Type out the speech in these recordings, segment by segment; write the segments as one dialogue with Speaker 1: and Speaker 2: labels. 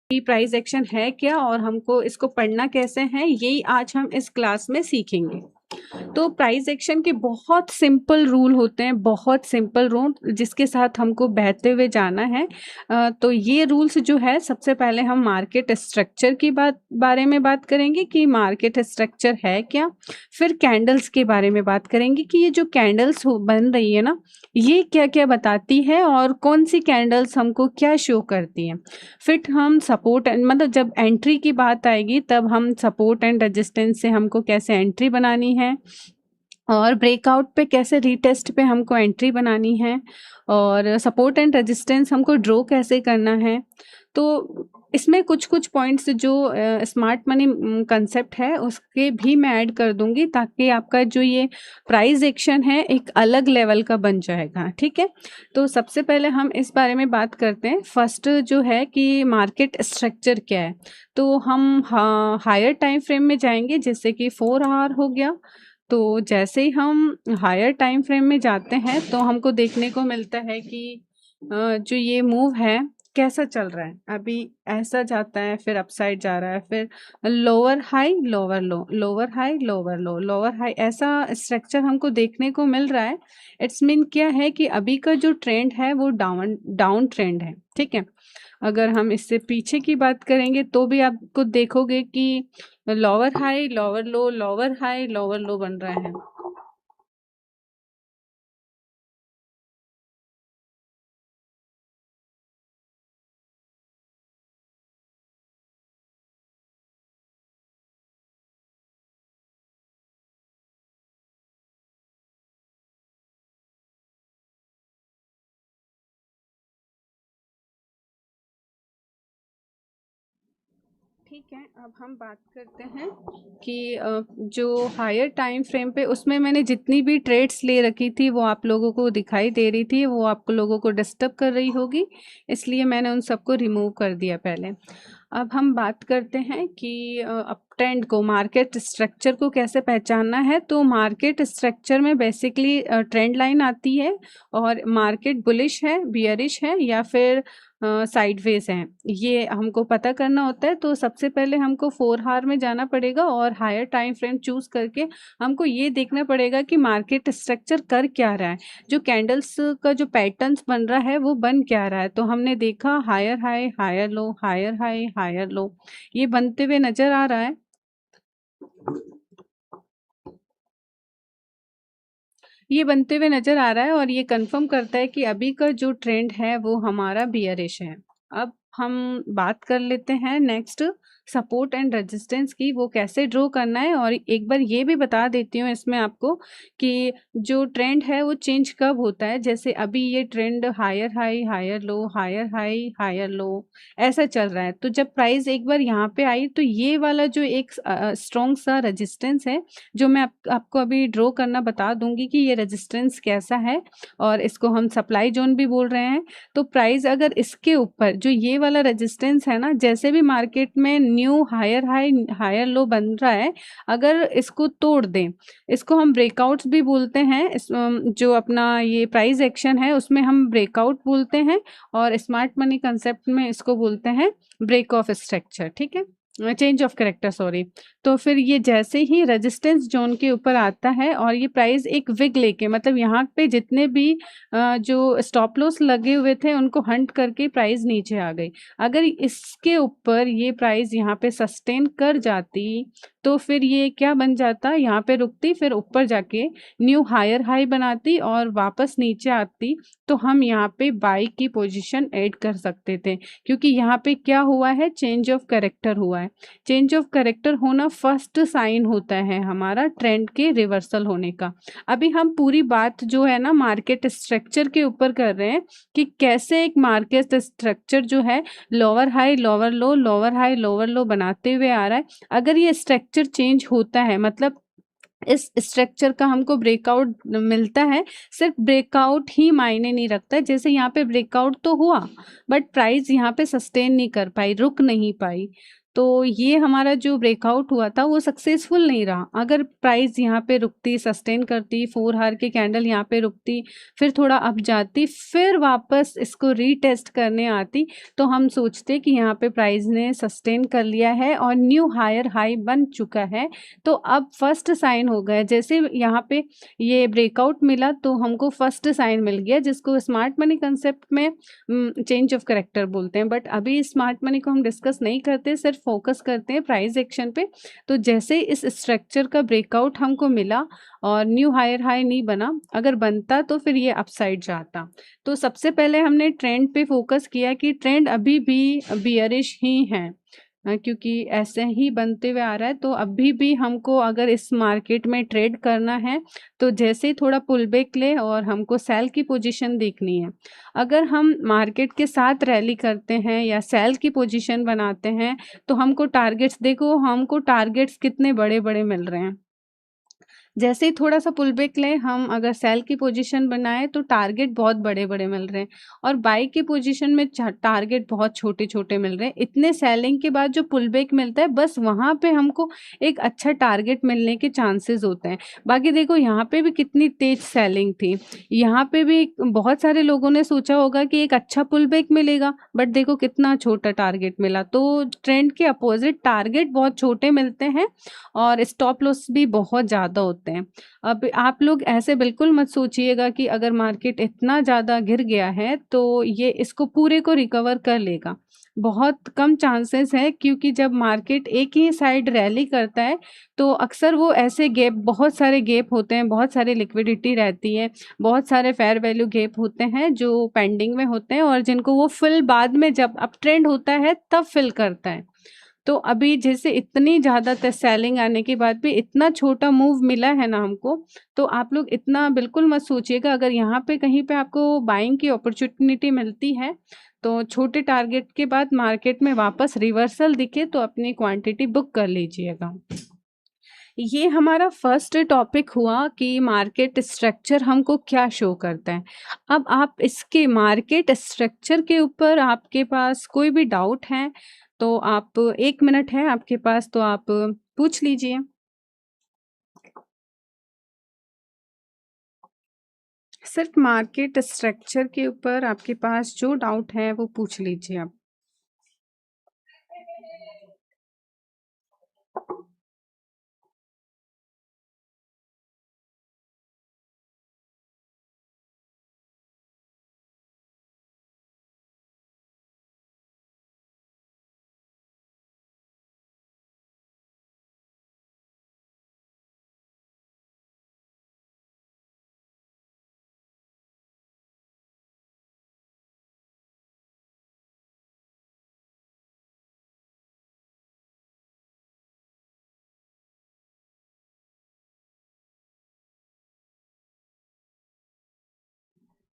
Speaker 1: कि price action है क्या और हमको इसको पढ़ना कैसे है, यही आज हम इस क्लास में सीखेंगे। तो प्राइस एक्शन के बहुत सिंपल रूल होते हैं, बहुत सिंपल रूल जिसके साथ हमको बहते हुए जाना है। तो ये रूल्स जो है, सबसे पहले हम मार्केट स्ट्रक्चर की बारे में बात करेंगे कि मार्केट स्ट्रक्चर है क्या। फिर कैंडल्स के बारे में बात करेंगे कि ये जो कैंडल्स बन रही है ना, ये क्या क्या बताती है और कौन सी कैंडल्स हमको क्या शो करती हैं। फिर हम सपोर्ट मतलब जब एंट्री की बात आएगी तब हम सपोर्ट एंड रेजिस्टेंस से हमको कैसे एंट्री बनानी है, और ब्रेकआउट पे कैसे रीटेस्ट पे हमको एंट्री बनानी है, और सपोर्ट एंड रेजिस्टेंस हमको ड्रॉ कैसे करना है। तो इसमें कुछ कुछ पॉइंट्स जो स्मार्ट मनी कंसेप्ट है उसके भी मैं ऐड कर दूंगी, ताकि आपका जो ये प्राइस एक्शन है एक अलग लेवल का बन जाएगा। ठीक है, तो सबसे पहले हम इस बारे में बात करते हैं। फर्स्ट जो है कि मार्केट स्ट्रक्चर क्या है। तो हम हायर टाइम फ्रेम में जाएंगे, जैसे कि 4 आवर हो गया। तो जैसे ही हम हायर टाइम फ्रेम में जाते हैं तो हमको देखने को मिलता है कि जो ये मूव है कैसा चल रहा है। अभी ऐसा जाता है, फिर अपसाइड जा रहा है, फिर लोअर हाई लोअर लो, लोअर हाई लोअर लो, लोअर हाई, ऐसा स्ट्रक्चर हमको देखने को मिल रहा है। इट्स मीन क्या है कि अभी का जो ट्रेंड है वो डाउन डाउन ट्रेंड है। ठीक है, अगर हम इससे पीछे की बात करेंगे तो भी आपको देखोगे कि लोअर हाई लोअर लो, लोअर हाई लोअर लो बन रहे हैं। ठीक है, अब हम बात करते हैं कि जो हायर टाइम फ्रेम पे, उसमें मैंने जितनी भी ट्रेड्स ले रखी थी वो आप लोगों को दिखाई दे रही थी, वो आप लोगों को डिस्टर्ब कर रही होगी, इसलिए मैंने उन सबको रिमूव कर दिया पहले। अब हम बात करते हैं कि अब ट्रेंड को, मार्केट स्ट्रक्चर को कैसे पहचानना है। तो मार्केट स्ट्रक्चर में बेसिकली ट्रेंड लाइन आती है, और मार्केट बुलिश है, बियरिश है, या फिर साइडवेज है, ये हमको पता करना होता है। तो सबसे पहले हमको 4 हार में जाना पड़ेगा और हायर टाइम फ्रेम चूज करके हमको ये देखना पड़ेगा कि मार्केट स्ट्रक्चर कर क्या रहा है, जो कैंडल्स का जो पैटर्न्स बन रहा है वो बन क्या रहा है। तो हमने देखा higher high higher low, higher high higher low, ये बनते हुए नजर आ रहा है। ये बनते हुए नजर आ रहा है और ये कंफर्म करता है कि अभी का जो ट्रेंड है वो हमारा बियरिश है। अब हम बात कर लेते हैं नेक्स्ट सपोर्ट एंड रेजिस्टेंस की, वो कैसे ड्रॉ करना है। और एक बार ये भी बता देती हूँ इसमें आपको कि जो ट्रेंड है वो चेंज कब होता है। जैसे अभी ये trend higher high higher low, higher high higher low, ऐसा चल रहा है। तो जब प्राइस एक बार यहाँ पे आई तो ये वाला जो एक स्ट्रॉन्ग सा रेजिस्टेंस है, जो मैं आपको अभी ड्रॉ करना बता दूंगी कि ये रेजिस्टेंस कैसा है, और इसको हम सप्लाई जोन भी बोल रहे हैं। तो प्राइस अगर इसके ऊपर जो ये वाला रेजिस्टेंस है ना, जैसे भी मार्केट में new higher high higher low बन रहा है, अगर इसको तोड़ दें, इसको हम ब्रेकआउट्स भी बोलते हैं। जो अपना ये प्राइस एक्शन है उसमें हम ब्रेकआउट बोलते हैं, और स्मार्ट मनी कंसेप्ट में इसको बोलते हैं ब्रेक ऑफ स्ट्रक्चर। ठीक है, चेंज ऑफ करेक्टर, सॉरी। तो फिर ये जैसे ही रेजिस्टेंस जोन के ऊपर आता है और ये प्राइस एक विग लेके, मतलब यहाँ पे जितने भी जो स्टॉप लॉस लगे हुए थे उनको हंट करके प्राइस नीचे आ गई। अगर इसके ऊपर ये प्राइस यहाँ पे सस्टेन कर जाती तो फिर ये क्या बन जाता, यहाँ पे रुकती, फिर ऊपर जाके न्यू हायर हाई बनाती और वापस नीचे आती, तो हम यहाँ पे बाई की पोजीशन ऐड कर सकते थे। क्योंकि यहाँ पे क्या हुआ है, चेंज ऑफ कैरेक्टर हुआ है। चेंज ऑफ कैरेक्टर होना फर्स्ट साइन होता है हमारा ट्रेंड के रिवर्सल होने का। अभी हम पूरी बात जो है ना मार्केट स्ट्रक्चर के ऊपर कर रहे हैं कि कैसे एक मार्केट स्ट्रक्चर जो है लोअर हाई लोअर लो, लोअर हाई लोअर लो बनाते हुए आ रहा है। अगर ये स्ट्रक्चर चेंज होता है, मतलब इस स्ट्रक्चर का हमको ब्रेकआउट मिलता है, सिर्फ ब्रेकआउट ही मायने नहीं रखता है। जैसे यहाँ पे ब्रेकआउट तो हुआ, बट प्राइस यहाँ पे सस्टेन नहीं कर पाई, रुक नहीं पाई। तो ये हमारा जो ब्रेकआउट हुआ था वो सक्सेसफुल नहीं रहा। अगर प्राइस यहाँ पे रुकती, सस्टेन करती, 4 आवर की कैंडल यहाँ पे रुकती, फिर थोड़ा अप जाती, फिर वापस इसको रीटेस्ट करने आती, तो हम सोचते कि यहाँ पे प्राइस ने सस्टेन कर लिया है और न्यू हायर हाई बन चुका है। तो अब फर्स्ट साइन हो गया, जैसे यहाँ पे ये ब्रेकआउट मिला तो हमको फर्स्ट साइन मिल गया, जिसको स्मार्ट मनी कंसेप्ट में चेंज ऑफ करेक्टर बोलते हैं। बट अभी स्मार्ट मनी को हम डिस्कस नहीं करते, सिर्फ फोकस करते हैं प्राइस एक्शन पे। तो जैसे इस स्ट्रक्चर का ब्रेकआउट हमको मिला और न्यू हायर हाई नहीं बना, अगर बनता तो फिर ये अपसाइड जाता। तो सबसे पहले हमने ट्रेंड पे फोकस किया कि ट्रेंड अभी भी बियरिश ही है, क्योंकि ऐसे ही बनते हुए आ रहा है। तो अभी भी हमको अगर इस मार्केट में ट्रेड करना है तो जैसे ही थोड़ा पुल बैक ले और हमको सेल की पोजीशन देखनी है। अगर हम मार्केट के साथ रैली करते हैं या सेल की पोजीशन बनाते हैं तो हमको टारगेट्स, देखो हमको टारगेट्स कितने बड़े बड़े मिल रहे हैं। जैसे ही थोड़ा सा पुल बैक लें, हम अगर सेल की पोजीशन बनाएं तो टारगेट बहुत बड़े बड़े मिल रहे हैं, और बाई की पोजीशन में टारगेट बहुत छोटे छोटे मिल रहे हैं। इतने सेलिंग के बाद जो पुल बैक मिलता है, बस वहाँ पे हमको एक अच्छा टारगेट मिलने के चांसेस होते हैं। बाकी देखो यहाँ पे भी कितनी तेज सेलिंग थी, यहाँ पे भी बहुत सारे लोगों ने सोचा होगा कि एक अच्छा पुल बैक मिलेगा, बट देखो कितना छोटा टारगेट मिला। तो ट्रेंड के अपोजिट टारगेट बहुत छोटे मिलते हैं और स्टॉप लॉस भी बहुत ज़्यादा होते हैं। अब आप लोग ऐसे बिल्कुल मत सोचिएगा कि अगर मार्केट इतना ज़्यादा गिर गया है तो ये इसको पूरे को रिकवर कर लेगा। बहुत कम चांसेस है, क्योंकि जब मार्केट एक ही साइड रैली करता है तो अक्सर वो ऐसे गैप, बहुत सारे गैप होते हैं, बहुत सारे लिक्विडिटी रहती है, बहुत सारे फेयर वैल्यू गैप होते हैं जो पेंडिंग में होते हैं और जिनको वो फिल बाद में जब अप ट्रेंड होता है तब फिल करता है। तो अभी जैसे इतनी ज़्यादा सेलिंग आने के बाद भी इतना छोटा मूव मिला है ना हमको, तो आप लोग इतना बिल्कुल मत सोचिएगा। अगर यहाँ पे कहीं पे आपको बाइंग की अपॉर्चुनिटी मिलती है तो छोटे टारगेट के बाद मार्केट में वापस रिवर्सल दिखे तो अपनी क्वांटिटी बुक कर लीजिएगा। ये हमारा फर्स्ट टॉपिक हुआ कि मार्केट स्ट्रक्चर हमको क्या शो करता है। अब आप इसके मार्केट स्ट्रक्चर के ऊपर आपके पास कोई भी डाउट है तो आप 1 मिनट है आपके पास, तो आप पूछ लीजिए। सिर्फ मार्केट स्ट्रक्चर के ऊपर आपके पास जो डाउट है वो पूछ लीजिए आप।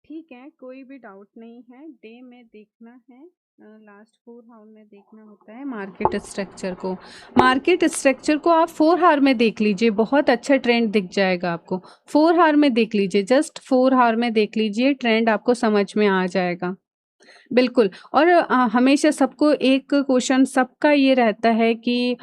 Speaker 1: ठीक है, कोई भी डाउट नहीं है। डे में देखना है, लास्ट 4 हावर में देखना होता है मार्केट स्ट्रक्चर को। मार्केट स्ट्रक्चर को आप 4 हावर में देख लीजिए, बहुत अच्छा ट्रेंड दिख जाएगा आपको। 4 हावर में देख लीजिए, जस्ट 4 हावर में देख लीजिए, ट्रेंड आपको समझ में आ जाएगा। बिल्कुल। और हमेशा सबको एक क्वेश्चन सबका ये रहता है कि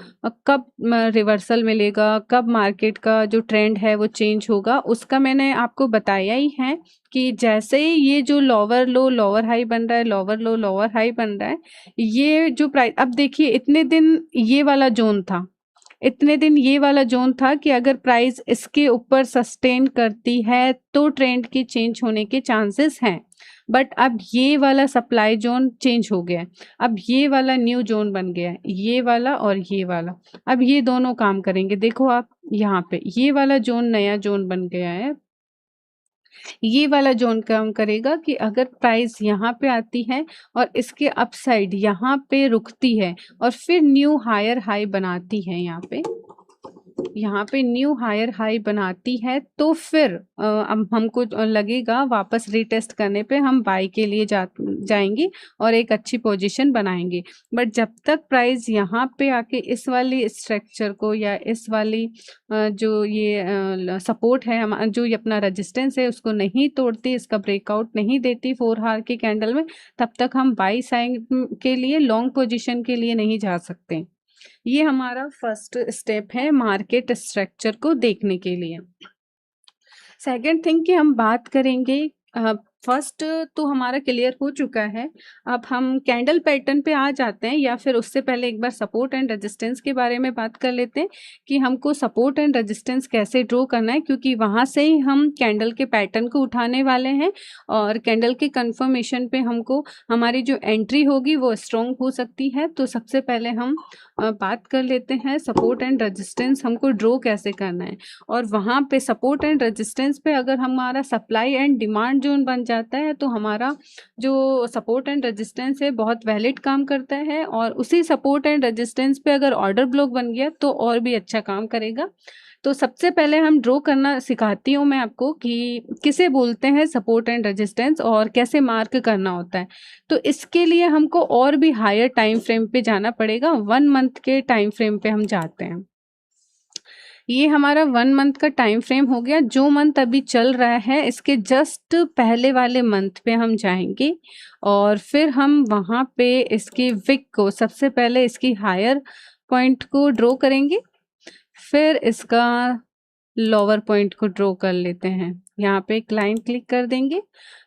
Speaker 1: कब रिवर्सल मिलेगा, कब मार्केट का जो ट्रेंड है वो चेंज होगा। उसका मैंने आपको बताया ही है कि जैसे ही ये जो लोअर लो लोअर हाई बन रहा है, लोअर लो लोअर हाई बन रहा है, ये जो प्राइस, अब देखिए इतने दिन ये वाला जोन था, इतने दिन ये वाला जोन था कि अगर प्राइस इसके ऊपर सस्टेन करती है तो ट्रेंड की चेंज होने के चांसेस हैं। बट अब ये वाला सप्लाई जोन चेंज हो गया है, अब ये वाला न्यू जोन बन गया है, ये वाला और ये वाला। अब ये दोनों काम करेंगे। देखो आप यहाँ पे ये वाला जोन नया जोन बन गया है, ये वाला जोन काम करेगा कि अगर प्राइस यहाँ पे आती है और इसके अपसाइड यहाँ पे रुकती है और फिर न्यू हायर हाई बनाती है, यहाँ पे न्यू हायर हाई बनाती है, तो फिर अब हमको लगेगा वापस रीटेस्ट करने पे हम बाई के लिए जाएंगे और एक अच्छी पोजीशन बनाएंगे। बट जब तक प्राइस यहाँ पे आके इस वाली स्ट्रक्चर को या इस वाली जो ये सपोर्ट है, हम जो ये अपना रेजिस्टेंस है उसको नहीं तोड़ती, इसका ब्रेकआउट नहीं देती 4 हावर की कैंडल में, तब तक हम बाई साइड के लिए लॉन्ग पोजीशन के लिए नहीं जा सकते। ये हमारा फर्स्ट स्टेप है मार्केट स्ट्रक्चर को देखने के लिए। सेकंड थिंग की हम बात करेंगे, फर्स्ट तो हमारा क्लियर हो चुका है। अब हम कैंडल पैटर्न पे आ जाते हैं, या फिर उससे पहले एक बार सपोर्ट एंड रेजिस्टेंस के बारे में बात कर लेते हैं कि हमको सपोर्ट एंड रेजिस्टेंस कैसे ड्रॉ करना है, क्योंकि वहाँ से ही हम कैंडल के पैटर्न को उठाने वाले हैं और कैंडल के कंफर्मेशन पे हमको हमारी जो एंट्री होगी वो स्ट्रॉन्ग हो सकती है। तो सबसे पहले हम बात कर लेते हैं सपोर्ट एंड रेजिस्टेंस हमको ड्रॉ कैसे करना है। और वहाँ पे सपोर्ट एंड रेजिस्टेंस पे अगर हमारा सप्लाई एंड डिमांड जोन बन जाता है तो हमारा जो सपोर्ट एंड रेजिस्टेंस है बहुत वैलिड काम करता है, और उसी सपोर्ट एंड रेजिस्टेंस पे अगर ऑर्डर ब्लॉक बन गया तो और भी अच्छा काम करेगा। तो सबसे पहले हम ड्रॉ करना सिखाती हूँ मैं आपको कि किसे बोलते हैं सपोर्ट एंड रेजिस्टेंस और कैसे मार्क करना होता है। तो इसके लिए हमको और भी हायर टाइम फ्रेम पे जाना पड़ेगा। 1 मंथ के टाइम फ्रेम पे हम जाते हैं। ये हमारा 1 मंथ का टाइम फ्रेम हो गया। जो मंथ अभी चल रहा है इसके जस्ट पहले वाले मंथ पे हम जाएंगे और फिर हम वहाँ पे इसकी विक को सबसे पहले इसकी हायर पॉइंट को ड्रॉ करेंगे, फिर इसका लोअर पॉइंट को ड्रॉ कर लेते हैं। यहाँ पे एक लाइन क्लिक कर देंगे,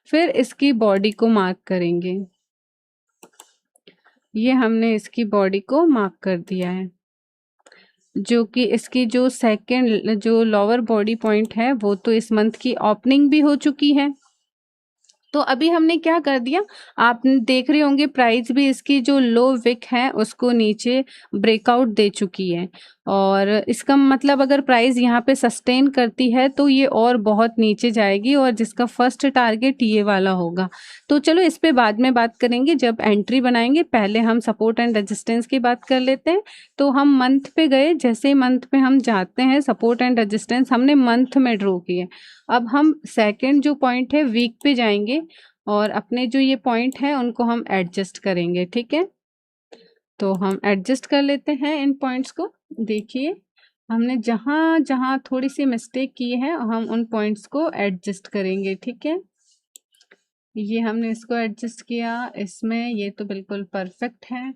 Speaker 1: फिर इसकी बॉडी को मार्क करेंगे। ये हमने इसकी बॉडी को मार्क कर दिया है, जो कि इसकी जो सेकंड जो लोअर बॉडी पॉइंट है वो तो इस मंथ की ओपनिंग भी हो चुकी है। तो अभी हमने क्या कर दिया, आप देख रहे होंगे प्राइस भी इसकी जो लो विक है उसको नीचे ब्रेकआउट दे चुकी है, और इसका मतलब अगर प्राइस यहाँ पे सस्टेन करती है तो ये और बहुत नीचे जाएगी, और जिसका फर्स्ट टारगेट ये वाला होगा। तो चलो इस पे बाद में बात करेंगे जब एंट्री बनाएंगे, पहले हम सपोर्ट एंड रेजिस्टेंस की बात कर लेते हैं। तो हम मंथ पे गए, जैसे ही मंथ पे हम जाते हैं सपोर्ट एंड रेजिस्टेंस हमने मंथ में ड्रॉ किए। अब हम सेकंड जो पॉइंट है वीक पे जाएंगे और अपने जो ये पॉइंट है उनको हम एडजस्ट करेंगे। ठीक है, तो हम एडजस्ट कर लेते हैं इन पॉइंट्स को। देखिए हमने जहाँ जहाँ थोड़ी सी मिस्टेक की है हम उन पॉइंट्स को एडजस्ट करेंगे। ठीक है, ये हमने इसको एडजस्ट किया, इसमें ये तो बिल्कुल परफेक्ट है,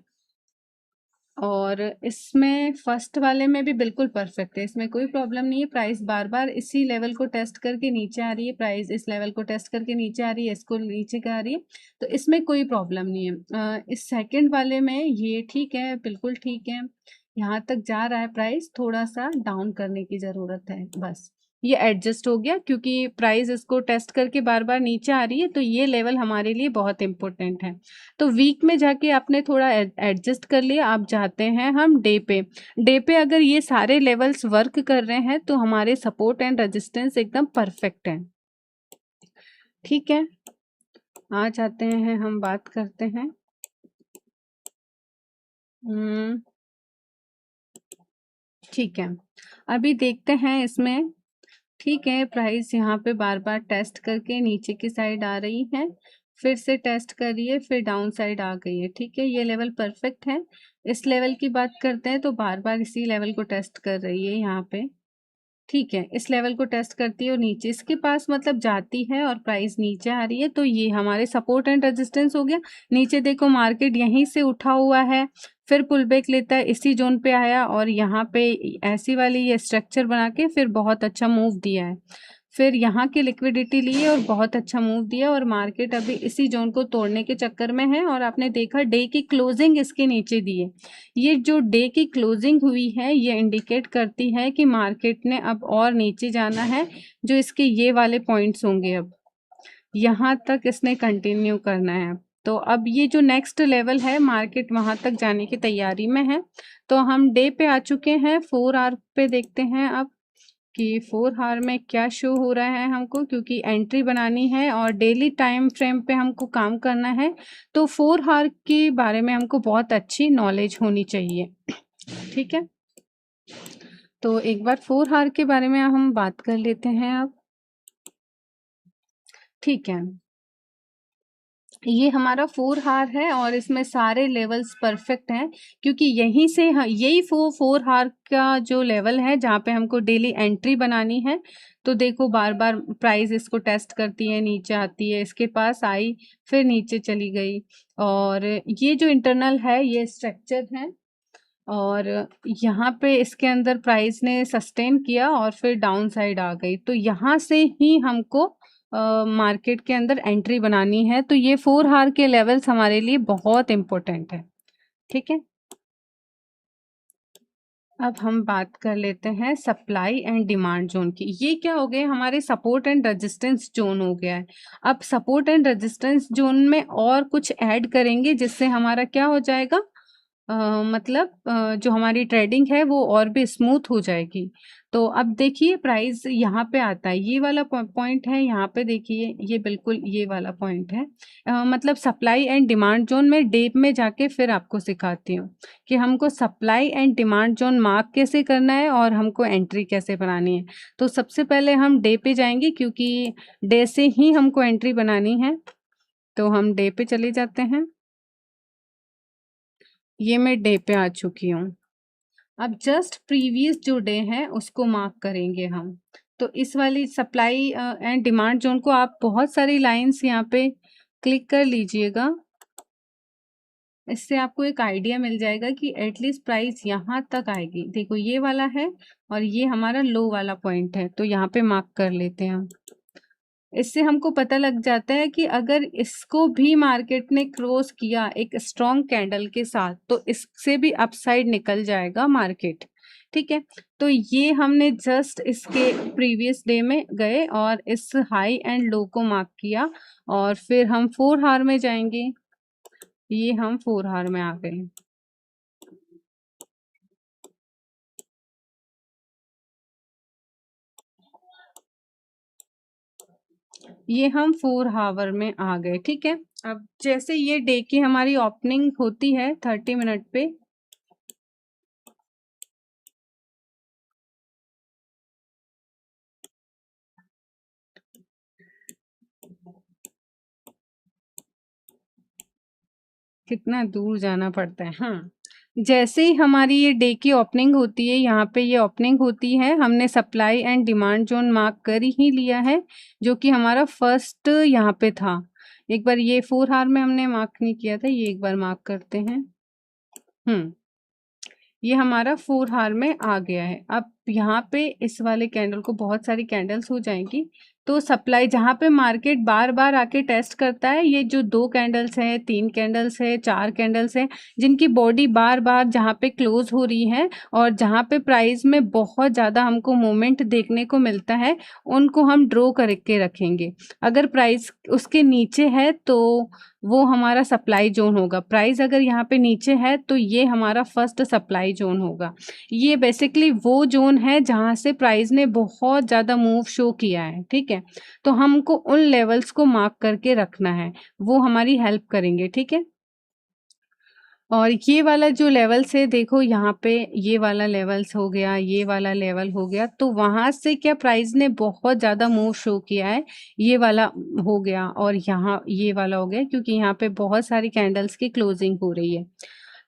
Speaker 1: और इसमें फर्स्ट वाले में भी बिल्कुल परफेक्ट है, इसमें कोई प्रॉब्लम नहीं है। प्राइस बार बार इसी लेवल को टेस्ट करके नीचे आ रही है, प्राइस इस लेवल को टेस्ट करके नीचे आ रही है, इसको नीचे का आ रही है, तो इसमें कोई प्रॉब्लम नहीं है। इस सेकंड वाले में ये ठीक है, बिल्कुल ठीक है, यहाँ तक जा रहा है प्राइस, थोड़ा सा डाउन करने की ज़रूरत है बस। ये एडजस्ट हो गया क्योंकि प्राइस इसको टेस्ट करके बार बार नीचे आ रही है, तो ये लेवल हमारे लिए बहुत इंपॉर्टेंट है। तो वीक में जाके आपने थोड़ा एडजस्ट कर लिया, आप जाते हैं हम डे पे। डे पे अगर ये सारे लेवल्स वर्क कर रहे हैं तो हमारे सपोर्ट एंड रेजिस्टेंस एकदम परफेक्ट है। ठीक है, आ जाते हैं हम बात करते हैं ठीक है, अभी देखते हैं इसमें। ठीक है, प्राइस यहाँ पे बार बार टेस्ट करके नीचे की साइड आ रही है, फिर से टेस्ट करिए, फिर डाउन साइड आ गई है। ठीक है, ये लेवल परफेक्ट है। इस लेवल की बात करते हैं तो बार बार इसी लेवल को टेस्ट कर रही है यहाँ पे। ठीक है, इस लेवल को टेस्ट करती है और नीचे इसके पास मतलब जाती है और प्राइस नीचे आ रही है, तो ये हमारे सपोर्ट एंड रेजिस्टेंस हो गया। नीचे देखो मार्केट यहीं से उठा हुआ है, फिर पुल बैक लेता है, इसी जोन पे आया और यहाँ पे ऐसी वाली ये स्ट्रक्चर बना के फिर बहुत अच्छा मूव दिया है। फिर यहाँ की लिक्विडिटी लिए और बहुत अच्छा मूव दिया, और मार्केट अभी इसी जोन को तोड़ने के चक्कर में है। और आपने देखा डे की क्लोजिंग इसके नीचे दी है। ये जो डे की क्लोजिंग हुई है ये इंडिकेट करती है कि मार्केट ने अब और नीचे जाना है, जो इसके ये वाले पॉइंट्स होंगे अब यहाँ तक इसने कंटिन्यू करना है। तो अब ये जो नेक्स्ट लेवल है मार्केट वहाँ तक जाने की तैयारी में है। तो हम डे पे आ चुके हैं, 4 आवर पे देखते हैं अब कि 4 आवर में क्या शो हो रहा है हमको, क्योंकि एंट्री बनानी है और डेली टाइम फ्रेम पे हमको काम करना है। तो 4 आवर के बारे में हमको बहुत अच्छी नॉलेज होनी चाहिए। ठीक है, तो एक बार 4 आवर के बारे में हम बात कर लेते हैं अब। ठीक है, ये हमारा 4 आवर है और इसमें सारे लेवल्स परफेक्ट हैं, क्योंकि यहीं से यही 4 आवर का जो लेवल है जहाँ पे हमको डेली एंट्री बनानी है। तो देखो बार बार प्राइस इसको टेस्ट करती है, नीचे आती है, इसके पास आई, फिर नीचे चली गई, और ये जो इंटरनल है ये स्ट्रक्चर है, और यहाँ पे इसके अंदर प्राइस ने सस्टेन किया और फिर डाउन साइड आ गई, तो यहाँ से ही हमको मार्केट के अंदर एंट्री बनानी है। तो ये 4 हार के लेवल्स हमारे लिए बहुत इम्पोर्टेंट है, ठीक है। अब हम बात कर लेते हैं सप्लाई एंड डिमांड जोन की। ये क्या हो गए, हमारे सपोर्ट एंड रेजिस्टेंस जोन हो गया है। अब सपोर्ट एंड रेजिस्टेंस जोन में और कुछ ऐड करेंगे जिससे हमारा क्या हो जाएगा, मतलब जो हमारी ट्रेडिंग है वो और भी स्मूथ हो जाएगी। तो अब देखिए प्राइस यहाँ पे आता है, ये वाला पॉइंट है, यहाँ पे देखिए ये बिल्कुल ये वाला पॉइंट है। मतलब सप्लाई एंड डिमांड जोन में डीप में जाके फिर आपको सिखाती हूँ कि हमको supply and demand zone mark कैसे करना है और हमको एंट्री कैसे बनानी है। तो सबसे पहले हम डे पे जाएंगे क्योंकि डे से ही हमको एंट्री बनानी है। तो हम डे पे चले जाते हैं। ये मैं डे पे आ चुकी हूँ। अब जस्ट प्रीवियस जो डे है उसको मार्क करेंगे हम। तो इस वाली सप्लाई एंड डिमांड जोन को आप बहुत सारी लाइंस यहाँ पे क्लिक कर लीजिएगा। इससे आपको एक आइडिया मिल जाएगा कि एटलीस्ट प्राइस यहाँ तक आएगी। देखो ये वाला है और ये हमारा लो वाला पॉइंट है, तो यहाँ पे मार्क कर लेते हैं हम। इससे हमको पता लग जाता है कि अगर इसको भी मार्केट ने क्रॉस किया एक स्ट्रॉन्ग कैंडल के साथ तो इससे भी अपसाइड निकल जाएगा मार्केट, ठीक है। तो ये हमने जस्ट इसके प्रीवियस डे में गए और इस हाई एंड लो को मार्क किया और फिर हम 4 हार में जाएंगे। ये हम 4 हार में आ गए। ये हम 4 हावर में आ गए, ठीक है। अब जैसे ये डे की हमारी ओपनिंग होती है 30 मिनट पे, कितना दूर जाना पड़ता है। हाँ, जैसे ही हमारी ये डे की ओपनिंग होती है, यहाँ पे ये ओपनिंग होती है, हमने supply and demand zone mark कर ही लिया है जो कि हमारा फर्स्ट यहाँ पे था। एक बार ये 4 हार में हमने मार्क नहीं किया था, ये एक बार मार्क करते हैं। ये हमारा 4 हार में आ गया है। अब यहाँ पे इस वाले कैंडल को बहुत सारी कैंडल्स हो जाएंगी, तो सप्लाई जहाँ पे मार्केट बार बार आके टेस्ट करता है, ये जो 2 कैंडल्स है, 3 कैंडल्स है, 4 कैंडल्स है, जिनकी बॉडी बार बार जहाँ पे क्लोज हो रही है और जहाँ पे प्राइस में बहुत ज़्यादा हमको मूवमेंट देखने को मिलता है, उनको हम ड्रॉ करके रखेंगे। अगर प्राइस उसके नीचे है तो वो हमारा सप्लाई जोन होगा। प्राइस अगर यहाँ पे नीचे है तो ये हमारा फर्स्ट सप्लाई जोन होगा। ये बेसिकली वो जोन है जहाँ से प्राइस ने बहुत ज़्यादा मूव शो किया है, ठीक है। तो हमको उन लेवल्स को मार्क करके रखना है, वो हमारी हेल्प करेंगे, ठीक है। और ये वाला जो लेवल्स है, देखो यहाँ पे ये वाला लेवल्स हो गया, ये वाला लेवल हो गया, तो वहाँ से क्या प्राइस ने बहुत ज़्यादा मूव शो किया है, ये वाला हो गया और यहाँ ये वाला हो गया क्योंकि यहाँ पे बहुत सारी कैंडल्स की क्लोजिंग हो रही है,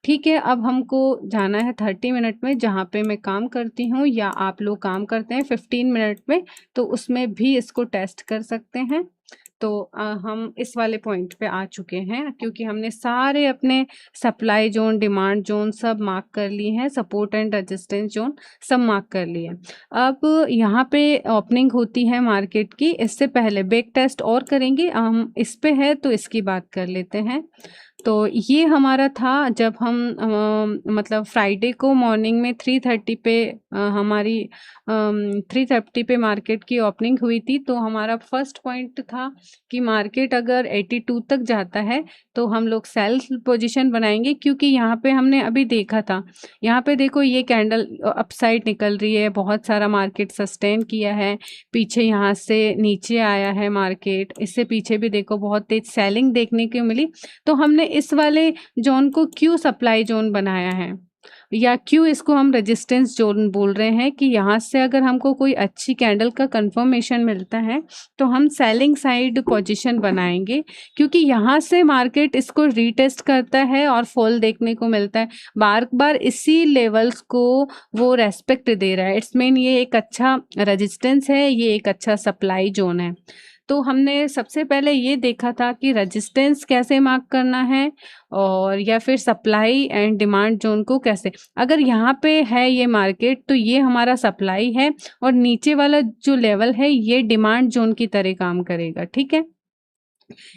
Speaker 1: ठीक है। अब हमको जाना है 30 मिनट में जहाँ पे मैं काम करती हूँ या आप लोग काम करते हैं 15 मिनट में, तो उसमें भी इसको टेस्ट कर सकते हैं। तो हम इस वाले पॉइंट पे आ चुके हैं क्योंकि हमने सारे अपने सप्लाई जोन, डिमांड जोन सब मार्क कर लिए हैं, सपोर्ट एंड रेजिस्टेंस जोन सब मार्क कर लिए। अब यहाँ पे ओपनिंग होती है मार्केट की, इससे पहले बैक टेस्ट और करेंगे हम, इस पे है तो इसकी बात कर लेते हैं। तो ये हमारा था जब हम मतलब फ्राइडे को मॉर्निंग में 3:30 पे हमारी 3:30 पे मार्केट की ओपनिंग हुई थी। तो हमारा फर्स्ट पॉइंट था कि मार्केट अगर 82 तक जाता है तो हम लोग सेल पोजीशन बनाएंगे, क्योंकि यहाँ पे हमने अभी देखा था, यहाँ पे देखो ये कैंडल अपसाइड निकल रही है, बहुत सारा मार्केट सस्टेन किया है, पीछे यहाँ से नीचे आया है मार्केट, इससे पीछे भी देखो बहुत तेज सेलिंग देखने को मिली। तो हमने इस वाले जोन को क्यों सप्लाई जोन बनाया है या क्यों इसको हम रेजिस्टेंस जोन बोल रहे हैं कि यहाँ से अगर हमको कोई अच्छी कैंडल का कंफर्मेशन मिलता है तो हम सेलिंग साइड पोजीशन बनाएंगे, क्योंकि यहाँ से मार्केट इसको रीटेस्ट करता है और फॉल देखने को मिलता है, बार बार इसी लेवल्स को वो रेस्पेक्ट दे रहा है। इट्स मीन ये एक अच्छा रेजिस्टेंस है, ये एक अच्छा सप्लाई जोन है। तो हमने सबसे पहले ये देखा था कि रेजिस्टेंस कैसे मार्क करना है और या फिर सप्लाई एंड डिमांड जोन को कैसे। अगर यहाँ पे है ये मार्केट तो ये हमारा सप्लाई है और नीचे वाला जो लेवल है ये डिमांड जोन की तरह काम करेगा, ठीक है।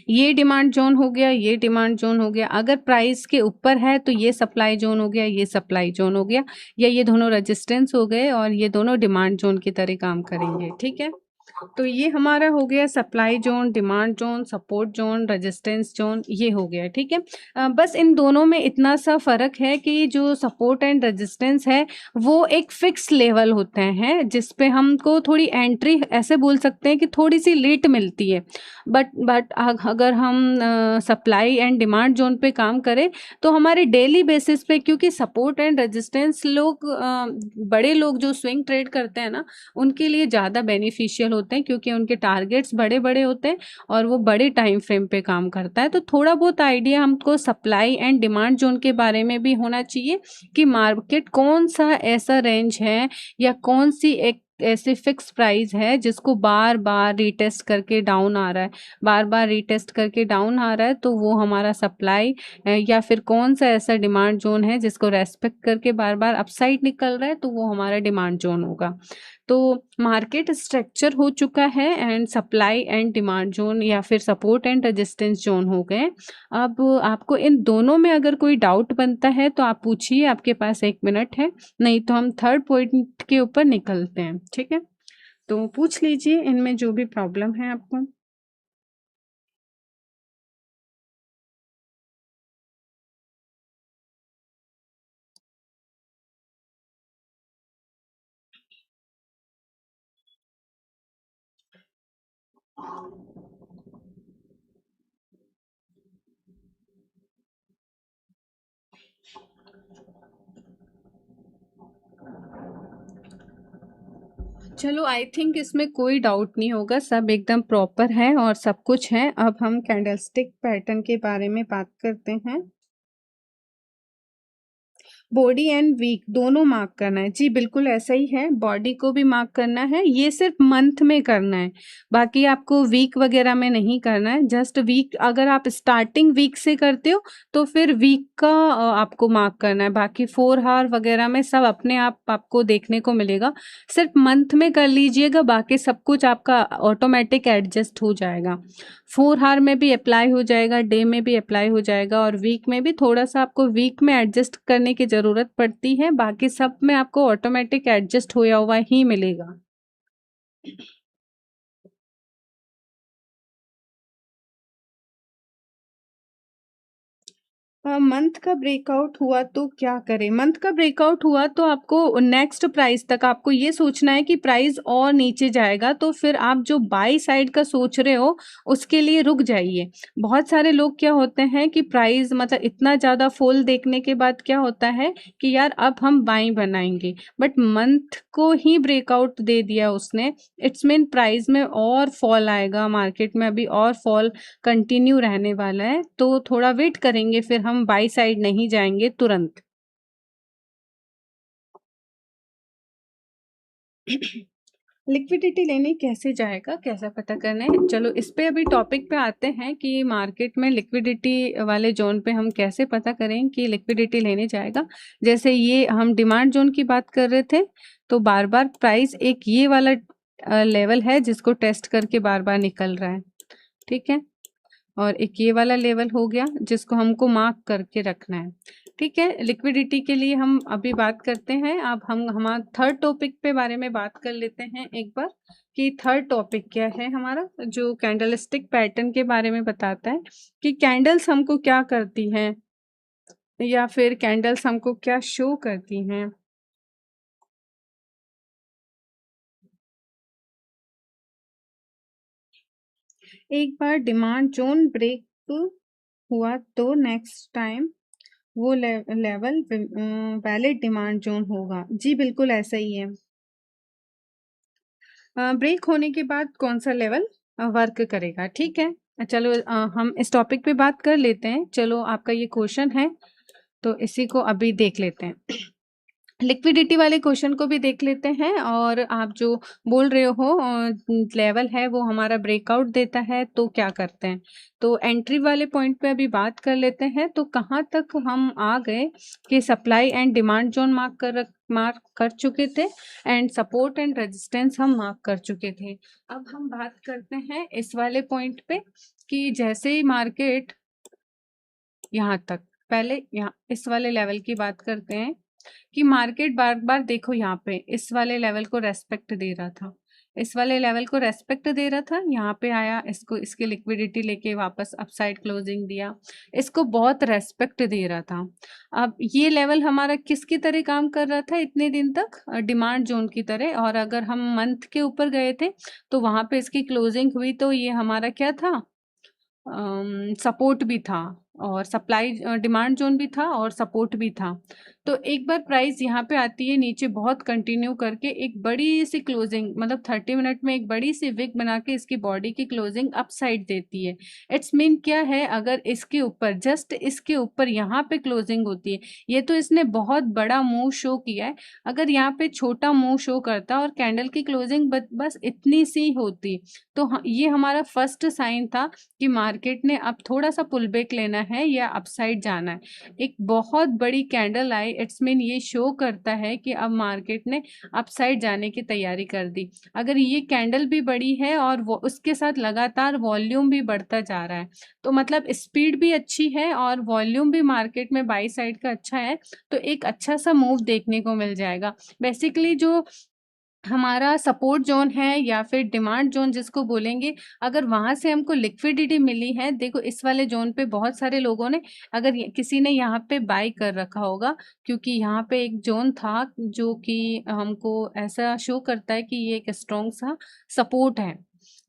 Speaker 1: ये डिमांड जोन हो गया, ये डिमांड जोन हो गया। अगर प्राइस के ऊपर है तो ये सप्लाई जोन हो गया, ये सप्लाई जोन हो गया, या ये दोनों रेजिस्टेंस हो गए और ये दोनों डिमांड जोन की तरह काम करेंगे, ठीक है। तो ये हमारा हो गया supply zone, demand zone, support zone, resistance zone, ये हो गया, ठीक है। बस इन दोनों में इतना सा फर्क है कि जो सपोर्ट एंड रेजिस्टेंस है वो एक फिक्स लेवल होते हैं जिस पे हमको थोड़ी एंट्री ऐसे बोल सकते हैं कि थोड़ी सी लेट मिलती है। बट अगर हम सप्लाई एंड डिमांड जोन पे काम करें तो हमारे डेली बेसिस पे, क्योंकि सपोर्ट एंड रेजिस्टेंस लोग बड़े लोग जो स्विंग ट्रेड करते हैं ना उनके लिए ज़्यादा बेनिफिशियल होते हैं, क्योंकि उनके टारगेट्स बड़े बड़े होते हैं और वो बड़े टाइम फ्रेम पे काम करता है। तो थोड़ा बहुत आइडिया हमको सप्लाई एंड डिमांड जोन के बारे में भी होना चाहिए कि मार्केट कौन सा ऐसा रेंज है या कौन सी एक ऐसी फिक्स प्राइस है जिसको बार बार रीटेस्ट करके डाउन आ रहा है, बार बार रीटेस्ट करके डाउन आ रहा है, तो वो हमारा सप्लाई या फिर कौन सा ऐसा डिमांड जोन है जिसको रेस्पेक्ट करके बार बार अपसाइड निकल रहा है, तो वो हमारा डिमांड जोन होगा। तो मार्केट स्ट्रक्चर हो चुका है and supply and demand zone या फिर सपोर्ट एंड रेजिस्टेंस जोन हो गए। अब आपको इन दोनों में अगर कोई डाउट बनता है तो आप पूछिए, आपके पास 1 मिनट है, नहीं तो हम थर्ड पॉइंट के ऊपर निकलते हैं, ठीक है। तो पूछ लीजिए इनमें जो भी प्रॉब्लम है आपको। चलो, आई थिंक इसमें कोई डाउट नहीं होगा, सब एकदम प्रॉपर है और सब कुछ है। अब हम कैंडलस्टिक पैटर्न के बारे में बात करते हैं। बॉडी एंड वीक दोनों मार्क करना है जी, बिल्कुल ऐसा ही है, बॉडी को भी मार्क करना है, ये सिर्फ मंथ में करना है, बाकी आपको वीक वगैरह में नहीं करना है। जस्ट वीक अगर आप स्टार्टिंग वीक से करते हो तो फिर वीक का आपको मार्क करना है, बाकी 4 आवर वगैरह में सब अपने आप आपको देखने को मिलेगा। सिर्फ मंथ में कर लीजिएगा, बाकी सब कुछ आपका ऑटोमेटिक एडजस्ट हो जाएगा। 4 आवर में भी अप्लाई हो जाएगा, डे में भी अप्लाई हो जाएगा और वीक में भी थोड़ा सा आपको वीक में एडजस्ट करने की ज़रूरत पड़ती है, बाकी सब में आपको ऑटोमेटिक एडजस्ट होया हुआ ही मिलेगा। मंथ का ब्रेकआउट हुआ तो क्या करें? मंथ का ब्रेकआउट हुआ तो आपको नेक्स्ट प्राइस तक आपको ये सोचना है कि प्राइस और नीचे जाएगा तो फिर आप जो बाई साइड का सोच रहे हो उसके लिए रुक जाइए। बहुत सारे लोग क्या होते हैं कि प्राइस मतलब इतना ज़्यादा फॉल देखने के बाद क्या होता है कि यार अब हम बाई बनाएंगे, बट मंथ को ही ब्रेकआउट दे दिया उसने, इट्स मीन प्राइस में और फॉल आएगा, मार्केट में अभी और फॉल कंटिन्यू रहने वाला है, तो थोड़ा वेट करेंगे, फिर हम बाई साइड नहीं जाएंगे तुरंत। लिक्विडिटी लेने कैसे जाएगा, कैसा पता करना है? चलो इस पे अभी टॉपिक पे आते हैं कि मार्केट में लिक्विडिटी वाले जोन पे हम कैसे पता करें कि लिक्विडिटी लेने जाएगा। जैसे ये हम डिमांड जोन की बात कर रहे थे, तो बार बार प्राइस एक ये वाला लेवल है जिसको टेस्ट करके बार बार निकल रहा है, ठीक है। और एक ये वाला लेवल हो गया जिसको हमको मार्क करके रखना है, ठीक है। लिक्विडिटी के लिए हम अभी बात करते हैं। अब हम हमारा थर्ड टॉपिक पे बारे में बात कर लेते हैं एक बार कि थर्ड टॉपिक क्या है हमारा, जो कैंडलस्टिक पैटर्न के बारे में बताता है कि कैंडल्स हमको क्या करती हैं या फिर कैंडल्स हमको क्या शो करती हैं। एक बार डिमांड जोन ब्रेक हुआ तो नेक्स्ट टाइम वो लेवल वैलिड डिमांड जोन होगा जी, बिल्कुल ऐसा ही है। ब्रेक होने के बाद कौन सा लेवल वर्क करेगा, ठीक है। चलो हम इस टॉपिक पे बात कर लेते हैं। चलो आपका ये क्वेश्चन है तो इसी को अभी देख लेते हैं। लिक्विडिटी वाले क्वेश्चन को भी देख लेते हैं। और आप जो बोल रहे हो लेवल है वो हमारा ब्रेकआउट देता है तो क्या करते हैं। तो एंट्री वाले पॉइंट पे अभी बात कर लेते हैं। तो कहाँ तक हम आ गए कि supply and demand zone mark कर चुके थे एंड सपोर्ट एंड रेजिस्टेंस हम मार्क कर चुके थे। अब हम बात करते हैं इस वाले पॉइंट पे कि जैसे ही मार्केट यहाँ तक, पहले यहाँ इस वाले लेवल की बात करते हैं कि मार्केट बार बार देखो यहाँ पे इस वाले लेवल को रेस्पेक्ट दे रहा था, इस वाले लेवल को रेस्पेक्ट दे रहा था, यहाँ पे आया, इसको इसकी लिक्विडिटी लेके वापस अपसाइड क्लोजिंग दिया, इसको बहुत रेस्पेक्ट दे रहा था। अब ये लेवल हमारा किसकी तरह काम कर रहा था इतने दिन तक, डिमांड जोन की तरह। और अगर हम मंथ के ऊपर गए थे तो वहां पे इसकी क्लोजिंग हुई तो ये हमारा क्या था, सपोर्ट भी था और सप्लाई डिमांड जोन भी था और सपोर्ट भी था। तो एक बार प्राइस यहाँ पे आती है नीचे बहुत कंटिन्यू करके एक बड़ी सी क्लोजिंग, मतलब 30 मिनट में एक बड़ी सी विक बना के इसकी बॉडी की क्लोजिंग अप साइड देती है। इट्स मीन क्या है, अगर इसके ऊपर जस्ट इसके ऊपर यहाँ पे क्लोजिंग होती है, ये तो इसने बहुत बड़ा मूव शो किया है। अगर यहाँ पे छोटा मूव शो करता और कैंडल की क्लोजिंग बस इतनी सी होती तो ये हमारा फर्स्ट साइन था कि मार्केट ने अब थोड़ा सा पुल बैक लेना है या अपसाइड जाना है। एक बहुत बड़ी कैंडल आई, इट्स मीन ये शो करता है कि अब मार्केट ने अपसाइड जाने की तैयारी कर दी। अगर ये कैंडल भी बड़ी है और वो उसके साथ लगातार वॉल्यूम भी बढ़ता जा रहा है तो मतलब स्पीड भी अच्छी है और वॉल्यूम भी मार्केट में बाई साइड का अच्छा है, तो एक अच्छा सा मूव देखने को मिल जाएगा। बेसिकली जो हमारा सपोर्ट जोन है या फिर डिमांड जोन जिसको बोलेंगे, अगर वहां से हमको लिक्विडिटी मिली है, देखो इस वाले जोन पे बहुत सारे लोगों ने, अगर किसी ने यहाँ पे बाय कर रखा होगा, क्योंकि यहाँ पे एक जोन था जो कि हमको ऐसा शो करता है कि ये एक स्ट्रॉन्ग सा सपोर्ट है।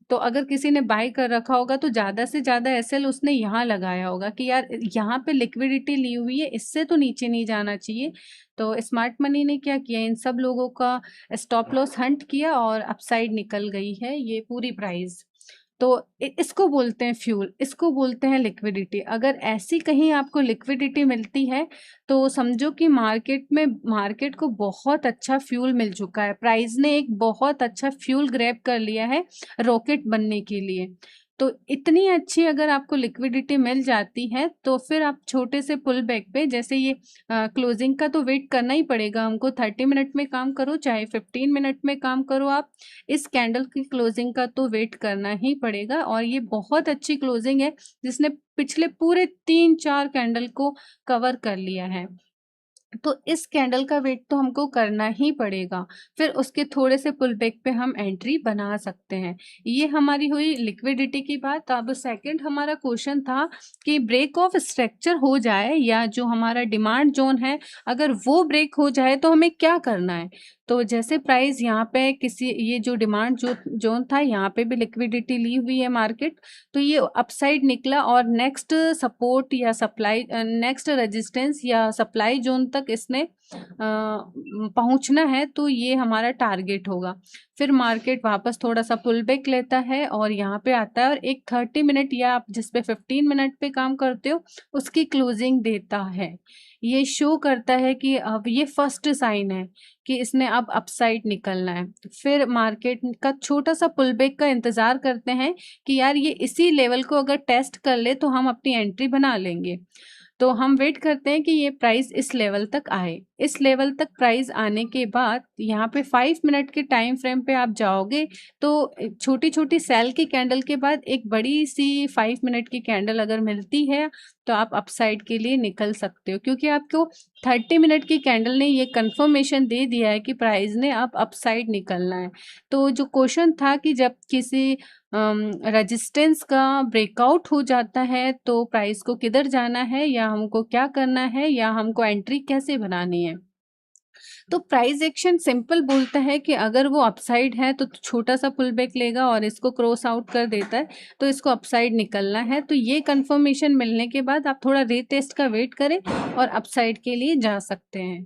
Speaker 1: तो अगर किसी ने बाय कर रखा होगा तो ज़्यादा से ज़्यादा एसएल उसने यहाँ लगाया होगा कि यार यहाँ पे लिक्विडिटी ली हुई है, इससे तो नीचे नहीं जाना चाहिए। तो स्मार्ट मनी ने क्या किया, इन सब लोगों का स्टॉप लॉस हंट किया और अपसाइड निकल गई है ये पूरी प्राइस। तो इसको बोलते हैं फ्यूल, इसको बोलते हैं लिक्विडिटी। अगर ऐसी कहीं आपको लिक्विडिटी मिलती है तो समझो कि मार्केट को बहुत अच्छा फ्यूल मिल चुका है, प्राइस ने एक बहुत अच्छा फ्यूल ग्रैब कर लिया है रॉकेट बनने के लिए। तो इतनी अच्छी अगर आपको लिक्विडिटी मिल जाती है तो फिर आप छोटे से पुल बैक पे, जैसे ये क्लोजिंग का तो वेट करना ही पड़ेगा हमको, 30 मिनट में काम करो चाहे 15 मिनट में काम करो, आप इस कैंडल की क्लोजिंग का तो वेट करना ही पड़ेगा। और ये बहुत अच्छी क्लोजिंग है जिसने पिछले पूरे 3-4 कैंडल को कवर कर लिया है। तो इस कैंडल का वेट तो हमको करना ही पड़ेगा, फिर उसके थोड़े से पुल बैक पे हम एंट्री बना सकते हैं। ये हमारी हुई लिक्विडिटी की बात। अब सेकंड हमारा क्वेश्चन था कि ब्रेक ऑफ स्ट्रक्चर हो जाए या जो हमारा डिमांड जोन है अगर वो ब्रेक हो जाए तो हमें क्या करना है। तो जैसे प्राइस यहाँ पे किसी, ये जो डिमांड जोन था यहाँ पे भी लिक्विडिटी ली हुई है मार्केट, तो ये अपसाइड निकला और नेक्स्ट सपोर्ट या सप्लाई, नेक्स्ट रेजिस्टेंस या सप्लाई जोन तक इसने पहुंचना है, तो ये हमारा टारगेट होगा। फिर मार्केट वापस थोड़ा सा पुल बैक लेता है और यहाँ पे आता है और एक 30 मिनट या आप जिस पे 15 मिनट पे काम करते हो उसकी क्लोजिंग देता है। ये शो करता है कि अब ये फर्स्ट साइन है कि इसने अब अपसाइड निकलना है। फिर मार्केट का छोटा सा पुल बैक का इंतजार करते हैं कि यार ये इसी लेवल को अगर टेस्ट कर ले तो हम अपनी एंट्री बना लेंगे। तो हम वेट करते हैं कि ये प्राइस इस लेवल तक आए। इस लेवल तक प्राइस आने के बाद यहाँ पे 5 मिनट के टाइम फ्रेम पे आप जाओगे तो छोटी छोटी सेल की कैंडल के बाद एक बड़ी सी 5 मिनट की कैंडल अगर मिलती है तो आप अपसाइड के लिए निकल सकते हो, क्योंकि आपको 30 मिनट की कैंडल ने ये कंफर्मेशन दे दिया है कि प्राइस ने अब अपसाइड निकलना है। तो जो क्वेश्चन था कि जब किसी रेजिस्टेंस का ब्रेकआउट हो जाता है तो प्राइस को किधर जाना है या हमको क्या करना है या हमको एंट्री कैसे बनानी है। तो प्राइस एक्शन सिंपल बोलता है कि अगर वो अपसाइड है तो छोटा सा पुल बैक लेगा और इसको क्रॉस आउट कर देता है तो इसको अपसाइड निकलना है। तो ये कंफर्मेशन मिलने के बाद आप थोड़ा रीटेस्ट का वेट करें और अपसाइड के लिए जा सकते हैं।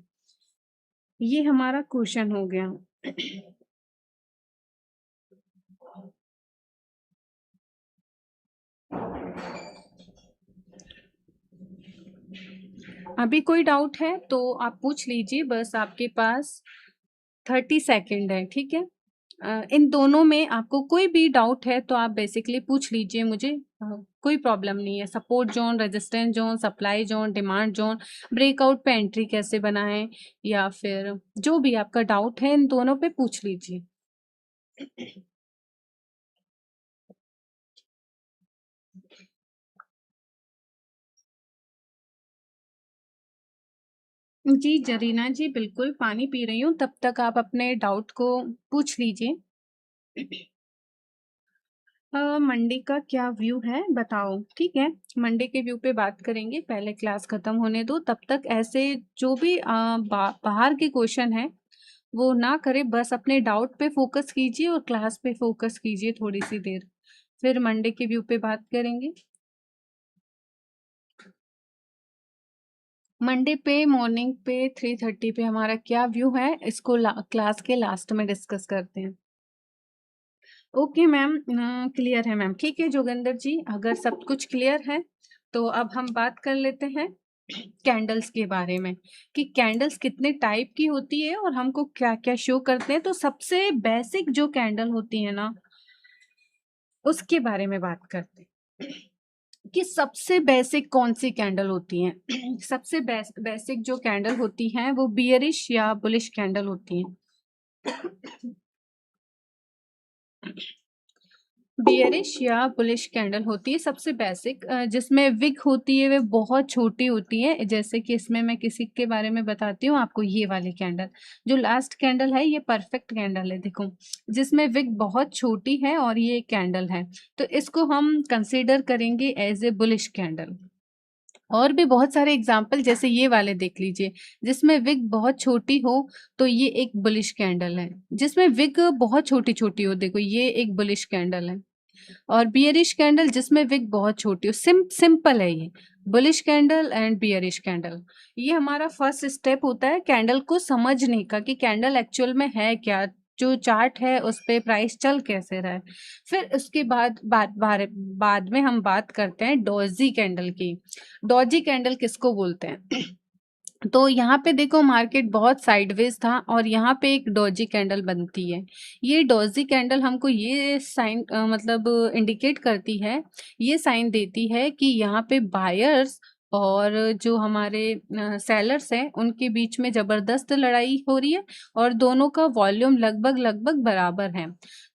Speaker 1: ये हमारा क्वेश्चन हो गया। अभी कोई डाउट है तो आप पूछ लीजिए, बस आपके पास 30 सेकंड है, ठीक है। इन दोनों में आपको कोई भी डाउट है तो आप बेसिकली पूछ लीजिए मुझे, कोई प्रॉब्लम नहीं है। Support zone, resistance zone, supply zone, demand zone, breakout पे एंट्री कैसे बनाएं, या फिर जो भी आपका डाउट है इन दोनों पे पूछ लीजिए। जी जरीना जी, बिल्कुल पानी पी रही हूँ, तब तक आप अपने डाउट को पूछ लीजिए। मंडे का क्या व्यू है बताओ, ठीक है। मंडे के व्यू पे बात करेंगे, पहले क्लास खत्म होने दो, तब तक ऐसे जो भी बाहर के क्वेश्चन है वो ना करे, बस अपने डाउट पे फोकस कीजिए और क्लास पे फोकस कीजिए थोड़ी सी देर, फिर मंडे के व्यू पे बात करेंगे। मंडे पे मॉर्निंग पे 3:30 पे हमारा क्या व्यू है, इसको क्लास के लास्ट में डिस्कस करते हैं। ओके मैम, क्लियर है मैम, ठीक है जोगिंदर जी, अगर सब कुछ क्लियर है तो अब हम बात कर लेते हैं कैंडल्स के बारे में, कि कैंडल्स कितने टाइप की होती है और हमको क्या क्या शो करते हैं। तो सबसे बेसिक जो कैंडल होती है ना, उसके बारे में बात करते हैं कि सबसे बेसिक कौन सी कैंडल होती हैं। सबसे बेसिक जो कैंडल होती हैं वो बियरिश या बुलिश कैंडल होती हैं। बियरिश या बुलिश कैंडल होती है सबसे बेसिक, जिसमें विक होती है वे बहुत छोटी होती है। जैसे कि इसमें मैं किसी के बारे में बताती हूँ आपको, ये वाली कैंडल जो लास्ट कैंडल है ये परफेक्ट कैंडल है, देखो जिसमें विक बहुत छोटी है और ये कैंडल है, तो इसको हम कंसीडर करेंगे एज ए बुलिश कैंडल। और भी बहुत सारे एग्जाम्पल जैसे ये वाले देख लीजिए, जिसमें विग बहुत छोटी हो तो ये एक बुलिश कैंडल है, जिसमें विग बहुत छोटी छोटी हो देखो ये एक बुलिश कैंडल है। और बियरिश कैंडल जिसमें विग बहुत छोटी हो, सिंपल है ये bullish candle and bearish candle. ये हमारा फर्स्ट स्टेप होता है कैंडल को समझने का, कि कैंडल एक्चुअल में है क्या, जो चार्ट है उस पे प्राइस चल कैसे रहा है। फिर उसके बाद में हम बात करते हैं डॉजी कैंडल की। डॉजी कैंडल किसको बोलते हैं? तो यहाँ पे देखो मार्केट बहुत साइडवेज था और यहाँ पे एक डॉजी कैंडल बनती है। ये डॉजी कैंडल हमको ये साइन मतलब इंडिकेट करती है, ये साइन देती है कि यहाँ पे बायर्स और जो हमारे सेलर्स हैं उनके बीच में जबरदस्त लड़ाई हो रही है और दोनों का वॉल्यूम लगभग लगभग बराबर है।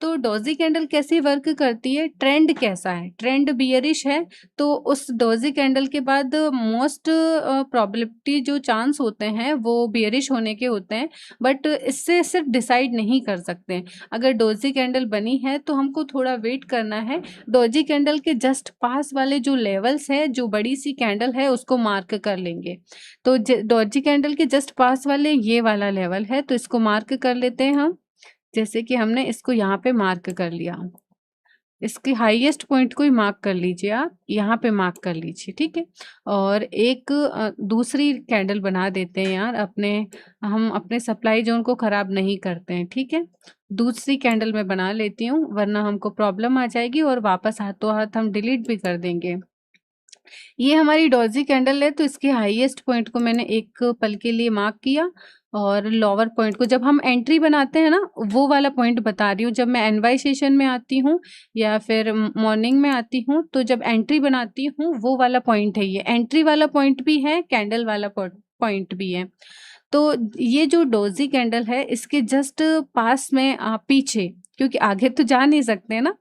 Speaker 1: तो डॉजी कैंडल कैसे वर्क करती है, ट्रेंड कैसा है, ट्रेंड बियरिश है, तो उस डॉजी कैंडल के बाद मोस्ट प्रोबेबिलिटी जो चांस होते हैं वो बियरिश होने के होते हैं, बट इससे सिर्फ डिसाइड नहीं कर सकते हैं। अगर डॉजी कैंडल बनी है तो हमको थोड़ा वेट करना है, डॉजी कैंडल के जस्ट पास वाले जो लेवल्स है, जो बड़ी सी कैंडल है उसको मार्क कर लेंगे। तो डॉजी कैंडल के जस्ट पास वाले ये वाला लेवल है, तो इसको मार्क कर लेते हैं हम, जैसे कि हमने इसको यहाँ पे मार्क कर लिया। इसके हाईएस्ट पॉइंट को ही मार्क कर लीजिए, आप यहाँ पे मार्क कर लीजिए, ठीक है। और एक दूसरी कैंडल बना देते हैं यार, हम अपने सप्लाई जोन को खराब नहीं करते हैं, ठीक है। दूसरी कैंडल मैं बना लेती हूँ, वरना हमको प्रॉब्लम आ जाएगी और वापस हाथों हाथ हम डिलीट भी कर देंगे। ये हमारी डॉजी कैंडल है, तो इसके हाईएस्ट पॉइंट को मैंने एक पल के लिए मार्क किया और लोअर पॉइंट को, जब हम एंट्री बनाते हैं ना वो वाला पॉइंट बता रही हूँ, जब मैं एनवाई सेशन में आती हूँ या फिर मॉर्निंग में आती हूँ तो जब एंट्री बनाती हूँ वो वाला पॉइंट है, ये एंट्री वाला पॉइंट भी है, कैंडल वाला पॉइंट भी है। तो ये जो डोजी कैंडल है इसके जस्ट पास में पीछे, क्योंकि आगे तो जा नहीं सकते ना,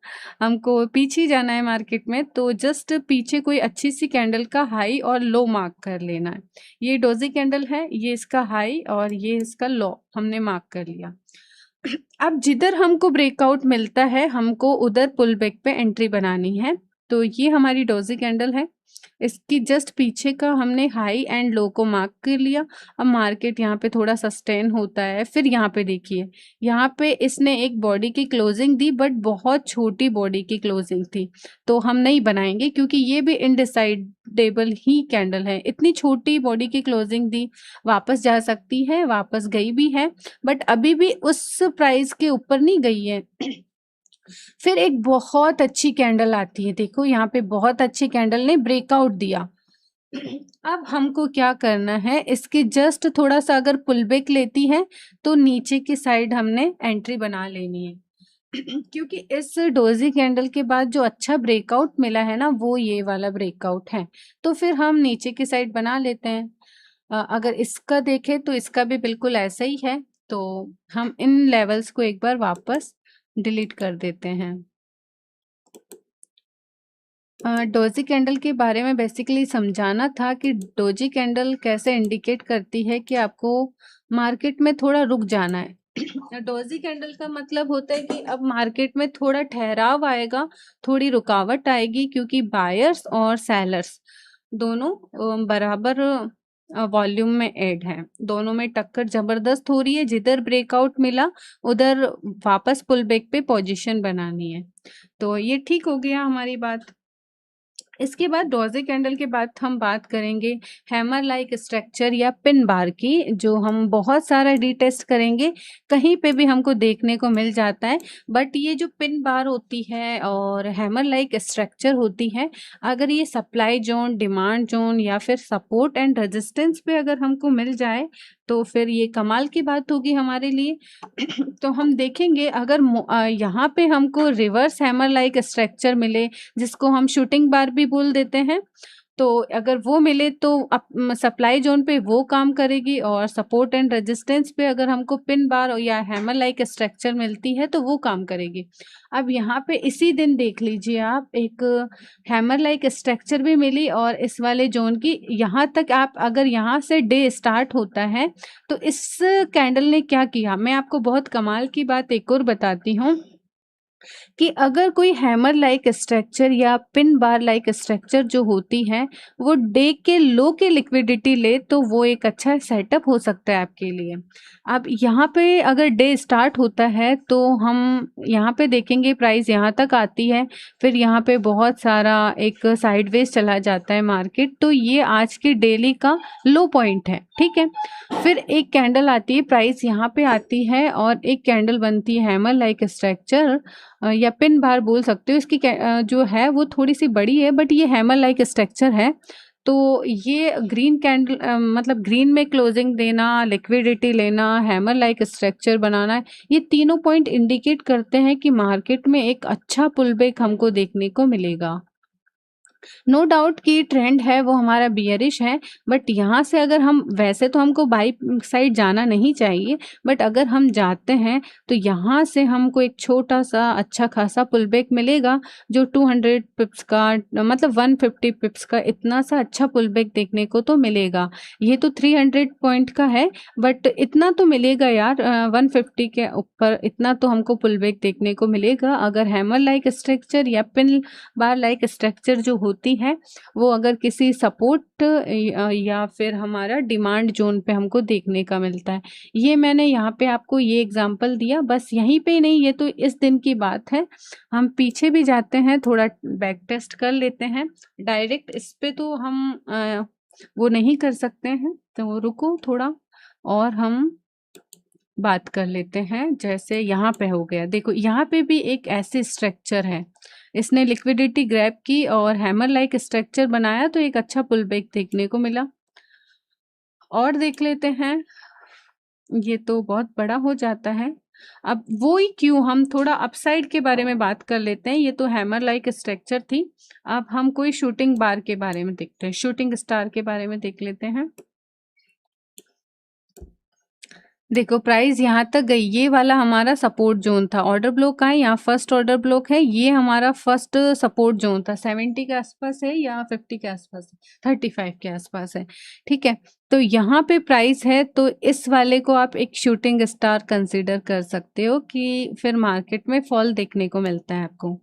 Speaker 1: हमको पीछे ही जाना है मार्केट में, तो जस्ट पीछे कोई अच्छी सी कैंडल का हाई और लो मार्क कर लेना है। ये डोजी कैंडल है, ये इसका हाई और ये इसका लो हमने मार्क कर लिया। अब जिधर हमको ब्रेकआउट मिलता है हमको उधर पुल बैक पे एंट्री बनानी है। तो ये हमारी डोजी कैंडल है, इसकी जस्ट पीछे का हमने हाई एंड लो को मार्क कर लिया। अब मार्केट यहाँ पे थोड़ा सस्टेन होता है, फिर यहाँ पे देखिए, यहाँ पे इसने एक बॉडी की क्लोजिंग दी बट बहुत छोटी बॉडी की क्लोजिंग थी, तो हम नहीं बनाएंगे क्योंकि ये भी इनडिसाइडेबल ही कैंडल है। इतनी छोटी बॉडी की क्लोजिंग दी, वापस जा सकती है, वापस गई भी है, बट अभी भी उस प्राइस के ऊपर नहीं गई है। फिर एक बहुत अच्छी कैंडल आती है, देखो यहाँ पे बहुत अच्छी कैंडल ने ब्रेकआउट दिया, अब हमको क्या करना है, इसके जस्ट थोड़ा सा अगर पुल बैक लेती है तो नीचे की साइड हमने एंट्री बना लेनी है। क्योंकि इस डोजी कैंडल के बाद जो अच्छा ब्रेकआउट मिला है ना, वो ये वाला ब्रेकआउट है, तो फिर हम नीचे की साइड बना लेते हैं। अगर इसका देखें तो इसका भी बिल्कुल ऐसा ही है, तो हम इन लेवल्स को एक बार वापस डिलीट कर देते हैं। डोजी कैंडल के बारे में बेसिकली समझाना था कि डोजी कैंडल कैसे इंडिकेट करती है कि आपको मार्केट में थोड़ा रुक जाना है। डोजी कैंडल का मतलब होता है कि अब मार्केट में थोड़ा ठहराव आएगा, थोड़ी रुकावट आएगी, क्योंकि बायर्स और सेलर्स दोनों बराबर वॉल्यूम में ऐड हैं। दोनों में टक्कर जबरदस्त हो रही है, जिधर ब्रेकआउट मिला उधर वापस पुल बैक पे पोजीशन बनानी है। तो ये ठीक हो गया हमारी बात। इसके बाद डोजी कैंडल के बाद हम बात करेंगे हैमर लाइक स्ट्रक्चर या पिन बार की, जो हम बहुत सारा रीटेस्ट करेंगे, कहीं पे भी हमको देखने को मिल जाता है। बट ये जो पिन बार होती है और हैमर लाइक स्ट्रक्चर होती है, अगर ये सप्लाई जोन, डिमांड जोन या फिर सपोर्ट एंड रेजिस्टेंस पे अगर हमको मिल जाए तो फिर ये कमाल की बात होगी हमारे लिए। तो हम देखेंगे अगर यहाँ पे हमको रिवर्स हैमर लाइक स्ट्रक्चर मिले, जिसको हम शूटिंग बार भी बोल देते हैं, तो अगर वो मिले तो सप्लाई जोन पे वो काम करेगी, और सपोर्ट एंड रेजिस्टेंस पे अगर हमको पिन बार या हैमर लाइक स्ट्रक्चर मिलती है तो वो काम करेगी। अब यहाँ पे इसी दिन देख लीजिए आप, एक हैमर लाइक स्ट्रक्चर भी मिली, और इस वाले जोन की यहाँ तक आप अगर यहाँ से डे स्टार्ट होता है तो इस कैंडल ने क्या किया, मैं आपको बहुत कमाल की बात एक और बताती हूँ कि अगर कोई हैमर लाइक स्ट्रक्चर या पिन बार लाइक स्ट्रक्चर जो होती है वो डे के लो के लिक्विडिटी ले तो वो एक अच्छा सेटअप हो सकता है आपके लिए। अब यहाँ पे अगर डे स्टार्ट होता है तो हम यहाँ पे देखेंगे प्राइस यहाँ तक आती है, फिर यहाँ पे बहुत सारा एक साइडवेज चला जाता है मार्केट, तो ये आज की डेली का लो पॉइंट है, ठीक है। फिर एक कैंडल आती है, प्राइस यहाँ पे आती है, और एक कैंडल बनती है हैमर लाइक स्ट्रक्चर या पिन बार बोल सकते हो। इसकी जो है वो थोड़ी सी बड़ी है, बट ये हैमर लाइक स्ट्रक्चर है। तो ये ग्रीन कैंडल मतलब ग्रीन में क्लोजिंग देना, लिक्विडिटी लेना, हैमर लाइक स्ट्रक्चर बनाना, ये तीनों पॉइंट इंडिकेट करते हैं कि मार्केट में एक अच्छा पुल बैक हमको देखने को मिलेगा। नो डाउट कि ट्रेंड है वो हमारा बियरिश है, बट यहाँ से अगर हम, वैसे तो हमको बाई साइड जाना नहीं चाहिए, बट अगर हम जाते हैं तो यहाँ से हमको एक छोटा सा अच्छा खासा पुल बैक मिलेगा, जो 200 पिप्स का मतलब 150 पिप्स का इतना सा अच्छा पुल बैक देखने को तो मिलेगा। ये तो 300 पॉइंट का है, बट इतना तो मिलेगा यार, 150 के ऊपर इतना तो हमको पुल बैक देखने को मिलेगा, अगर हैमर लाइक स्ट्रक्चर या पिन बार लाइक स्ट्रक्चर जो होती है वो अगर किसी सपोर्ट या फिर हमारा डिमांड जोन पे हमको देखने का मिलता है। ये मैंने यहाँ पे आपको ये एग्जांपल दिया, बस यहीं पे नहीं, ये तो इस दिन की बात है। हम पीछे भी जाते हैं, थोड़ा बैक टेस्ट कर लेते हैं। डायरेक्ट इस पे तो हम वो नहीं कर सकते हैं, तो रुको थोड़ा और हम बात कर लेते हैं। जैसे यहाँ पे हो गया, देखो यहाँ पे भी एक ऐसे स्ट्रक्चर है, इसने लिक्विडिटी ग्रैब की और हैमर लाइक स्ट्रक्चर बनाया, तो एक अच्छा पुल बैक देखने को मिला। और देख लेते हैं, ये तो बहुत बड़ा हो जाता है। अब वो ही क्यों, हम थोड़ा अपसाइड के बारे में बात कर लेते हैं। ये तो हैमर लाइक स्ट्रक्चर थी, अब हम कोई शूटिंग बार के बारे में देखते हैं, शूटिंग स्टार के बारे में देख लेते हैं। देखो प्राइस यहाँ तक गई, ये वाला हमारा सपोर्ट जोन था। ऑर्डर ब्लॉक का है, यहाँ फर्स्ट ऑर्डर ब्लॉक है, ये हमारा फर्स्ट सपोर्ट जोन था। 70 के आसपास है या 50 के आसपास है, 35 के आसपास है, ठीक है। तो यहाँ पे प्राइस है, तो इस वाले को आप एक शूटिंग स्टार कंसीडर कर सकते हो कि फिर मार्केट में फॉल देखने को मिलता है आपको।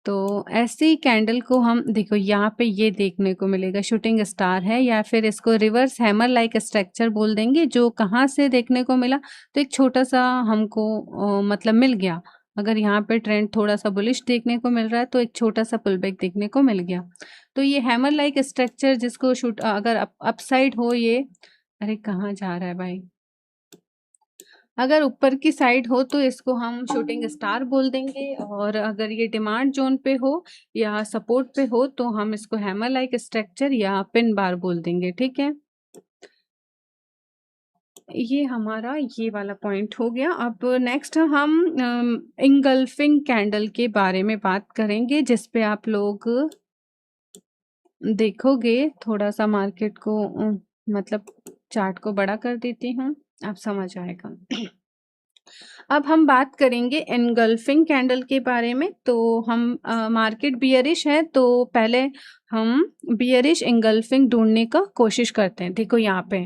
Speaker 1: तो ऐसी कैंडल को हम, देखो यहाँ पे ये देखने को मिलेगा, शूटिंग स्टार है, या फिर इसको रिवर्स हैमर लाइक स्ट्रक्चर बोल देंगे। जो कहाँ से देखने को मिला, तो एक छोटा सा हमको मतलब मिल गया। अगर यहाँ पे ट्रेंड थोड़ा सा बुलिश देखने को मिल रहा है तो एक छोटा सा पुल बैक देखने को मिल गया। तो ये हैमर लाइक स्ट्रक्चर जिसको शूट अगर अपसाइड हो ये, अरे कहाँ जा रहा है भाई, अगर ऊपर की साइड हो तो इसको हम शूटिंग स्टार बोल देंगे, और अगर ये डिमांड जोन पे हो या सपोर्ट पे हो तो हम इसको हैमर लाइक स्ट्रक्चर या पिन बार बोल देंगे। ठीक है, ये हमारा ये वाला पॉइंट हो गया। अब नेक्स्ट हम इंगल्फिंग कैंडल के बारे में बात करेंगे, जिस पे आप लोग देखोगे। थोड़ा सा मार्केट को मतलब चार्ट को बड़ा कर देती हूँ, आप समझ आएगा। अब हम बात करेंगे एनगल्फिंग कैंडल के बारे में। तो हम मार्केट बियरिश है तो पहले हम बियरिश एंगल्फिंग ढूंढने का कोशिश करते हैं। देखो यहाँ पे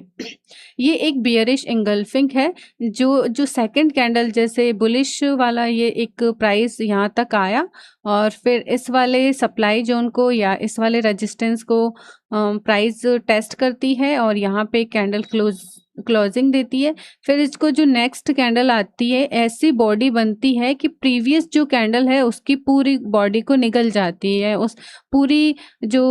Speaker 1: ये एक बियरिश एंगल्फिंग है। जो सेकंड कैंडल जैसे बुलिश वाला ये एक प्राइस यहाँ तक आया और फिर इस वाले सप्लाई जोन को या इस वाले रेजिस्टेंस को प्राइस टेस्ट करती है और यहाँ पे कैंडल क्लोजिंग देती है। फिर इसको जो नेक्स्ट कैंडल आती है ऐसी बॉडी बनती है कि प्रीवियस जो कैंडल है उसकी पूरी बॉडी को निगल जाती है। उस पूरी जो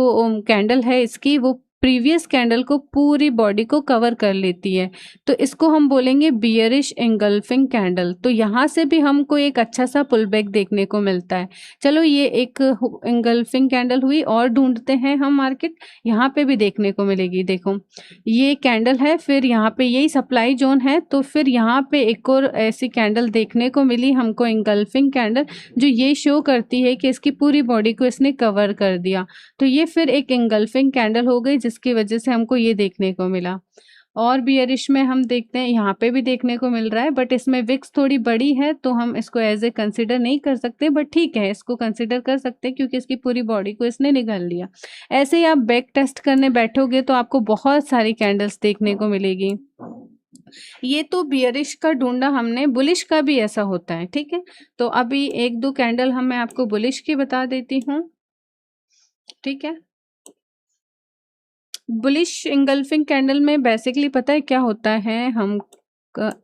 Speaker 1: कैंडल है इसकी वो प्रीवियस कैंडल को पूरी बॉडी को कवर कर लेती है। तो इसको हम बोलेंगे बियरिश एंगल्फिंग कैंडल। तो यहाँ से भी हमको एक अच्छा सा पुल बैक देखने को मिलता है। चलो ये एक एंगल्फिंग कैंडल हुई और ढूंढते हैं हम मार्केट। यहाँ पे भी देखने को मिलेगी। देखो ये कैंडल है, फिर यहाँ पे यही सप्लाई जोन है, तो फिर यहाँ पे एक और ऐसी कैंडल देखने को मिली हमको एंगल्फिंग कैंडल, जो ये शो करती है कि इसकी पूरी बॉडी को इसने कवर कर दिया। तो ये फिर एक एंगल्फिंग कैंडल हो गई जिसकी वजह से हमको ये देखने को मिला। और बियरिश में हम देखते हैं यहाँ पे भी देखने को मिल रहा है, बट इसमें विक्स थोड़ी बड़ी है तो हम इसको एज ए कंसिडर नहीं कर सकते, बट ठीक है इसको कंसिडर कर सकते हैं क्योंकि इसकी पूरी बॉडी को इसने निगल लिया। ऐसे ही आप बैक टेस्ट करने बैठोगे तो आपको बहुत सारी कैंडल्स देखने को मिलेगी। ये तो बियरिश का ढूंढा हमने, बुलिश का भी ऐसा होता है। ठीक है, तो अभी एक दो कैंडल मैं आपको बुलिश की बता देती हूँ। ठीक है, बुलिश इंगल्फिंग कैंडल में बेसिकली पता है क्या होता है, हम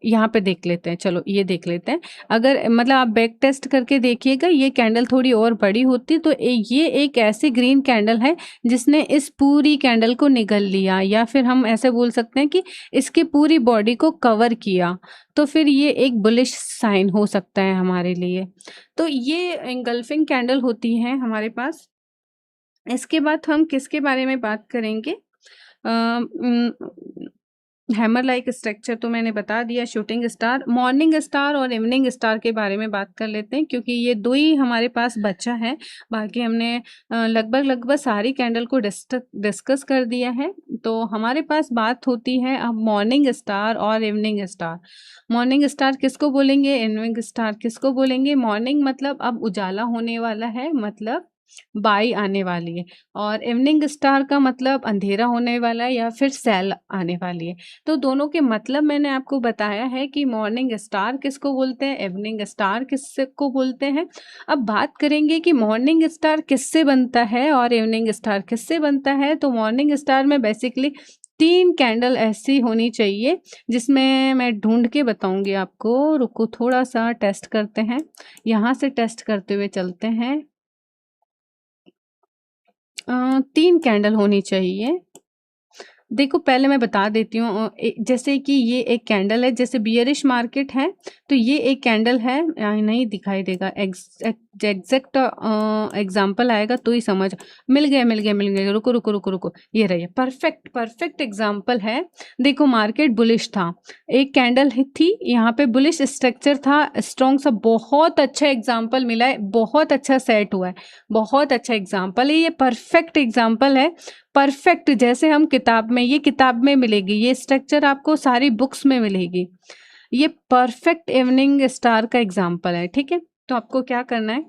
Speaker 1: यहाँ पे देख लेते हैं। चलो ये देख लेते हैं। अगर मतलब आप बैक टेस्ट करके देखिएगा, ये कैंडल थोड़ी और बड़ी होती तो ये एक ऐसी ग्रीन कैंडल है जिसने इस पूरी कैंडल को निगल लिया, या फिर हम ऐसे बोल सकते हैं कि इसकी पूरी बॉडी को कवर किया। तो फिर ये एक बुलिश साइन हो सकता है हमारे लिए। तो ये इंगल्फिंग कैंडल होती है हमारे पास। इसके बाद हम किसके बारे में बात करेंगे? हैमर लाइक स्ट्रक्चर तो मैंने बता दिया। शूटिंग स्टार, मॉर्निंग स्टार और इवनिंग स्टार के बारे में बात कर लेते हैं क्योंकि ये दो ही हमारे पास बचा है। बाकी हमने लगभग सारी कैंडल को डिस्कस कर दिया है। तो हमारे पास बात होती है अब मॉर्निंग स्टार और इवनिंग स्टार। मॉर्निंग स्टार किसको बोलेंगे, इवनिंग स्टार किसको बोलेंगे? मॉर्निंग मतलब अब उजाला होने वाला है, मतलब बाई आने वाली है, और इवनिंग स्टार का मतलब अंधेरा होने वाला है या फिर सैल आने वाली है। तो दोनों के मतलब मैंने आपको बताया है कि मॉर्निंग स्टार किसको बोलते हैं, इवनिंग स्टार किसको बोलते हैं। अब बात करेंगे कि मॉर्निंग स्टार किससे बनता है और इवनिंग स्टार किससे बनता है। तो मॉर्निंग स्टार में बेसिकली 3 कैंडल ऐसी होनी चाहिए, जिसमें मैं ढूंढ के बताऊंगी आपको। रुको थोड़ा सा टेस्ट करते हैं, यहाँ से टेस्ट करते हुए चलते हैं। 3 कैंडल होनी चाहिए। देखो पहले मैं बता देती हूँ, जैसे कि ये एक कैंडल है, जैसे बियरिश मार्केट है तो ये एक कैंडल है। नहीं दिखाई देगा, एग्जैक्ट एग्जाम्पल आएगा तो ही समझ। मिल गए। रुको रुको रुको रुको, ये रही, परफेक्ट एग्जाम्पल है। देखो मार्केट बुलिश था, एक कैंडल थी यहाँ पे, बुलिश स्ट्रक्चर था स्ट्रॉन्ग सा। बहुत अच्छा एग्जाम्पल मिला है, बहुत अच्छा सेट हुआ है, बहुत अच्छा एग्जाम्पल है ये, परफेक्ट एग्जाम्पल है। परफेक्ट जैसे हम किताब में, ये किताब में मिलेगी, ये स्ट्रक्चर आपको सारी बुक्स में मिलेगी। ये परफेक्ट इवनिंग स्टार का एग्जाम्पल है। ठीक है, तो आपको क्या करना है,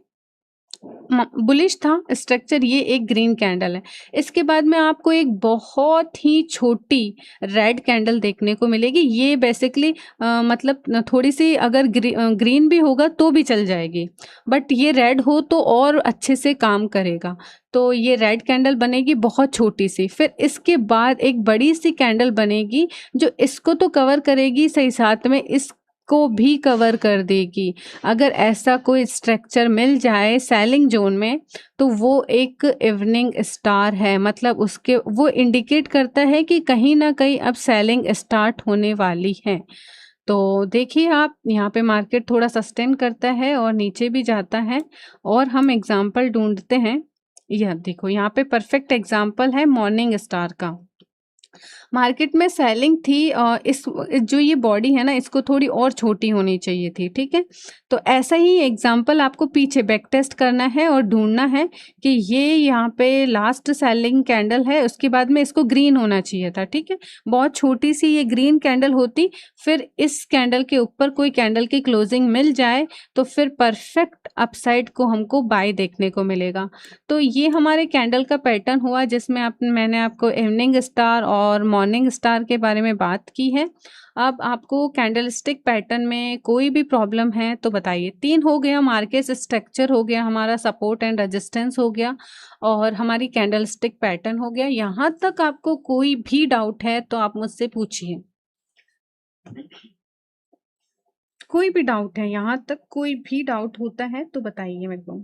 Speaker 1: बुलिश था स्ट्रक्चर, ये एक ग्रीन कैंडल है। इसके बाद में आपको एक बहुत ही छोटी रेड कैंडल देखने को मिलेगी। ये बेसिकली मतलब थोड़ी सी अगर ग्रीन भी होगा तो भी चल जाएगी, बट ये रेड हो तो और अच्छे से काम करेगा। तो ये रेड कैंडल बनेगी बहुत छोटी सी। फिर इसके बाद एक बड़ी सी कैंडल बनेगी जो इसको तो कवर करेगी, सही साथ में इस को भी कवर कर देगी। अगर ऐसा कोई स्ट्रक्चर मिल जाए सेलिंग जोन में तो वो एक इवनिंग स्टार है, मतलब उसके वो इंडिकेट करता है कि कहीं ना कहीं अब सेलिंग स्टार्ट होने वाली है। तो देखिए आप यहाँ पे मार्केट थोड़ा सस्टेन करता है और नीचे भी जाता है और हम एग्जाम्पल ढूंढते हैं। यह देखो यहाँ पे परफेक्ट एग्जाम्पल है मॉर्निंग स्टार का। मार्केट में सेलिंग थी इस जो ये बॉडी है ना इसको थोड़ी और छोटी होनी चाहिए थी, ठीक है। तो ऐसा ही एग्जाम्पल आपको पीछे बैक टेस्ट करना है और ढूंढना है कि ये यहाँ पे लास्ट सेलिंग कैंडल है, उसके बाद में इसको ग्रीन होना चाहिए था, ठीक है। बहुत छोटी सी ये ग्रीन कैंडल होती, फिर इस कैंडल के ऊपर कोई कैंडल की क्लोजिंग मिल जाए तो फिर परफेक्ट अपसाइड को हमको बाय देखने को मिलेगा। तो ये हमारे कैंडल का पैटर्न हुआ जिसमें मैंने आपको इवनिंग स्टार और मॉर्निंग स्टार के बारे में बात की है। अब आपको कैंडलस्टिक पैटर्न में कोई भी प्रॉब्लम है तो बताइए। 3 हो गया, मार्केट स्ट्रक्चर हो गया, हमारा सपोर्ट एंड रेजिस्टेंस हो गया और हमारी कैंडलस्टिक पैटर्न हो गया। यहाँ तक आपको कोई भी डाउट है तो आप मुझसे पूछिए। कोई भी डाउट है, यहाँ तक कोई भी डाउट होता है तो बताइए मेरे को।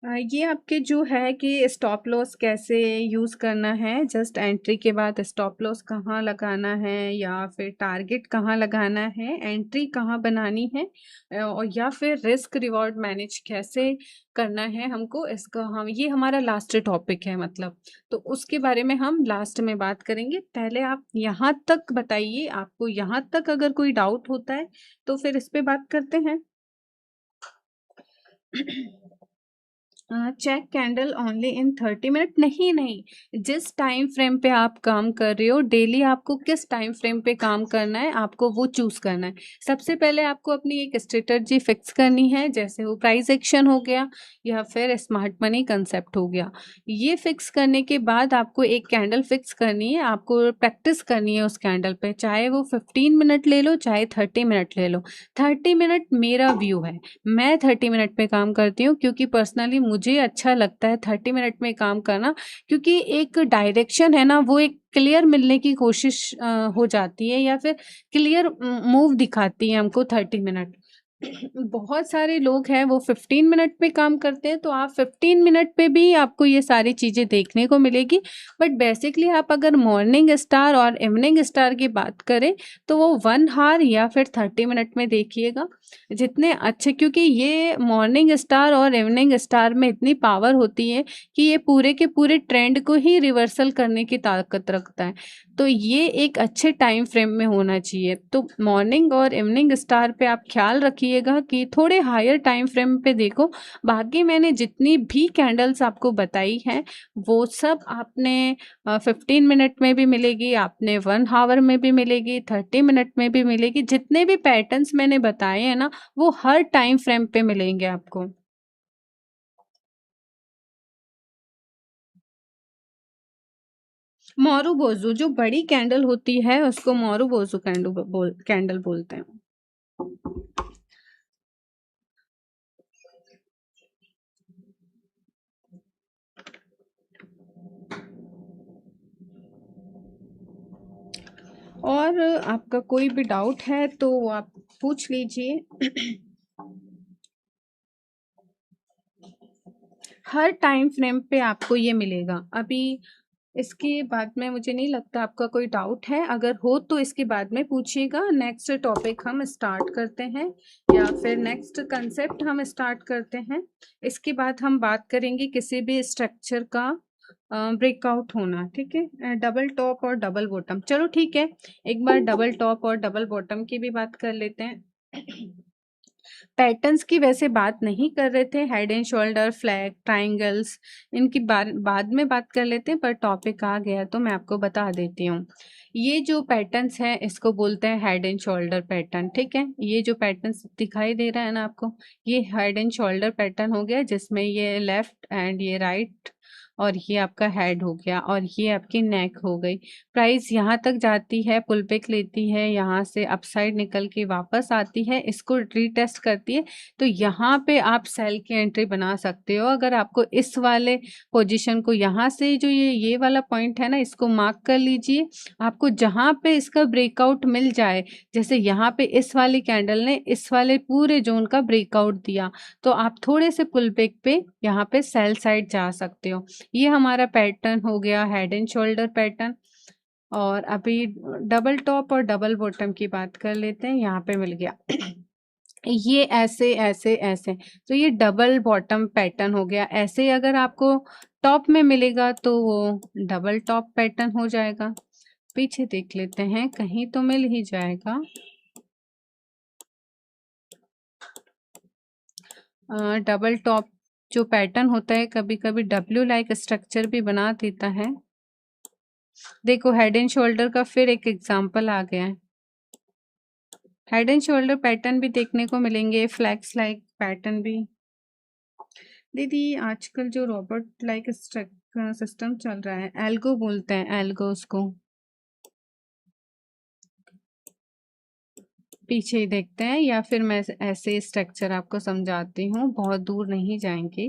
Speaker 1: ये आपके जो है कि स्टॉप लॉस कैसे यूज़ करना है, जस्ट एंट्री के बाद स्टॉप लॉस कहाँ लगाना है या फिर टारगेट कहाँ लगाना है, एंट्री कहाँ बनानी है और या फिर रिस्क रिवॉर्ड मैनेज कैसे करना है हमको, इसका हम ये हमारा लास्ट टॉपिक है मतलब। तो उसके बारे में हम लास्ट में बात करेंगे। पहले आप यहाँ तक बताइए, आपको यहाँ तक अगर कोई डाउट होता है तो फिर इस पे बात करते हैं। Check candle only in 30 minute, नहीं नहीं, जिस टाइम फ्रेम पे आप काम कर रहे हो डेली आपको किस टाइम फ्रेम पे काम करना है आपको वो चूज करना है। सबसे पहले आपको अपनी एक स्ट्रेटजी फिक्स करनी है, जैसे वो प्राइस एक्शन हो गया या फिर स्मार्ट मनी कंसेप्ट हो गया। ये फिक्स करने के बाद आपको एक कैंडल फिक्स करनी है, आपको प्रैक्टिस करनी है उस कैंडल पे, चाहे वो 15 मिनट ले लो चाहे 30 मिनट ले लो। 30 मिनट मेरा व्यू है, मैं 30 मिनट पे काम करती हूँ क्योंकि पर्सनली मुझे अच्छा लगता है 30 मिनट में काम करना, क्योंकि एक डायरेक्शन है ना वो एक क्लियर मिलने की कोशिश हो जाती है या फिर क्लियर मूव दिखाती है हमको 30 मिनट। बहुत सारे लोग हैं वो 15 मिनट पे काम करते हैं, तो आप 15 मिनट पे भी आपको ये सारी चीज़ें देखने को मिलेगी। बट बेसिकली आप अगर मॉर्निंग स्टार और इवनिंग स्टार की बात करें तो वो 1 आवर या फिर 30 मिनट में देखिएगा जितने अच्छे, क्योंकि ये मॉर्निंग स्टार और इवनिंग स्टार में इतनी पावर होती है कि ये पूरे के पूरे ट्रेंड को ही रिवर्सल करने की ताकत रखता है। तो ये एक अच्छे टाइम फ्रेम में होना चाहिए। तो मॉर्निंग और इवनिंग स्टार पे आप ख्याल रखिएगा कि थोड़े हायर टाइम फ्रेम पे देखो। बाकी मैंने जितनी भी कैंडल्स आपको बताई हैं वो सब आपने 15 मिनट में भी मिलेगी, आपने 1 आवर में भी मिलेगी, 30 मिनट में भी मिलेगी। जितने भी पैटर्न्स मैंने बताए हैं ना वो हर टाइम फ्रेम पे मिलेंगे आपको। मोरू जो बड़ी कैंडल होती है उसको मोरू कैंडल बोलते हैं। और आपका कोई भी डाउट है तो आप पूछ लीजिए। हर टाइम फ्रेम पे आपको ये मिलेगा। अभी इसके बाद में मुझे नहीं लगता आपका कोई डाउट है, अगर हो तो इसके बाद में पूछिएगा। नेक्स्ट टॉपिक हम स्टार्ट करते हैं या फिर नेक्स्ट कंसेप्ट हम स्टार्ट करते हैं। इसके बाद हम बात करेंगे किसी भी स्ट्रक्चर का ब्रेकआउट होना, ठीक है, डबल टॉप और डबल बॉटम। चलो ठीक है, एक बार डबल टॉप और डबल बॉटम की भी बात कर लेते हैं। पैटर्न्स की वैसे बात नहीं कर रहे थे, head and shoulder, flag, triangles, इनकी बाद में बात कर लेते हैं, पर टॉपिक आ गया तो मैं आपको बता देती हूँ। ये जो पैटर्न्स है इसको बोलते हैं हेड एंड शोल्डर पैटर्न, ठीक है। ये जो पैटर्न्स दिखाई दे रहा है ना आपको, ये हेड एंड शोल्डर पैटर्न हो गया जिसमें ये लेफ्ट एंड ये राइट और ये आपका हेड हो गया और ये आपकी नेक हो गई। प्राइस यहाँ तक जाती है, पुल बैक लेती है, यहाँ से अपसाइड निकल के वापस आती है, इसको रीटेस्ट करती है, तो यहाँ पे आप सेल की एंट्री बना सकते हो। अगर आपको इस वाले पोजीशन को यहाँ से जो ये वाला पॉइंट है ना, इसको मार्क कर लीजिए। आपको जहाँ पे इसका ब्रेकआउट मिल जाए, जैसे यहाँ पे इस वाली कैंडल ने इस वाले पूरे जोन का ब्रेकआउट दिया, तो आप थोड़े से पुल बैक पे यहाँ पे सेल साइड जा सकते हो। ये हमारा पैटर्न हो गया हेड एंड शोल्डर पैटर्न। और अभी डबल टॉप और डबल बॉटम की बात कर लेते हैं। यहाँ पे मिल गया ये ऐसे ऐसे ऐसे, तो ये डबल बॉटम पैटर्न हो गया। ऐसे अगर आपको टॉप में मिलेगा तो वो डबल टॉप पैटर्न हो जाएगा। पीछे देख लेते हैं, कहीं तो मिल ही जाएगा। डबल टॉप जो पैटर्न होता है कभी कभी डब्ल्यू लाइक स्ट्रक्चर भी बना देता है। देखो हेड एंड शोल्डर का फिर एक एग्जांपल आ गया है। हेड एंड शोल्डर पैटर्न भी देखने को मिलेंगे, फ्लैक्स लाइक पैटर्न भी। दीदी आजकल जो रॉबर्ट लाइक सिस्टम चल रहा है, एल्गो बोलते हैं, एल्गो उसको। पीछे ही देखते हैं या फिर मैं ऐसे स्ट्रक्चर आपको समझाती हूँ, बहुत दूर नहीं जाएंगे।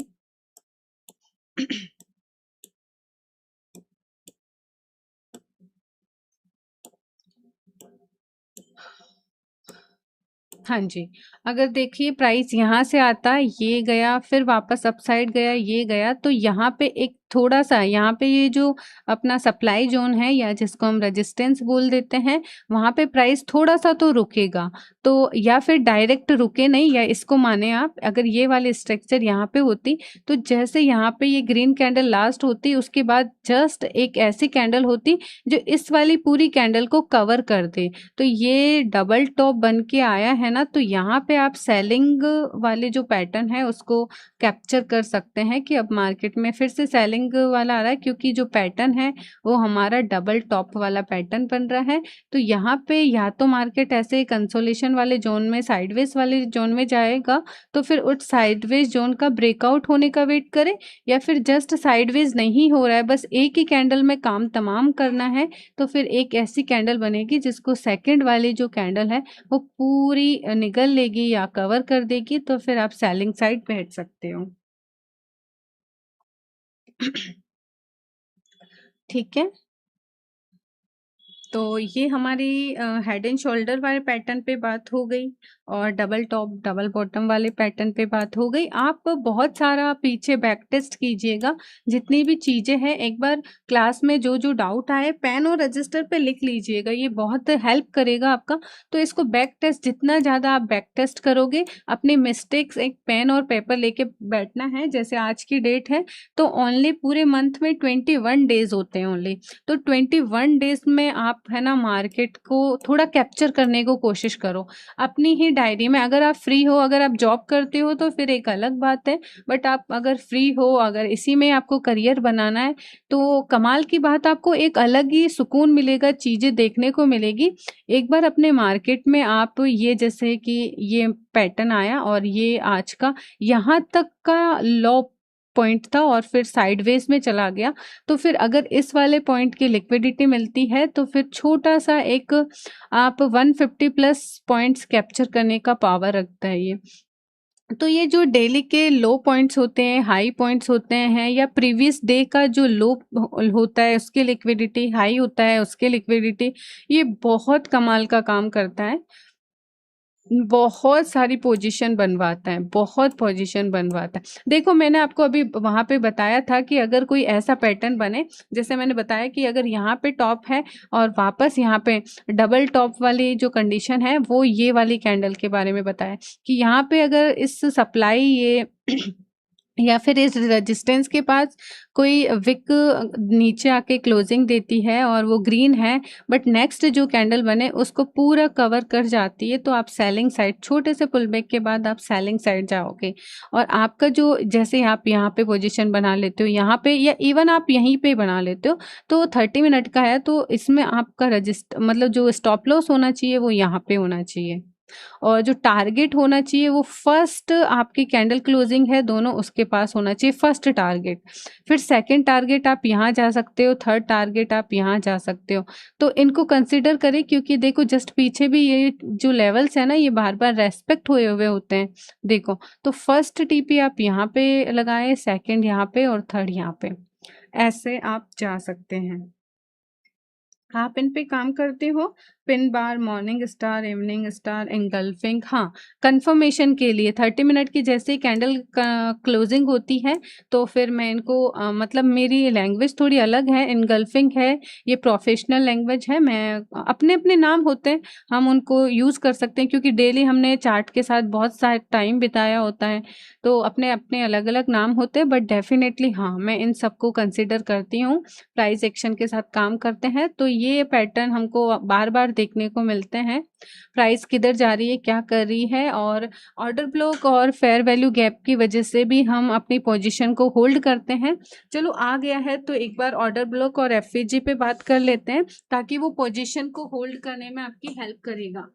Speaker 1: हाँ जी, अगर देखिए प्राइस यहाँ से आता, ये गया, फिर वापस अपसाइड गया, ये गया, तो यहाँ पे एक थोड़ा-सा यहाँ पे ये जो अपना सप्लाई ज़ोन है या जिसको हम रेजिस्टेंस बोल देते हैं, वहाँ पे प्राइस थोड़ा-सा तो रुकेगा। तो या फिर डायरेक्ट रुके नहीं, या इसको माने आप, अगर ये वाली स्ट्रक्चर यहाँ पे होती, तो जैसे यहाँ पे ये ग्रीन कैंडल लास्ट होती, उसके बाद जस्ट एक ऐसी कैंडल होती जो इस वाली पूरी कैंडल को कवर कर दे। तो ये डबल टॉप बन के आया है ना, तो यहाँ पे आप सेलिंग वाले जो पैटर्न है उसको कैप्चर कर सकते हैं कि अब मार्केट में फिर से सेलिंग वाला आ रहा है, क्योंकि जो पैटर्न है वो हमारा डबल टॉप वाला पैटर्न बन रहा है। तो यहाँ पे या तो मार्केट ऐसे कंसोलिडेशन वाले जोन में, साइडवेज वाले जोन में जाएगा, तो फिर उस साइडवेज जोन का ब्रेकआउट होने का वेट करें, या फिर जस्ट साइडवेज नहीं हो रहा है, बस एक ही कैंडल में काम तमाम करना है, तो फिर एक ऐसी कैंडल बनेगी जिसको सेकंड वाली जो कैंडल है वो पूरी निगल लेगी या कवर कर देगी, तो फिर आप सेलिंग साइड पे हट सकते हो। ठीक है, तो ये हमारी हेड एंड शोल्डर वाले पैटर्न पे बात हो गई, और डबल टॉप डबल बॉटम वाले पैटर्न पे बात हो गई। आप बहुत सारा पीछे बैक टेस्ट कीजिएगा, जितनी भी चीज़ें हैं एक बार क्लास में जो जो डाउट आए पेन और रजिस्टर पे लिख लीजिएगा, ये बहुत हेल्प करेगा आपका। तो इसको बैक टेस्ट, जितना ज़्यादा आप बैक टेस्ट करोगे, अपने मिस्टेक्स एक पेन और पेपर लेके बैठना है। जैसे आज की डेट है तो ओनली पूरे मंथ में 21 डेज होते हैं ओनली, तो 21 डेज में आप है ना मार्केट को थोड़ा कैप्चर करने को कोशिश करो अपनी ही डायरी में। अगर आप फ्री हो, अगर आप जॉब करते हो तो फिर एक अलग बात है, बट आप अगर फ्री हो, अगर इसी में आपको करियर बनाना है, तो कमाल की बात, आपको एक अलग ही सुकून मिलेगा, चीज़ें देखने को मिलेगी। एक बार अपने मार्केट में आप ये, जैसे कि ये पैटर्न आया और ये आज का यहाँ तक का लो पॉइंट था और फिर साइडवेज में चला गया, तो फिर अगर इस वाले पॉइंट की लिक्विडिटी मिलती है तो फिर छोटा सा एक आप 150 प्लस पॉइंट्स कैप्चर करने का पावर रखता है ये। तो ये जो डेली के लो पॉइंट्स होते हैं, हाई पॉइंट्स होते हैं, या प्रीवियस डे का जो लो होता है उसकी लिक्विडिटी, हाई होता है उसके लिक्विडिटी, ये बहुत कमाल का काम करता है। बहुत सारी पोजीशन बनवाता है, बहुत पोजीशन बनवाता है। देखो मैंने आपको अभी वहाँ पे बताया था कि अगर कोई ऐसा पैटर्न बने, जैसे मैंने बताया कि अगर यहाँ पे टॉप है और वापस यहाँ पे डबल टॉप वाली जो कंडीशन है, वो ये वाली कैंडल के बारे में बताया कि यहाँ पे अगर इस सप्लाई ये या फिर इस रेजिस्टेंस के पास कोई विक नीचे आके क्लोजिंग देती है और वो ग्रीन है, बट नेक्स्ट जो कैंडल बने उसको पूरा कवर कर जाती है, तो आप सेलिंग साइड, छोटे से पुल बैक के बाद आप सेलिंग साइड जाओगे। और आपका जो, जैसे आप यहाँ पे पोजीशन बना लेते हो यहाँ पे, या इवन आप यहीं पे बना लेते हो, तो 30 मिनट का है, तो इसमें आपका रजिस्ट मतलब जो स्टॉप लॉस होना चाहिए वो यहाँ पे होना चाहिए। और जो टारगेट होना चाहिए वो फर्स्ट आपकी कैंडल क्लोजिंग है दोनों उसके पास होना चाहिए फर्स्ट टारगेट। फिर सेकंड टारगेट आप यहाँ जा सकते हो, थर्ड टारगेट आप यहाँ जा सकते हो। तो इनको कंसीडर करें क्योंकि देखो जस्ट पीछे भी ये जो लेवल्स है ना ये बार बार रेस्पेक्ट हुए हुए होते हैं। देखो तो फर्स्ट टीपी आप यहाँ पे लगाएं, सेकंड यहाँ पे और थर्ड यहाँ पे, ऐसे आप जा सकते हैं। आप इन पे काम करते हो, pin bar, morning star, evening star, engulfing. हाँ, कंफर्मेशन के लिए 30 मिनट की जैसे ही कैंडल क्लोजिंग होती है तो फिर मैं इनको मतलब मेरी लैंग्वेज थोड़ी अलग है, एंगल्फिंग है, ये प्रोफेशनल लैंग्वेज है। मैं अपने अपने नाम होते हैं, हम उनको यूज़ कर सकते हैं क्योंकि डेली हमने चार्ट के साथ बहुत सारा टाइम बिताया होता है, तो अपने अपने अलग अलग नाम होते हैं। बट डेफिनेटली हाँ, मैं इन सबको कंसिडर करती हूँ। प्राइस एक्शन के साथ काम करते हैं तो ये पैटर्न हमको बार बार देखने को मिलते हैं। प्राइस किधर जा रही है, क्या कर रही है, और ऑर्डर ब्लॉक और फेयर वैल्यू गैप की वजह से भी हम अपनी पोजीशन को होल्ड करते हैं। चलो आ गया है तो एक बार ऑर्डर ब्लॉक और एफवीजी पे बात कर लेते हैं ताकि वो पोजीशन को होल्ड करने में आपकी हेल्प करेगा।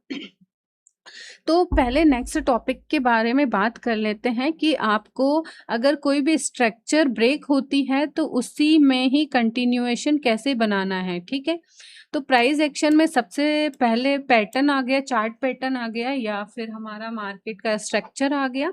Speaker 1: तो पहले नेक्स्ट टॉपिक के बारे में बात कर लेते हैं कि आपको अगर कोई भी स्ट्रक्चर ब्रेक होती है तो उसी में ही कंटिन्यूएशन कैसे बनाना है। ठीक है, तो प्राइस एक्शन में सबसे पहले पैटर्न आ गया, चार्ट पैटर्न आ गया या फिर हमारा मार्केट का स्ट्रक्चर आ गया।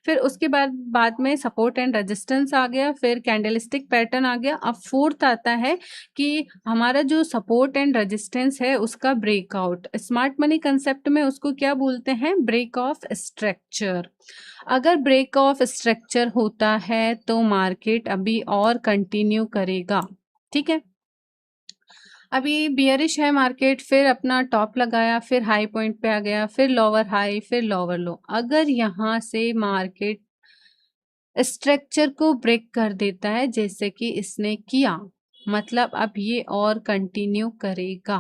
Speaker 1: फिर उसके बाद में सपोर्ट एंड रेजिस्टेंस आ गया, फिर कैंडलस्टिक पैटर्न आ गया। अब फोर्थ आता है कि हमारा जो सपोर्ट एंड रेजिस्टेंस है उसका ब्रेकआउट। स्मार्ट मनी कंसेप्ट में उसको क्या बोलते हैं, ब्रेक ऑफ स्ट्रक्चर। अगर ब्रेक ऑफ स्ट्रक्चर होता है तो मार्केट अभी और कंटिन्यू करेगा। ठीक है, अभी बियरिश है मार्केट, फिर अपना टॉप लगाया, फिर हाई पॉइंट पे आ गया, फिर लोअर हाई, फिर लोअर लो। अगर यहाँ से मार्केट स्ट्रक्चर को ब्रेक कर देता है जैसे कि इसने किया, मतलब अब ये और कंटिन्यू करेगा।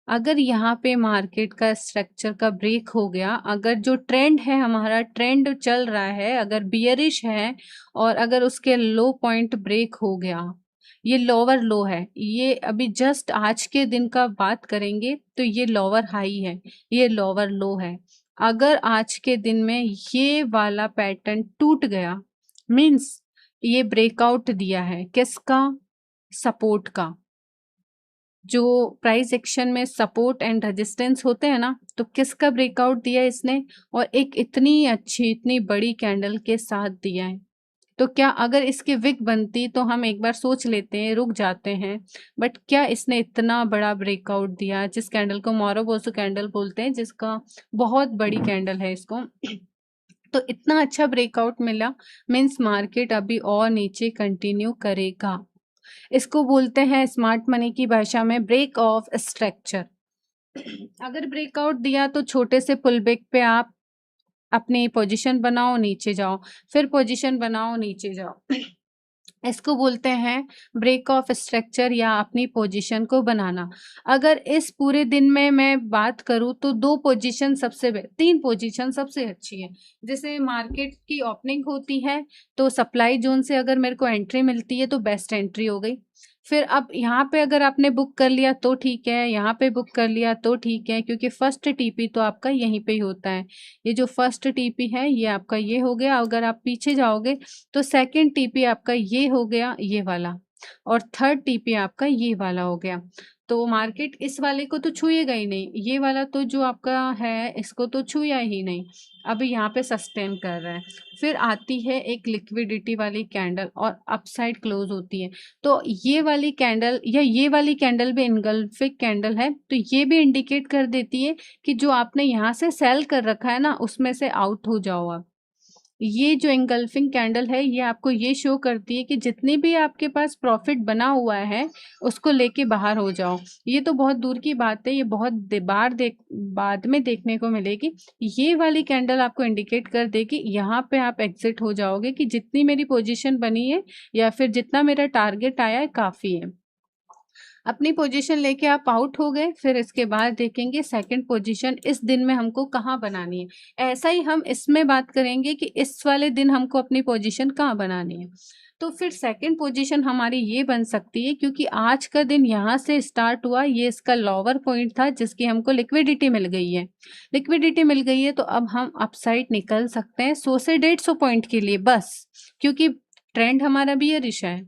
Speaker 1: अगर यहाँ पे मार्केट का स्ट्रक्चर का ब्रेक हो गया, अगर जो ट्रेंड है हमारा ट्रेंड चल रहा है अगर बियरिश है और अगर उसके लो पॉइंट ब्रेक हो गया, ये लोअर लो है, ये अभी जस्ट आज के दिन का बात करेंगे तो ये लोअर हाई है, ये लोअर लो है। अगर आज के दिन में ये वाला पैटर्न टूट गया, मीन्स ये ब्रेकआउट दिया है किसका, सपोर्ट का। जो प्राइस एक्शन में सपोर्ट एंड रेजिस्टेंस होते हैं ना, तो किसका ब्रेकआउट दिया है इसने, और एक इतनी अच्छी इतनी बड़ी कैंडल के साथ दिया है। तो क्या अगर इसकी विक बनती तो हम एक बार सोच लेते हैं, रुक जाते हैं, बट क्या इसने इतना बड़ा ब्रेकआउट दिया, जिस कैंडल को मोरोबोसो कैंडल बोलते हैं, जिसका बहुत बड़ी कैंडल है इसको। तो इतना अच्छा ब्रेकआउट मिला, मीन्स मार्केट अभी और नीचे कंटिन्यू करेगा। इसको बोलते हैं स्मार्ट मनी की भाषा में ब्रेक ऑफ स्ट्रक्चर। अगर ब्रेकआउट दिया तो छोटे से पुल बैक पे आप अपनी पोजीशन बनाओ, नीचे जाओ, फिर पोजीशन बनाओ, नीचे जाओ। इसको बोलते हैं ब्रेक ऑफ स्ट्रक्चर या अपनी पोजीशन को बनाना। अगर इस पूरे दिन में मैं बात करूं तो तीन पोजीशन सबसे अच्छी है। जैसे मार्केट की ओपनिंग होती है तो सप्लाई जोन से अगर मेरे को एंट्री मिलती है तो बेस्ट एंट्री हो गई। फिर अब यहाँ पे अगर आपने बुक कर लिया तो ठीक है, यहाँ पे बुक कर लिया तो ठीक है, क्योंकि फर्स्ट टीपी तो आपका यहीं पे ही होता है। ये जो फर्स्ट टीपी है ये आपका ये हो गया। अगर आप पीछे जाओगे तो सेकंड टीपी आपका ये हो गया, ये वाला, और थर्ड टीपी आपका ये वाला हो गया। तो मार्केट इस वाले को तो छुएगा ही नहीं, ये वाला तो जो आपका है इसको तो छुआ ही नहीं, अभी यहाँ पे सस्टेन कर रहा है। फिर आती है एक लिक्विडिटी वाली कैंडल और अपसाइड क्लोज होती है। तो ये वाली कैंडल या ये वाली कैंडल भी इनगल्फिंग कैंडल है, तो ये भी इंडिकेट कर देती है कि जो आपने यहाँ से सेल कर रखा है ना उसमें से आउट हो जाओ आप। ये जो एंगल्फिंग कैंडल है ये आपको ये शो करती है कि जितनी भी आपके पास प्रॉफिट बना हुआ है उसको लेके बाहर हो जाओ। ये तो बहुत दूर की बात है, ये बहुत बाद में देखने को मिलेगी। ये वाली कैंडल आपको इंडिकेट कर देगी यहाँ पे आप एग्जिट हो जाओगे कि जितनी मेरी पोजीशन बनी है या फिर जितना मेरा टारगेट आया है काफ़ी है। अपनी पोजीशन लेके आप आउट हो गए, फिर इसके बाद देखेंगे सेकंड पोजीशन इस दिन में हमको कहाँ बनानी है। ऐसा ही हम इसमें बात करेंगे कि इस वाले दिन हमको अपनी पोजीशन कहाँ बनानी है। तो फिर सेकंड पोजीशन हमारी ये बन सकती है, क्योंकि आज का दिन यहाँ से स्टार्ट हुआ, ये इसका लोअर पॉइंट था जिसकी हमको लिक्विडिटी मिल गई है। लिक्विडिटी मिल गई है तो अब हम अपसाइड निकल सकते हैं 100 से 150 पॉइंट के लिए बस, क्योंकि ट्रेंड हमारा बियरिश है।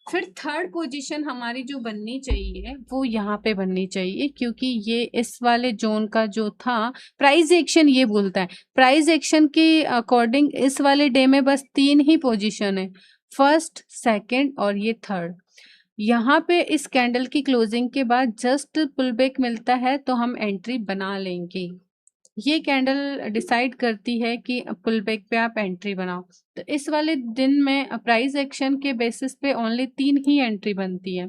Speaker 1: फिर थर्ड पोजीशन हमारी जो बननी चाहिए वो यहाँ पे बननी चाहिए, क्योंकि ये इस वाले जोन का जो था प्राइस एक्शन ये बोलता है, प्राइस एक्शन के अकॉर्डिंग इस वाले डे में बस 3 ही पोजीशन है, फर्स्ट, सेकंड और ये थर्ड। यहाँ पे इस कैंडल की क्लोजिंग के बाद जस्ट पुल बैक मिलता है तो हम एंट्री बना लेंगे। ये कैंडल डिसाइड करती है कि पुल बैक पे आप एंट्री बनाओ। तो इस वाले दिन में प्राइस एक्शन के बेसिस पे ओनली 3 ही एंट्री बनती है।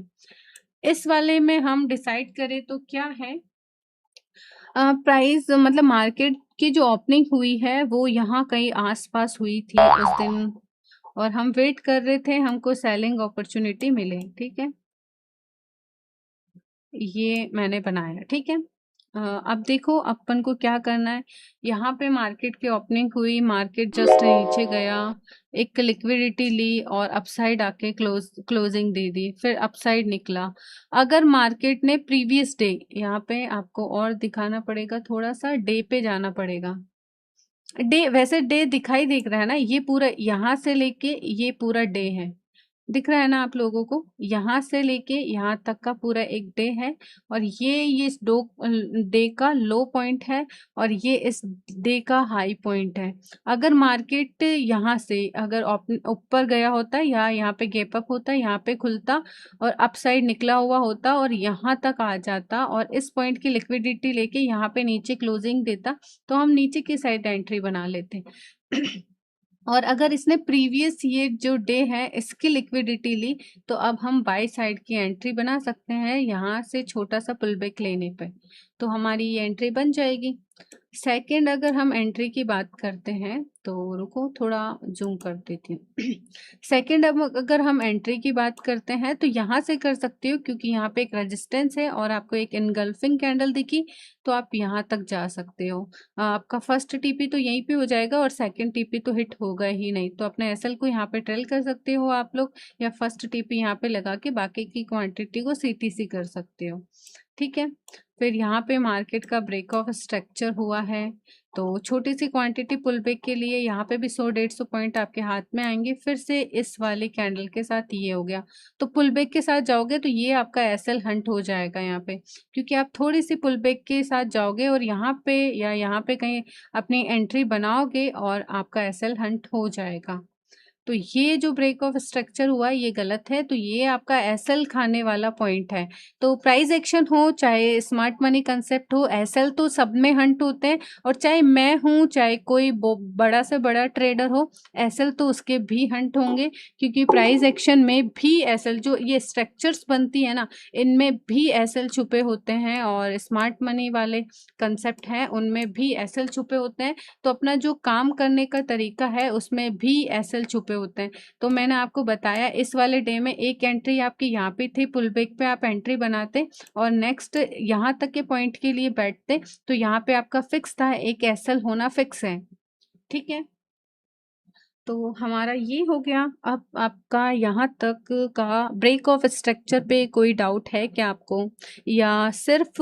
Speaker 1: इस वाले में हम डिसाइड करें तो क्या है, प्राइस मतलब मार्केट की जो ओपनिंग हुई है वो यहाँ कहीं आसपास हुई थी उस दिन, और हम वेट कर रहे थे हमको सेलिंग अपॉर्चुनिटी मिले। ठीक है, ये मैंने बनाया। ठीक है, अब देखो अपन को क्या करना है। यहाँ पे मार्केट की ओपनिंग हुई, मार्केट जस्ट नीचे गया, एक लिक्विडिटी ली और अपसाइड आके क्लोजिंग दे दी, फिर अपसाइड निकला। अगर मार्केट ने प्रीवियस डे, यहाँ पे आपको और दिखाना पड़ेगा, थोड़ा सा डे पे जाना पड़ेगा। डे वैसे डे दिखाई देख रहा है ना, ये पूरा यहाँ से लेके ये पूरा डे है, दिख रहा है ना आप लोगों को, यहाँ से लेके यहाँ तक का पूरा एक डे है, और ये इस डे का लो पॉइंट है और ये इस डे का हाई पॉइंट है। अगर मार्केट यहाँ से अगर ऊपर गया होता या यहाँ पे गैप अप होता, यहाँ पे खुलता और अपसाइड निकला हुआ होता और यहाँ तक आ जाता और इस पॉइंट की लिक्विडिटी लेके यहाँ पे नीचे क्लोजिंग देता, तो हम नीचे की साइड एंट्री बना लेते। और अगर इसने प्रीवियस ये जो डे है इसकी लिक्विडिटी ली, तो अब हम बाय साइड की एंट्री बना सकते हैं यहाँ से छोटा सा पुल बैक लेने पे, तो हमारी ये एंट्री बन जाएगी। सेकंड अगर हम एंट्री की बात करते हैं तो रुको थोड़ा जूम कर देती हूँ। सेकंड अब अगर हम एंट्री की बात करते हैं तो यहाँ से कर सकते हो, क्योंकि यहाँ पे एक रेजिस्टेंस है और आपको एक इनगल्फिंग कैंडल दिखी, तो आप यहाँ तक जा सकते हो। आपका फर्स्ट टीपी तो यहीं पे हो जाएगा और सेकंड टीपी तो हिट होगा ही नहीं, तो अपने एसएल को यहाँ पे ट्रेल कर सकते हो आप लोग, या फर्स्ट टीपी यहाँ पे लगा के बाकी की क्वांटिटी को सीटीसी कर सकते हो। ठीक है, फिर यहाँ पे मार्केट का ब्रेक ऑफ स्ट्रक्चर हुआ है, तो छोटी सी क्वांटिटी पुल बैक के लिए यहाँ पे भी 100-150 पॉइंट आपके हाथ में आएंगे। फिर से इस वाले कैंडल के साथ ये हो गया, तो पुल बैक के साथ जाओगे तो ये आपका एसएल हंट हो जाएगा यहाँ पे, क्योंकि आप थोड़ी सी पुल बैक के साथ जाओगे और यहाँ पे या यहाँ पे कहीं अपनी एंट्री बनाओगे और आपका एसएल हंट हो जाएगा। तो ये जो ब्रेक ऑफ स्ट्रक्चर हुआ ये गलत है, तो ये आपका एसएल खाने वाला पॉइंट है। तो प्राइस एक्शन हो चाहे स्मार्ट मनी कंसेप्ट हो, एसएल तो सब में हंट होते हैं, और चाहे मैं हूँ चाहे कोई बड़ा से बड़ा ट्रेडर हो, एसएल तो उसके भी हंट होंगे, क्योंकि प्राइस एक्शन में भी एसएल जो ये स्ट्रक्चर्स बनती है ना, इनमें भी एसएल छुपे होते हैं, और स्मार्ट मनी वाले कंसेप्ट हैं उनमें भी एसएल छुपे होते हैं। तो अपना जो काम करने का तरीका है उसमें भी एसएल छुपे होते हैं। तो मैंने आपको बताया इस वाले डे में एक एंट्री आपकी यहाँ पे थी, पुल बैक पे आप एंट्री बनाते और नेक्स्ट यहाँ तक के पॉइंट के लिए बैठते, तो यहाँ पे आपका फिक्स था, एक एसएल होना फिक्स है। ठीक है, तो हमारा ये हो गया। अब आपका यहाँ तक का ब्रेक ऑफ स्ट्रक्चर पे कोई डाउट है क्या आपको, या सिर्फ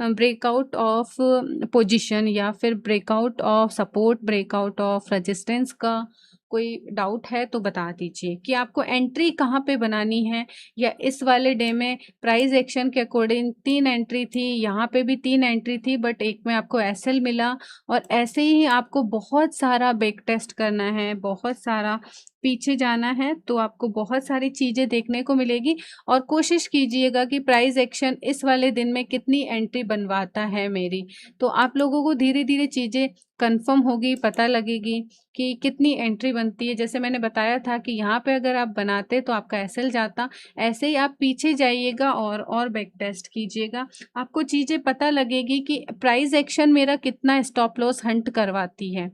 Speaker 1: ब्रेकआउट ऑफ पोजीशन या फिर breakout of support, breakout of resistance का कोई डाउट है तो बता दीजिए कि आपको एंट्री कहाँ पे बनानी है, या इस वाले डे में प्राइस एक्शन के अकॉर्डिंग 3 एंट्री थी, यहाँ पे भी 3 एंट्री थी बट एक में आपको एसएल मिला, और ऐसे ही आपको बहुत सारा बैक टेस्ट करना है, बहुत सारा पीछे जाना है, तो आपको बहुत सारी चीज़ें देखने को मिलेगी। और कोशिश कीजिएगा कि प्राइस एक्शन इस वाले दिन में कितनी एंट्री बनवाता है मेरी, तो आप लोगों को धीरे धीरे चीज़ें कंफर्म होगी, पता लगेगी कि कितनी एंट्री बनती है। जैसे मैंने बताया था कि यहाँ पे अगर आप बनाते तो आपका एसएल जाता, ऐसे ही आप पीछे जाइएगा और बैक टेस्ट कीजिएगा, आपको चीज़ें पता लगेगी कि प्राइस एक्शन मेरा कितना स्टॉप लॉस हंट करवाती है।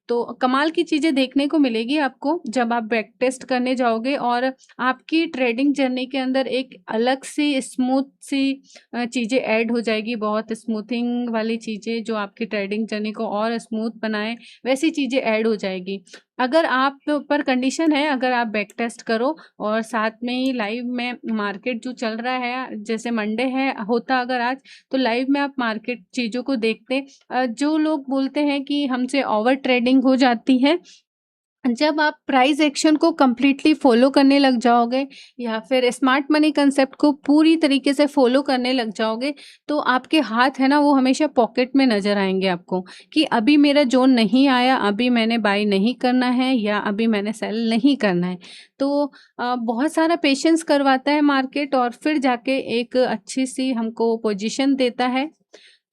Speaker 1: तो कमाल की चीज़ें देखने को मिलेगी आपको जब आप बैक टेस्ट करने जाओगे, और आपकी ट्रेडिंग जर्नी के अंदर एक अलग सी स्मूथ सी चीज़ें ऐड हो जाएगी, बहुत स्मूथिंग वाली चीज़ें जो आपकी ट्रेडिंग जर्नी को और स्मूथ बनाए, वैसी चीज़ें ऐड हो जाएगी। अगर आप पर कंडीशन है, अगर आप बैक टेस्ट करो और साथ में ही लाइव में मार्केट जो चल रहा है, जैसे मंडे है होता अगर आज, तो लाइव में आप मार्केट चीज़ों को देखते। जो लोग बोलते हैं कि हमसे ओवर ट्रेडिंग हो जाती है, जब आप प्राइस एक्शन को कंप्लीटली फॉलो करने लग जाओगे या फिर स्मार्ट मनी कंसेप्ट को पूरी तरीके से फॉलो करने लग जाओगे, तो आपके हाथ है ना वो हमेशा पॉकेट में नज़र आएंगे आपको कि अभी मेरा जोन नहीं आया, अभी मैंने बाई नहीं करना है या अभी मैंने सेल नहीं करना है। तो बहुत सारा पेशेंस करवाता है मार्केट और फिर जाके एक अच्छी सी हमको पोजीशन देता है।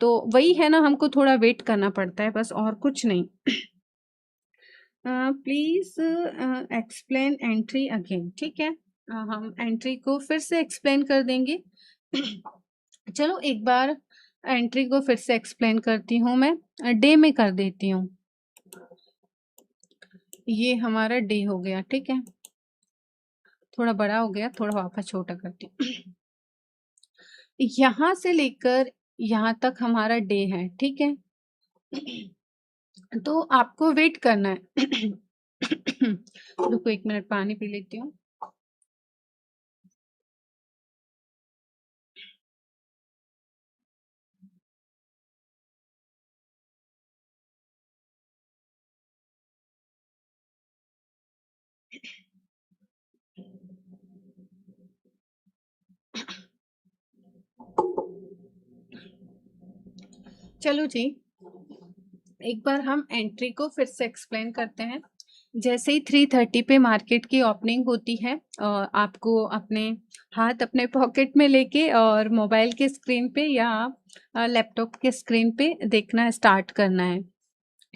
Speaker 1: तो वही है ना, हमको थोड़ा वेट करना पड़ता है बस, और कुछ नहीं। Please explain entry again. ठीक है, हम एंट्री को फिर से एक्सप्लेन कर देंगे। चलो एक बार एंट्री को फिर से एक्सप्लेन करती हूँ मैं, डे में कर देती हूँ। ये हमारा डे हो गया, ठीक है, थोड़ा बड़ा हो गया, थोड़ा वापस छोटा करती हूँ। यहाँ से लेकर यहाँ तक हमारा डे है, ठीक है। तो आपको वेट करना है। रुको 1 मिनट, पानी पी लेती हूँ। चलो जी, एक बार हम एंट्री को फिर से एक्सप्लेन करते हैं। जैसे ही 3:30 पे मार्केट की ओपनिंग होती है, आपको अपने हाथ अपने पॉकेट में लेके और मोबाइल के स्क्रीन पे या लैपटॉप के स्क्रीन पे देखना स्टार्ट करना है,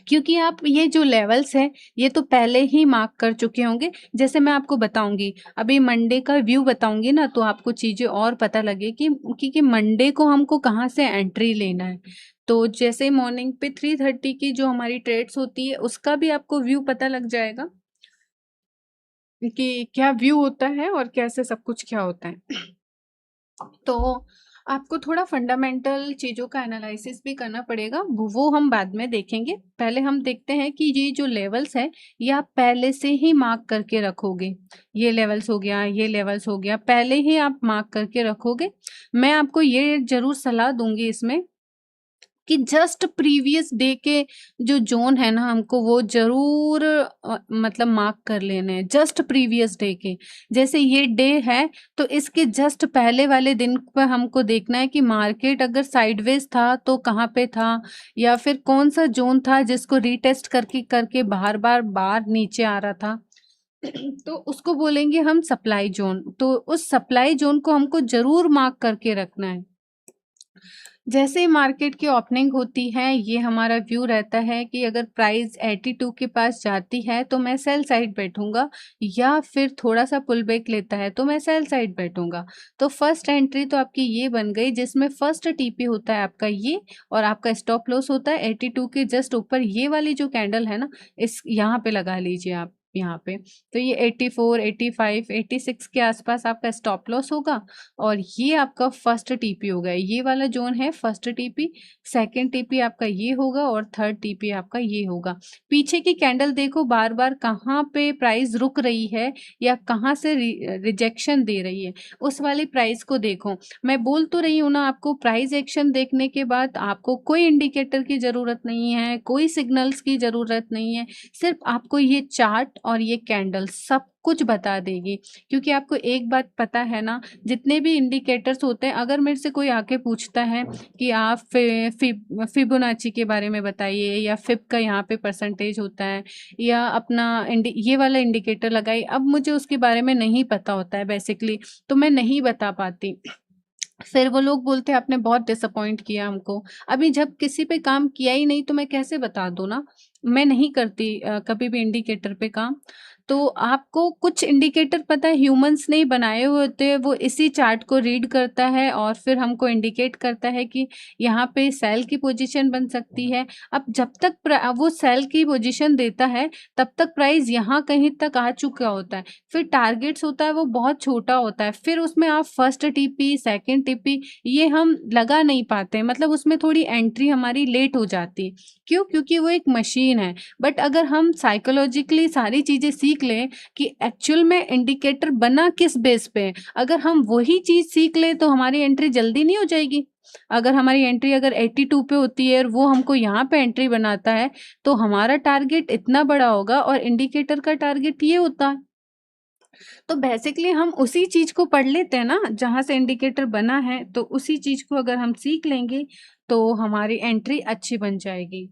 Speaker 1: क्योंकि आप ये जो लेवल्स हैं ये तो पहले ही मार्क कर चुके होंगे। जैसे मैं आपको बताऊंगी, अभी मंडे का व्यू बताऊंगी ना, तो आपको चीज़ें और पता लगे कि मंडे को हमको कहाँ से एंट्री लेना है। तो जैसे मॉर्निंग पे 3:30 की जो हमारी ट्रेड्स होती है उसका भी आपको व्यू पता लग जाएगा कि क्या व्यू होता है और कैसे सब कुछ क्या होता है। तो आपको थोड़ा फंडामेंटल चीज़ों का एनालिसिस भी करना पड़ेगा, वो हम बाद में देखेंगे। पहले हम देखते हैं कि ये जो लेवल्स है ये आप पहले से ही मार्क करके रखोगे। ये लेवल्स हो गया, ये लेवल्स हो गया, पहले ही आप मार्क करके रखोगे। मैं आपको ये ज़रूर सलाह दूंगी इसमें कि जस्ट प्रीवियस डे के जो जोन है ना, हमको वो ज़रूर मतलब मार्क कर लेने हैं, जस्ट प्रीवियस डे के। जैसे ये डे है तो इसके जस्ट पहले वाले दिन पर हमको देखना है कि मार्केट अगर साइडवेज था तो कहाँ पे था, या फिर कौन सा जोन था जिसको रीटेस्ट करके करके बार बार बार नीचे आ रहा था। तो उसको बोलेंगे हम सप्लाई जोन। तो उस सप्लाई जोन को हमको ज़रूर मार्क करके रखना है। जैसे ही मार्केट की ओपनिंग होती है, ये हमारा व्यू रहता है कि अगर प्राइस 82 के पास जाती है तो मैं सेल साइड बैठूंगा, या फिर थोड़ा सा पुल बैक लेता है तो मैं सेल साइड बैठूंगा। तो फर्स्ट एंट्री तो आपकी ये बन गई, जिसमें फर्स्ट टीपी होता है आपका ये, और आपका स्टॉप लॉस होता है 82 के जस्ट ऊपर। ये वाली जो कैंडल है ना, इस यहाँ पे लगा लीजिए आप, यहाँ पे। तो ये 84, 85, 86 के आसपास आपका स्टॉप लॉस होगा, और ये आपका फर्स्ट टीपी होगा। ये वाला जोन है फर्स्ट टीपी, सेकंड टीपी आपका ये होगा और थर्ड टीपी आपका ये होगा। पीछे की कैंडल देखो बार बार कहाँ पे प्राइस रुक रही है या कहाँ से रिजेक्शन दे रही है, उस वाली प्राइस को देखो। मैं बोल तो रही हूँ ना आपको, प्राइस एक्शन देखने के बाद आपको कोई इंडिकेटर की ज़रूरत नहीं है, कोई सिग्नल्स की ज़रूरत नहीं है, सिर्फ आपको ये चार्ट और ये कैंडल सब कुछ बता देगी। क्योंकि आपको एक बात पता है ना, जितने भी इंडिकेटर्स होते हैं, अगर मेरे से कोई आके पूछता है कि आप फिबोनाची के बारे में बताइए, या फिब का यहाँ पे परसेंटेज होता है, या अपना ये वाला इंडिकेटर लगाइए, अब मुझे उसके बारे में नहीं पता होता है बेसिकली, तो मैं नहीं बता पाती। फिर वो लोग बोलते हैं आपने बहुत डिसअपॉइंट किया हमको। अभी जब किसी पे काम किया ही नहीं तो मैं कैसे बता दूँ ना। मैं नहीं करती कभी भी इंडिकेटर पे काम। तो आपको कुछ इंडिकेटर पता है ह्यूमंस ने ही बनाए हुए होते हैं, वो इसी चार्ट को रीड करता है और फिर हमको इंडिकेट करता है कि यहाँ पे सेल की पोजीशन बन सकती है। अब जब तक वो सेल की पोजीशन देता है तब तक प्राइस यहाँ कहीं तक आ चुका होता है। फिर टारगेट्स होता है वो बहुत छोटा होता है, फिर उसमें आप फर्स्ट टीपी, सेकंड टीपी ये हम लगा नहीं पाते, मतलब उसमें थोड़ी एंट्री हमारी लेट हो जाती है। क्यों? क्योंकि वो एक मशीन रूटीन है, बट अगर हम साइकोलॉजिकली सारी चीज़ें सीख लें कि एक्चुअल में इंडिकेटर बना किस बेस पे है, अगर हम वही चीज़ सीख लें तो हमारी एंट्री जल्दी नहीं हो जाएगी। अगर हमारी एंट्री अगर 82 पे होती है और वो हमको यहाँ पे एंट्री बनाता है, तो हमारा टारगेट इतना बड़ा होगा और इंडिकेटर का टारगेट ये होता है। तो बेसिकली हम उसी चीज़ को पढ़ लेते हैं ना, जहाँ से इंडिकेटर बना है, तो उसी चीज़ को अगर हम सीख लेंगे, तो हमारी एंट्री अच्छी बन जाएगी।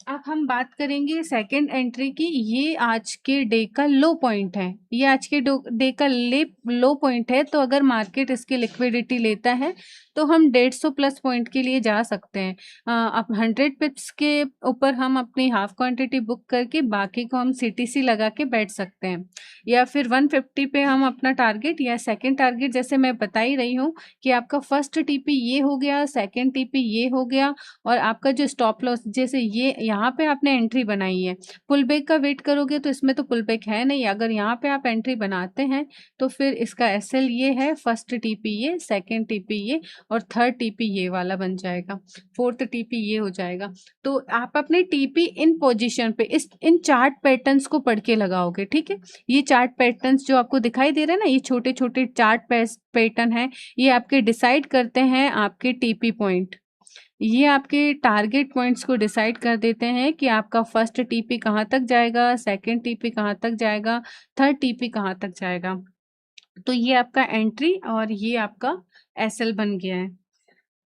Speaker 1: अब हम बात करेंगे सेकंड एंट्री की। ये आज के डे का लो पॉइंट है, ये आज के डे का लो पॉइंट है। तो अगर मार्केट इसकी लिक्विडिटी लेता है तो हम 150 प्लस पॉइंट के लिए जा सकते हैं। अब 100 पिप्स के ऊपर हम अपनी हाफ क्वांटिटी बुक करके बाकी को हम सीटीसी लगा के बैठ सकते हैं, या फिर 150 पे हम अपना टारगेट या सेकंड टारगेट, जैसे मैं बता ही रही हूँ कि आपका फर्स्ट टीपी ये हो गया, सेकंड टीपी ये हो गया, और आपका जो स्टॉप लॉस, जैसे ये यहाँ पे आपने एंट्री बनाई है, पुल बैक का वेट करोगे तो इसमें तो पुल बैक है नहीं। अगर यहाँ पे आप एंट्री बनाते हैं तो फिर इसका एसएल ये है, फर्स्ट टीपी ये, सेकंड टीपी ये, और थर्ड टीपी ये वाला बन जाएगा, फोर्थ टीपी ये हो जाएगा। तो आप अपने टीपी इन पोजीशन पे इन चार्ट पैटर्न्स को पढ़ के लगाओगे, ठीक है। ये चार्ट पैटर्न्स जो आपको दिखाई दे रहे हैं ना, ये छोटे छोटे चार्ट पैटर्न है, ये आपके डिसाइड करते हैं आपके टीपी पॉइंट। ये आपके टारगेट पॉइंट्स को डिसाइड कर देते हैं कि आपका फर्स्ट टीपी कहाँ तक जाएगा, सेकंड टीपी कहाँ तक जाएगा, थर्ड टीपी कहाँ तक जाएगा। तो ये आपका एंट्री और ये आपका एसएल बन गया है,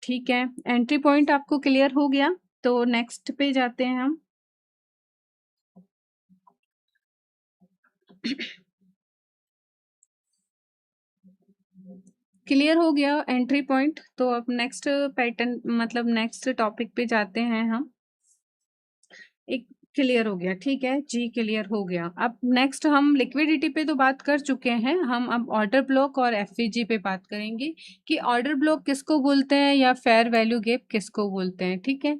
Speaker 1: ठीक है। एंट्री पॉइंट आपको क्लियर हो गया, तो नेक्स्ट पे जाते हैं हम। क्लियर हो गया एंट्री पॉइंट, तो अब नेक्स्ट पैटर्न मतलब नेक्स्ट टॉपिक पे जाते हैं हम। एक क्लियर हो गया, ठीक है जी, क्लियर हो गया। अब नेक्स्ट हम लिक्विडिटी पे तो बात कर चुके हैं, हम अब ऑर्डर ब्लॉक और एफवीजी पे बात करेंगे कि ऑर्डर ब्लॉक किसको बोलते हैं या फेयर वैल्यू गैप किसको बोलते हैं, ठीक है।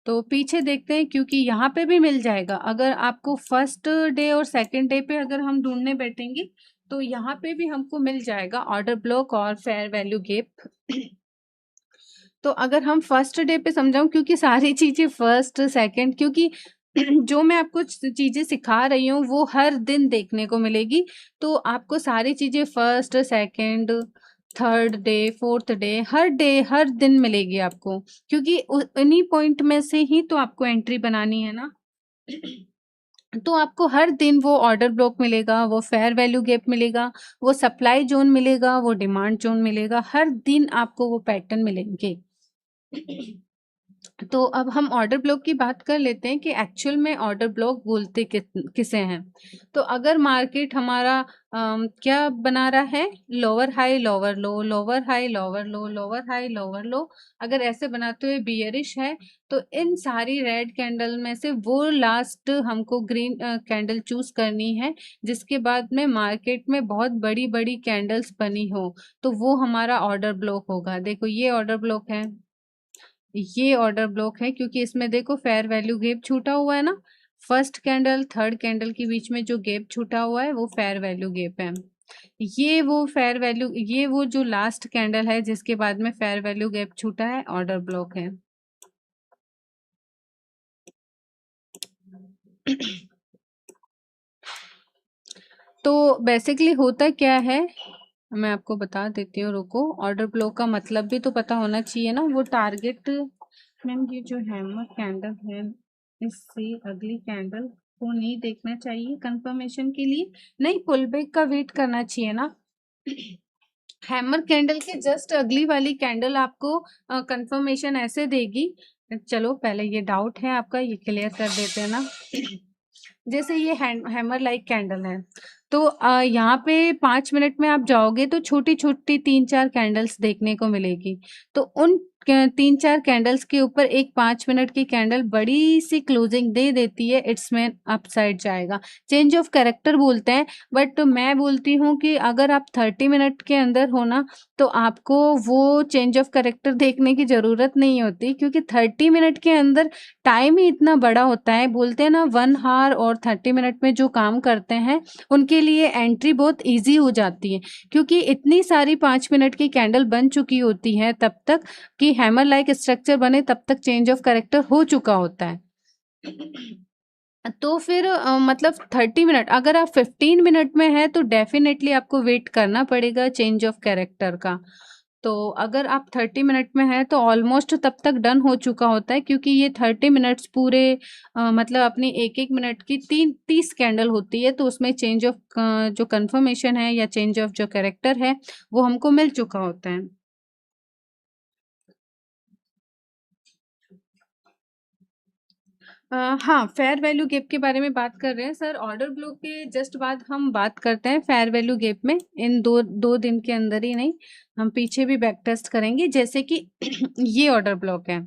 Speaker 1: तो पीछे देखते हैं, क्योंकि यहाँ पे भी मिल जाएगा। अगर आपको फर्स्ट डे और सेकंड डे पे अगर हम ढूंढने बैठेंगे तो यहाँ पे भी हमको मिल जाएगा ऑर्डर ब्लॉक और फेयर वैल्यू गैप। तो अगर हम फर्स्ट डे पे समझाऊं, क्योंकि सारी चीजें फर्स्ट सेकंड, क्योंकि जो मैं आपको चीजें सिखा रही हूँ वो हर दिन देखने को मिलेगी, तो आपको सारी चीजें first second third day fourth day हर दिन मिलेगी आपको, क्योंकि उन्हीं पॉइंट में से ही तो आपको एंट्री बनानी है ना। तो आपको हर दिन वो ऑर्डर ब्लॉक मिलेगा, वो फेयर वैल्यू गैप मिलेगा, वो सप्लाई जोन मिलेगा, वो डिमांड जोन मिलेगा, हर दिन आपको वो पैटर्न मिलेंगे। तो अब हम ऑर्डर ब्लॉक की बात कर लेते हैं कि एक्चुअल में ऑर्डर ब्लॉक बोलते किसे हैं। तो अगर मार्केट हमारा क्या बना रहा है, लोअर हाई लोअर लो, लोअर हाई लोअर लो, लोअर हाई लोअर लो, अगर ऐसे बनाते हुए बियरिश है, तो इन सारी रेड कैंडल में से वो लास्ट हमको ग्रीन कैंडल चूज करनी है, जिसके बाद में मार्केट में बहुत बड़ी बड़ी कैंडल्स बनी हो, तो वो हमारा ऑर्डर ब्लॉक होगा। देखो ये ऑर्डर ब्लॉक है, ये ऑर्डर ब्लॉक है, क्योंकि इसमें देखो फेयर वैल्यू गैप छूटा हुआ है ना, फर्स्ट कैंडल थर्ड कैंडल के बीच में जो गैप छूटा हुआ है वो फेयर वैल्यू गैप है। ये वो जो लास्ट कैंडल है जिसके बाद में फेयर वैल्यू गैप छूटा है, ऑर्डर ब्लॉक है। तो बेसिकली होता क्या है, मैं आपको बता देती हूँ, रुको। ऑर्डर ब्लॉक का मतलब भी तो पता होना चाहिए ना, वो टारगेट। मैम ये जो हैमर कैंडल है, इससे अगली कैंडल को नहीं देखना चाहिए कंफर्मेशन के लिए, नहीं पुल बैक का वेट करना चाहिए ना। हैमर कैंडल के जस्ट अगली वाली कैंडल आपको कंफर्मेशन ऐसे देगी। चलो पहले ये डाउट है आपका, ये क्लियर कर देते हैं ना। जैसे ये हैमर लाइक कैंडल है, तो यहाँ पे 5 मिनट में आप जाओगे तो छोटी छोटी 3-4 कैंडल्स देखने को मिलेगी। तो उन 3-4 कैंडल्स के ऊपर एक 5 मिनट की कैंडल बड़ी सी क्लोजिंग दे देती है, इट्स मीन अपसाइड जाएगा, चेंज ऑफ कैरेक्टर बोलते हैं। बट मैं बोलती हूँ कि अगर आप 30 मिनट के अंदर हो ना, तो आपको वो चेंज ऑफ कैरेक्टर देखने की ज़रूरत नहीं होती, क्योंकि 30 मिनट के अंदर टाइम ही इतना बड़ा होता है। बोलते हैं ना 1 आवर और 30 मिनट में जो काम करते हैं उनके लिए एंट्री बहुत इजी हो जाती है, क्योंकि इतनी सारी 5 मिनट की कैंडल बन चुकी होती है तब तक कि हैमर लाइक स्ट्रक्चर बने, तब तक चेंज ऑफ कैरेक्टर हो चुका होता है। तो फिर मतलब 30 मिनट, अगर आप 15 मिनट में है तो डेफिनेटली आपको वेट करना पड़ेगा चेंज ऑफ कैरेक्टर का। तो अगर आप 30 मिनट में है तो ऑलमोस्ट तब तक डन हो चुका होता है, क्योंकि ये 30 मिनट्स पूरे मतलब अपनी एक एक मिनट की 30 कैंडल होती है, तो उसमें चेंज ऑफ जो कंफर्मेशन है या चेंज ऑफ जो कैरेक्टर है वो हमको मिल चुका होता है। हाँ, फेयर वैल्यू गैप के बारे में बात कर रहे हैं सर। ऑर्डर ब्लॉक के जस्ट बाद हम बात करते हैं फेयर वैल्यू गैप में, इन दो दिन के अंदर ही नहीं, हम पीछे भी बैक टेस्ट करेंगे। जैसे कि ये ऑर्डर ब्लॉक है,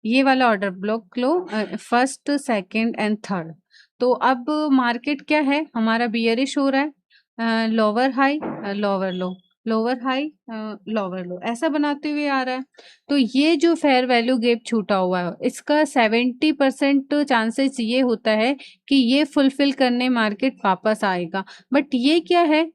Speaker 1: ये वाला order block low, first second and third. तो अब मार्केट क्या है हमारा, बियरिश हो रहा है, लोअर हाई लोअर लो, लोअर हाई लोअर लो, ऐसा बनाते हुए आ रहा है। तो ये जो फेयर वैल्यू गैप छूटा हुआ है, इसका 70% चांसेस ये होता है कि ये फुलफिल करने मार्केट वापस आएगा। बट ये क्या है,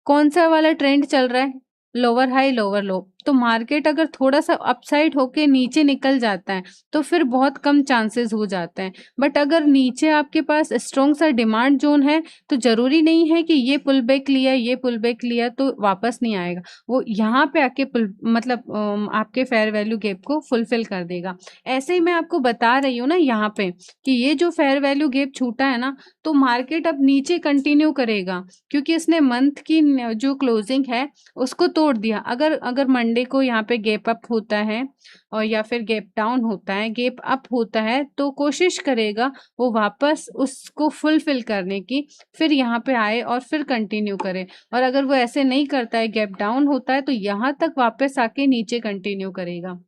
Speaker 1: कौन सा वाला ट्रेंड चल रहा है, लोअर हाई लोअर लो। तो मार्केट अगर थोड़ा सा अपसाइड होके नीचे निकल जाता है तो फिर बहुत कम चांसेस हो जाते हैं। बट अगर नीचे आपके पास स्ट्रॉन्ग सा डिमांड जोन है तो जरूरी नहीं है कि ये पुल बैक लिया, ये पुल बैक लिया तो वापस नहीं आएगा, वो यहाँ पे आके पुल मतलब आपके फेयर वैल्यू गैप को फुलफिल कर देगा। ऐसे ही मैं आपको बता रही हूँ ना यहाँ पे कि ये जो फेयर वैल्यू गैप छूटा है ना, तो मार्केट अब नीचे कंटिन्यू करेगा, क्योंकि इसने मंथ की जो क्लोजिंग है उसको तोड़ दिया। अगर अगर मंडे को यहाँ पे गैप अप होता है और या फिर गैप डाउन होता है, गैप अप होता है, तो कोशिश करेगा वो वापस उसको फुलफिल करने की, फिर यहाँ पे आए और फिर कंटिन्यू करे। और अगर वो ऐसे नहीं करता है, गैप डाउन होता है, तो यहाँ तक वापस आके नीचे कंटिन्यू करेगा।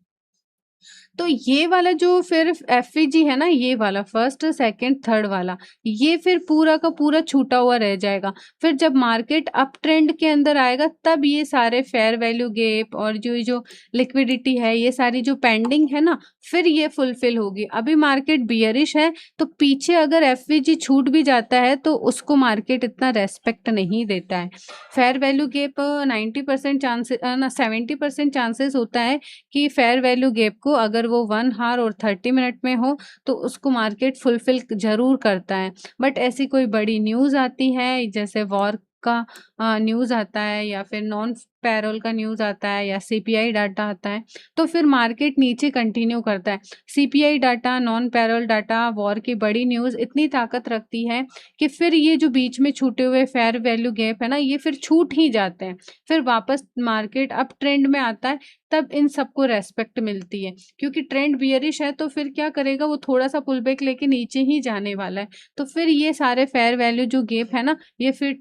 Speaker 1: तो ये वाला जो फिर एफवीजी है ना, ये वाला फर्स्ट सेकंड थर्ड वाला, ये फिर पूरा का पूरा छूटा हुआ रह जाएगा। फिर जब मार्केट अप ट्रेंड के अंदर आएगा तब ये सारे फेयर वैल्यू गैप और जो जो लिक्विडिटी है, ये सारी जो पेंडिंग है ना, फिर ये फुलफिल होगी। अभी मार्केट बियरिश है तो पीछे अगर एफवीजी छूट भी जाता है तो उसको मार्केट इतना रेस्पेक्ट नहीं देता है। फेयर वैल्यू गैप 90% चांसेस ना 70% चांसेस होता है कि फेयर वैल्यू गैप को अगर वो 1 हावर और 30 मिनट में हो तो उसको मार्केट फुलफिल ज़रूर करता है। बट ऐसी कोई बड़ी न्यूज़ आती है, जैसे वॉर का न्यूज़ आता है या फिर नॉन पैरोल का न्यूज़ आता है या सीपीआई डाटा आता है, तो फिर मार्केट नीचे कंटिन्यू करता है। CPI data, non payroll data, war की बड़ी न्यूज़ इतनी ताकत रखती है कि फिर ये जो बीच में छूटे हुए फेयर वैल्यू गैप है ना, ये फिर छूट ही जाते हैं। फिर वापस मार्केट अप ट्रेंड में आता है, तब इन सबको रेस्पेक्ट मिलती है। क्योंकि ट्रेंड बियरिश है तो फिर क्या करेगा, वो थोड़ा सा पुल बैक लेके नीचे ही जाने वाला है। तो फिर ये सारे फेयर वैल्यू जो गैप है ना, ये फिर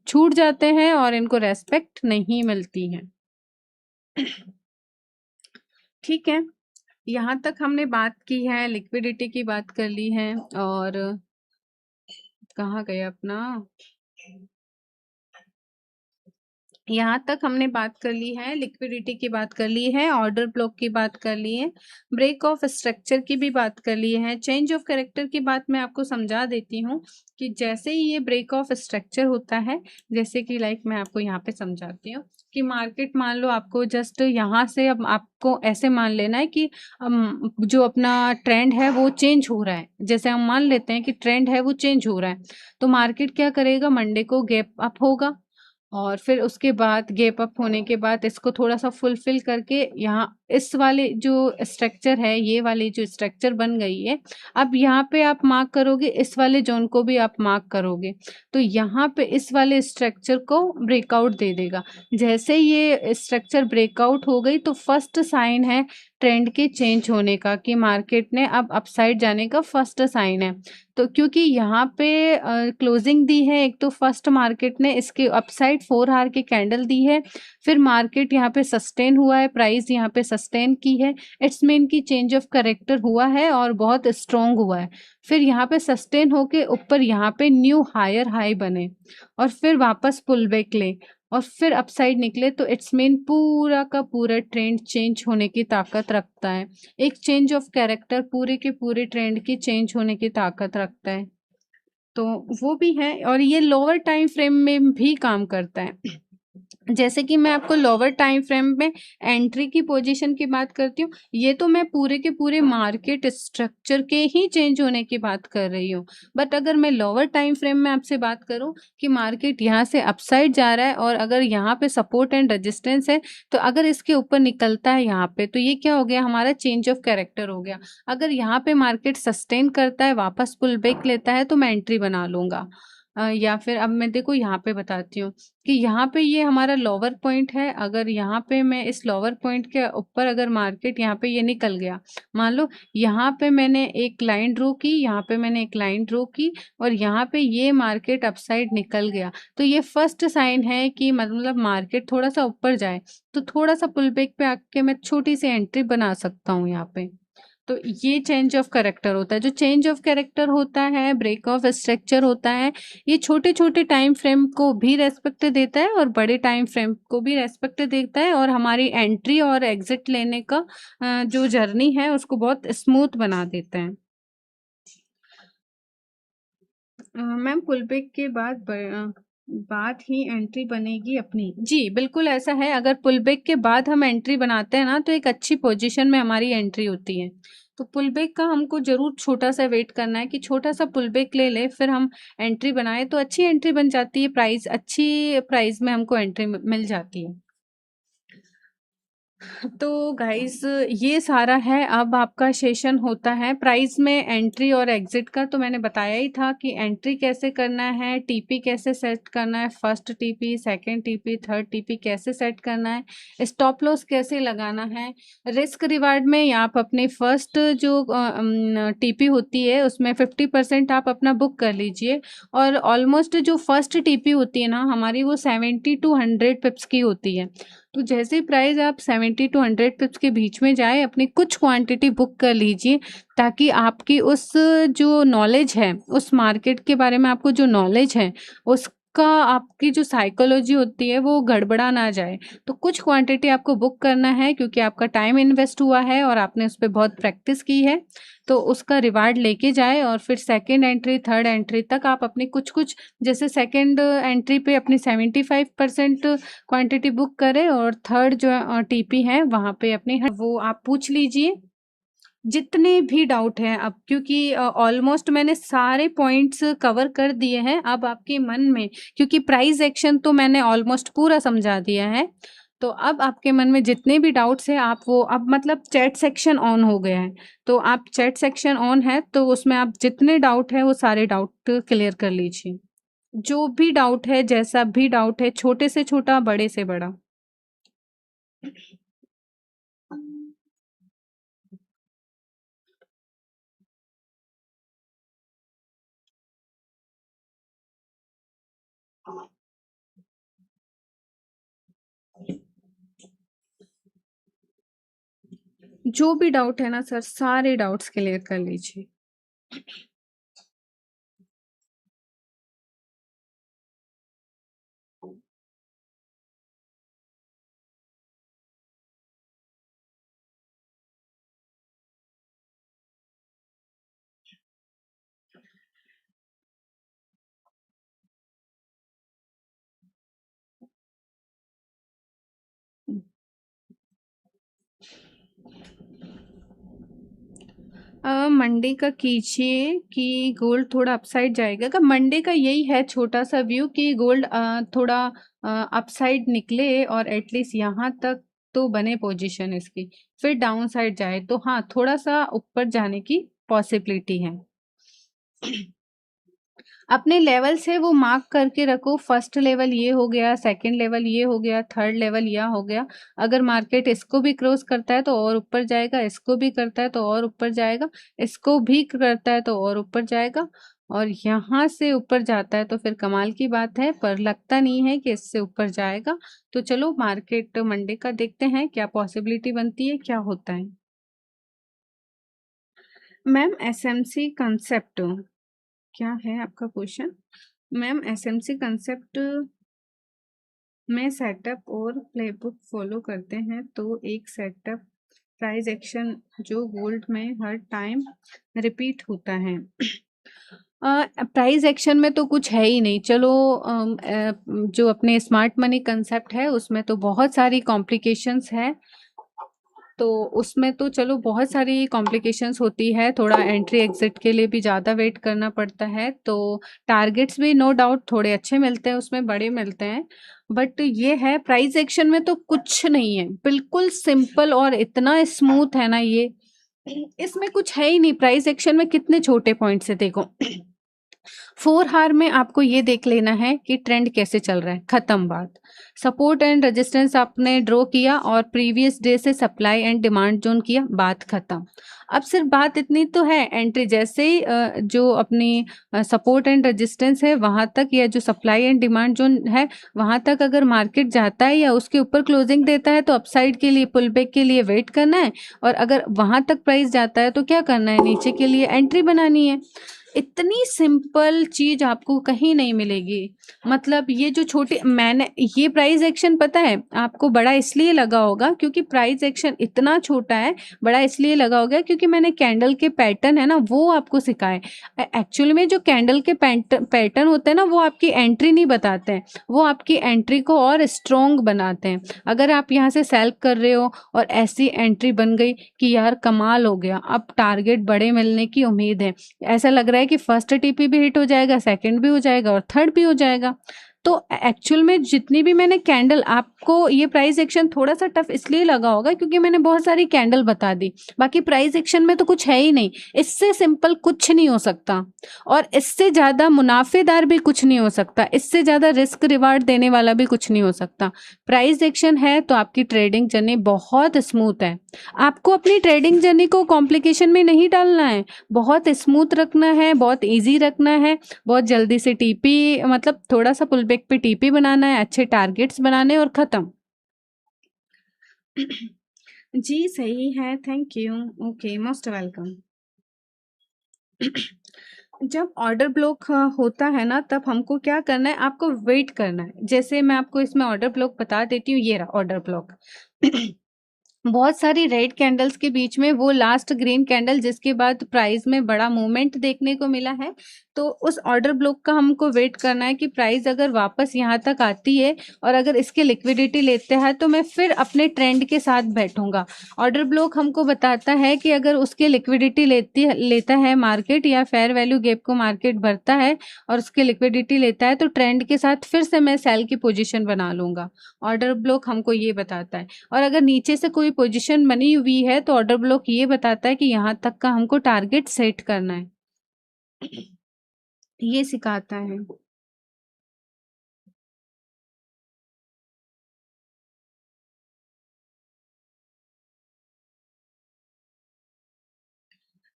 Speaker 1: छूट जाते हैं और इनको रेस्पेक्ट नहीं मिलती है। ठीक है, यहाँ तक हमने बात की है, लिक्विडिटी की बात कर ली है, और कहाँ गए अपना, यहाँ तक हमने बात कर ली है, लिक्विडिटी की बात कर ली है, ऑर्डर ब्लॉक की बात कर ली है, ब्रेक ऑफ स्ट्रक्चर की भी बात कर ली है। चेंज ऑफ कैरेक्टर की बात मैं आपको समझा देती हूँ कि जैसे ही ये ब्रेक ऑफ स्ट्रक्चर होता है, जैसे कि लाइक मैं आपको यहाँ पे समझाती हूँ कि मार्केट मान लो आपको जस्ट यहाँ से, अब आपको ऐसे मान लेना है कि जो अपना ट्रेंड है वो चेंज हो रहा है। जैसे हम मान लेते हैं कि ट्रेंड है वो चेंज हो रहा है, तो मार्केट क्या करेगा, मंडे को गैप अप होगा और फिर उसके बाद गैप अप होने के बाद इसको थोड़ा-सा फुलफ़िल करके यहाँ इस वाले जो स्ट्रक्चर है, ये वाली जो स्ट्रक्चर बन गई है, अब यहाँ पे आप मार्क करोगे, इस वाले ज़ोन को भी आप मार्क करोगे, तो यहाँ पे इस वाले स्ट्रक्चर को ब्रेकआउट दे देगा। जैसे ये स्ट्रक्चर ब्रेकआउट हो गई तो फर्स्ट साइन है ट्रेंड के चेंज होने का, कि मार्केट ने अब अपसाइड जाने का फर्स्ट साइन है। तो क्योंकि यहाँ पे क्लोजिंग दी है, एक तो फर्स्ट मार्केट ने इसके अपसाइड 4 आवर की कैंडल दी है, फिर मार्केट यहाँ पे सस्टेन हुआ है, प्राइस यहाँ पे सस्टेन की है, इट्स मीन की चेंज ऑफ कैरेक्टर हुआ है और बहुत स्ट्रॉन्ग हुआ है। फिर यहाँ पे सस्टेन होके ऊपर यहाँ पे न्यू हायर हाई बने और फिर वापस पुल बैक ले और फिर अपसाइड निकले, तो इट्स मीन पूरा का पूरा ट्रेंड चेंज होने की ताकत रखता है। एक चेंज ऑफ कैरेक्टर पूरे के पूरे ट्रेंड की चेंज होने की ताकत रखता है, तो वो भी है और ये लोअर टाइम फ्रेम में भी काम करता है। जैसे कि मैं आपको लोअर टाइम फ्रेम में एंट्री की पोजीशन की बात करती हूँ, ये तो मैं पूरे के पूरे मार्केट स्ट्रक्चर के ही चेंज होने की बात कर रही हूँ। बट अगर मैं लोअर टाइम फ्रेम में आपसे बात करूँ कि मार्केट यहाँ से अपसाइड जा रहा है और अगर यहाँ पे सपोर्ट एंड रेजिस्टेंस है, तो अगर इसके ऊपर निकलता है यहाँ पे, तो ये क्या हो गया, हमारा चेंज ऑफ कैरेक्टर हो गया। अगर यहाँ पे मार्केट सस्टेन करता है, वापस पुल बैक लेता है, तो मैं एंट्री बना लूँगा। या फिर अब मैं देखो यहाँ पे बताती हूँ कि यहाँ पे ये हमारा लोअर पॉइंट है। अगर यहाँ पे मैं इस लोअर पॉइंट के ऊपर अगर मार्केट यहाँ पे ये निकल गया, मान लो यहाँ पे मैंने एक लाइन ड्रॉ की, यहाँ पे मैंने एक लाइन ड्रॉ की और यहाँ पे ये मार्केट अपसाइड निकल गया, तो ये फर्स्ट साइन है कि मतलब मार्केट थोड़ा सा ऊपर जाए, तो थोड़ा सा पुल बैक पे आके मैं छोटी सी एंट्री बना सकता हूँ यहाँ पे। तो ये चेंज ऑफ कैरेक्टर होता है। जो चेंज ऑफ कैरेक्टर होता है, ब्रेक ऑफ स्ट्रक्चर होता है, ये छोटे-छोटे टाइम फ्रेम को भी रेस्पेक्ट देता है और बड़े टाइम फ्रेम को भी रेस्पेक्ट देता है और हमारी एंट्री और एग्जिट लेने का जो जर्नी है उसको बहुत स्मूथ बना देता है। मैम पुलबैक के बाद ही एंट्री बनेगी अपनी। जी, बिल्कुल ऐसा है। अगर पुलबैक के बाद हम एंट्री बनाते हैं ना, तो एक अच्छी पोज़ीशन में हमारी एंट्री होती है। तो पुलबैक का हमको ज़रूर छोटा-सा वेट करना है कि छोटा-सा पुलबैक ले लें, फिर हम एंट्री बनाएँ, तो अच्छी एंट्री बन जाती है, अच्छी प्राइस में हमको एंट्री मिल जाती है। तो गाइस ये सारा है। अब आपका सेशन होता है प्राइस में एंट्री और एग्जिट का। तो मैंने बताया ही था कि एंट्री कैसे करना है, टीपी कैसे सेट करना है, first TP, second TP, third TP कैसे सेट करना है, स्टॉप लॉस कैसे लगाना है। रिस्क रिवार्ड में आप अपने फर्स्ट जो टीपी होती है उसमें 50% आप अपना बुक कर लीजिए और ऑलमोस्ट जो फर्स्ट टीपी होती है ना हमारी, वो 70 टू 100 पिप्स की होती है। तो जैसे ही प्राइस आप 70 टू 100 पिप्स के बीच में जाए, अपनी कुछ क्वांटिटी बुक कर लीजिए, ताकि आपकी उस जो नॉलेज है, उस मार्केट के बारे में आपको जो नॉलेज है, उसका आपकी जो साइकोलॉजी होती है वो गड़बड़ा ना जाए। तो कुछ क्वांटिटी आपको बुक करना है क्योंकि आपका टाइम इन्वेस्ट हुआ है और आपने उस पे बहुत प्रैक्टिस की है, तो उसका रिवार्ड लेके जाए और फिर सेकंड एंट्री, थर्ड एंट्री तक आप अपनी कुछ-कुछ, जैसे सेकंड एंट्री पे अपनी 75% क्वांटिटी बुक करें और थर्ड जो टीपी है वहाँ पे अपनी वो आप पूछ लीजिए जितने भी डाउट हैं अब, क्योंकि ऑलमोस्ट मैंने सारे पॉइंट्स कवर कर दिए हैं। अब आपके मन में, क्योंकि प्राइस एक्शन तो मैंने ऑलमोस्ट पूरा समझा दिया है, तो अब आपके मन में जितने भी डाउट्स हैं आप वो, अब मतलब चैट सेक्शन ऑन हो गया है, तो आप चैट सेक्शन ऑन है तो उसमें आप जितने डाउट हैं वो सारे डाउट क्लियर कर लीजिए। जो भी डाउट है, जैसा भी डाउट है, छोटे से छोटा, बड़े से बड़ा। जो भी डाउट है ना सर, सारे डाउट्स क्लियर कर लीजिए। मंडे का कीजिए कि गोल्ड थोड़ा अपसाइड जाएगा का, मंडे का यही है छोटा सा व्यू कि गोल्ड थोड़ा अपसाइड निकले और एटलीस्ट यहाँ तक तो बने पोजीशन इसकी, फिर डाउन साइड जाए तो हाँ थोड़ा सा ऊपर जाने की पॉसिबिलिटी है। अपने लेवल से वो मार्क करके रखो, फर्स्ट लेवल ये हो गया, सेकंड लेवल ये हो गया, थर्ड लेवल यह हो गया। अगर मार्केट इसको भी क्रॉस करता है तो और ऊपर जाएगा, इसको भी करता है तो और ऊपर जाएगा, इसको भी करता है तो और ऊपर जाएगा और यहाँ से ऊपर जाता है तो फिर कमाल की बात है, पर लगता नहीं है कि इससे ऊपर जाएगा। तो चलो मार्केट मंडे का देखते हैं क्या पॉसिबिलिटी बनती है, क्या होता है। मैम एसएमसी कंसेप्ट क्या है आपका क्वेश्चन? मैम एसएमसी कंसेप्ट में सेटअप और प्लेबुक फॉलो करते हैं, तो एक सेटअप प्राइस एक्शन जो गोल्ड में हर टाइम रिपीट होता है। प्राइस एक्शन में तो कुछ है ही नहीं। चलो जो अपने स्मार्ट मनी कंसेप्ट है उसमें तो बहुत सारी कॉम्प्लिकेशंस है, तो उसमें तो चलो बहुत सारी कॉम्प्लिकेशंस होती है, थोड़ा एंट्री एग्जिट के लिए भी ज़्यादा वेट करना पड़ता है, तो टारगेट्स भी नो डाउट थोड़े अच्छे मिलते हैं, उसमें बड़े मिलते हैं। बट ये है प्राइस एक्शन में तो कुछ नहीं है, बिल्कुल सिंपल और इतना स्मूथ है ना ये, इसमें कुछ है ही नहीं। प्राइस एक्शन में कितने छोटे पॉइंट्स है देखो। 4 हार में आपको ये देख लेना है कि ट्रेंड कैसे चल रहा है, खत्म बात। सपोर्ट एंड रेजिस्टेंस आपने ड्रॉ किया और प्रीवियस डे से सप्लाई एंड डिमांड जोन किया, बात खत्म। अब सिर्फ बात इतनी तो है, एंट्री जैसे ही जो अपनी सपोर्ट एंड रेजिस्टेंस है वहां तक, या जो सप्लाई एंड डिमांड जोन है वहां तक अगर मार्केट जाता है या उसके ऊपर क्लोजिंग देता है तो अपसाइड के लिए, पुल बैक के लिए वेट करना है, और अगर वहां तक प्राइस जाता है तो क्या करना है, नीचे के लिए एंट्री बनानी है। इतनी सिंपल चीज आपको कहीं नहीं मिलेगी। मतलब ये जो छोटे, मैंने ये प्राइस एक्शन पता है आपको बड़ा इसलिए लगा होगा क्योंकि प्राइस एक्शन इतना छोटा है, बड़ा इसलिए लगा होगा क्योंकि मैंने कैंडल के पैटर्न है ना वो आपको सिखाए। एक्चुअली में जो कैंडल के पैटर्न होते हैं ना वो आपकी एंट्री नहीं बताते हैं, वो आपकी एंट्री को और स्ट्रॉन्ग बनाते हैं। अगर आप यहाँ से सेल कर रहे हो और ऐसी एंट्री बन गई कि यार कमाल हो गया, अब टारगेट बड़े मिलने की उम्मीद है, ऐसा लग रहा है कि फर्स्ट टीपी भी हिट हो जाएगा, सेकंड भी हो जाएगा और थर्ड भी हो जाएगा, तो एक्चुअल में जितनी भी मैंने कैंडल आपको, ये प्राइस एक्शन थोड़ा सा टफ इसलिए लगा होगा क्योंकि मैंने बहुत सारी कैंडल बता दी, बाकी प्राइस एक्शन में तो कुछ है ही नहीं। इससे सिंपल कुछ नहीं हो सकता, और इससे ज़्यादा मुनाफेदार भी कुछ नहीं हो सकता, इससे ज़्यादा रिस्क रिवार्ड देने वाला भी कुछ नहीं हो सकता। प्राइस एक्शन है तो आपकी ट्रेडिंग जर्नी बहुत स्मूथ है। आपको अपनी ट्रेडिंग जर्नी को कॉम्प्लिकेशन में नहीं डालना है, बहुत स्मूथ रखना है, बहुत इजी रखना है, बहुत जल्दी से टीपी, मतलब थोड़ा सा पुल बैक पे टीपी बनाना है, अच्छे टारगेट्स बनाने और खत्म। जी सही है, thank you. Okay, most welcome. जब ऑर्डर ब्लॉक होता है ना तब हमको क्या करना है, आपको वेट करना है। जैसे मैं आपको इसमें ऑर्डर ब्लॉक बता देती हूँ, ये रहा ऑर्डर ब्लॉक। बहुत सारी रेड कैंडल्स के बीच में वो लास्ट ग्रीन कैंडल जिसके बाद प्राइस में बड़ा मूवमेंट देखने को मिला है, तो उस ऑर्डर ब्लॉक का हमको वेट करना है कि प्राइस अगर वापस यहाँ तक आती है और अगर इसके लिक्विडिटी लेते हैं तो मैं फिर अपने ट्रेंड के साथ बैठूंगा। ऑर्डर ब्लॉक हमको बताता है कि अगर उसके लिक्विडिटी लेता है मार्केट, या फेयर वैल्यू गैप को मार्केट भरता है और उसके लिक्विडिटी लेता है, तो ट्रेंड के साथ फिर से मैं सेल की पोजीशन बना लूंगा। ऑर्डर ब्लॉक हमको ये बताता है। और अगर नीचे से कोई पोजीशन बनी हुई है तो ऑर्डर ब्लॉक ये बताता है कि यहाँ तक का हमको टारगेट सेट करना है, ये सिखाता है।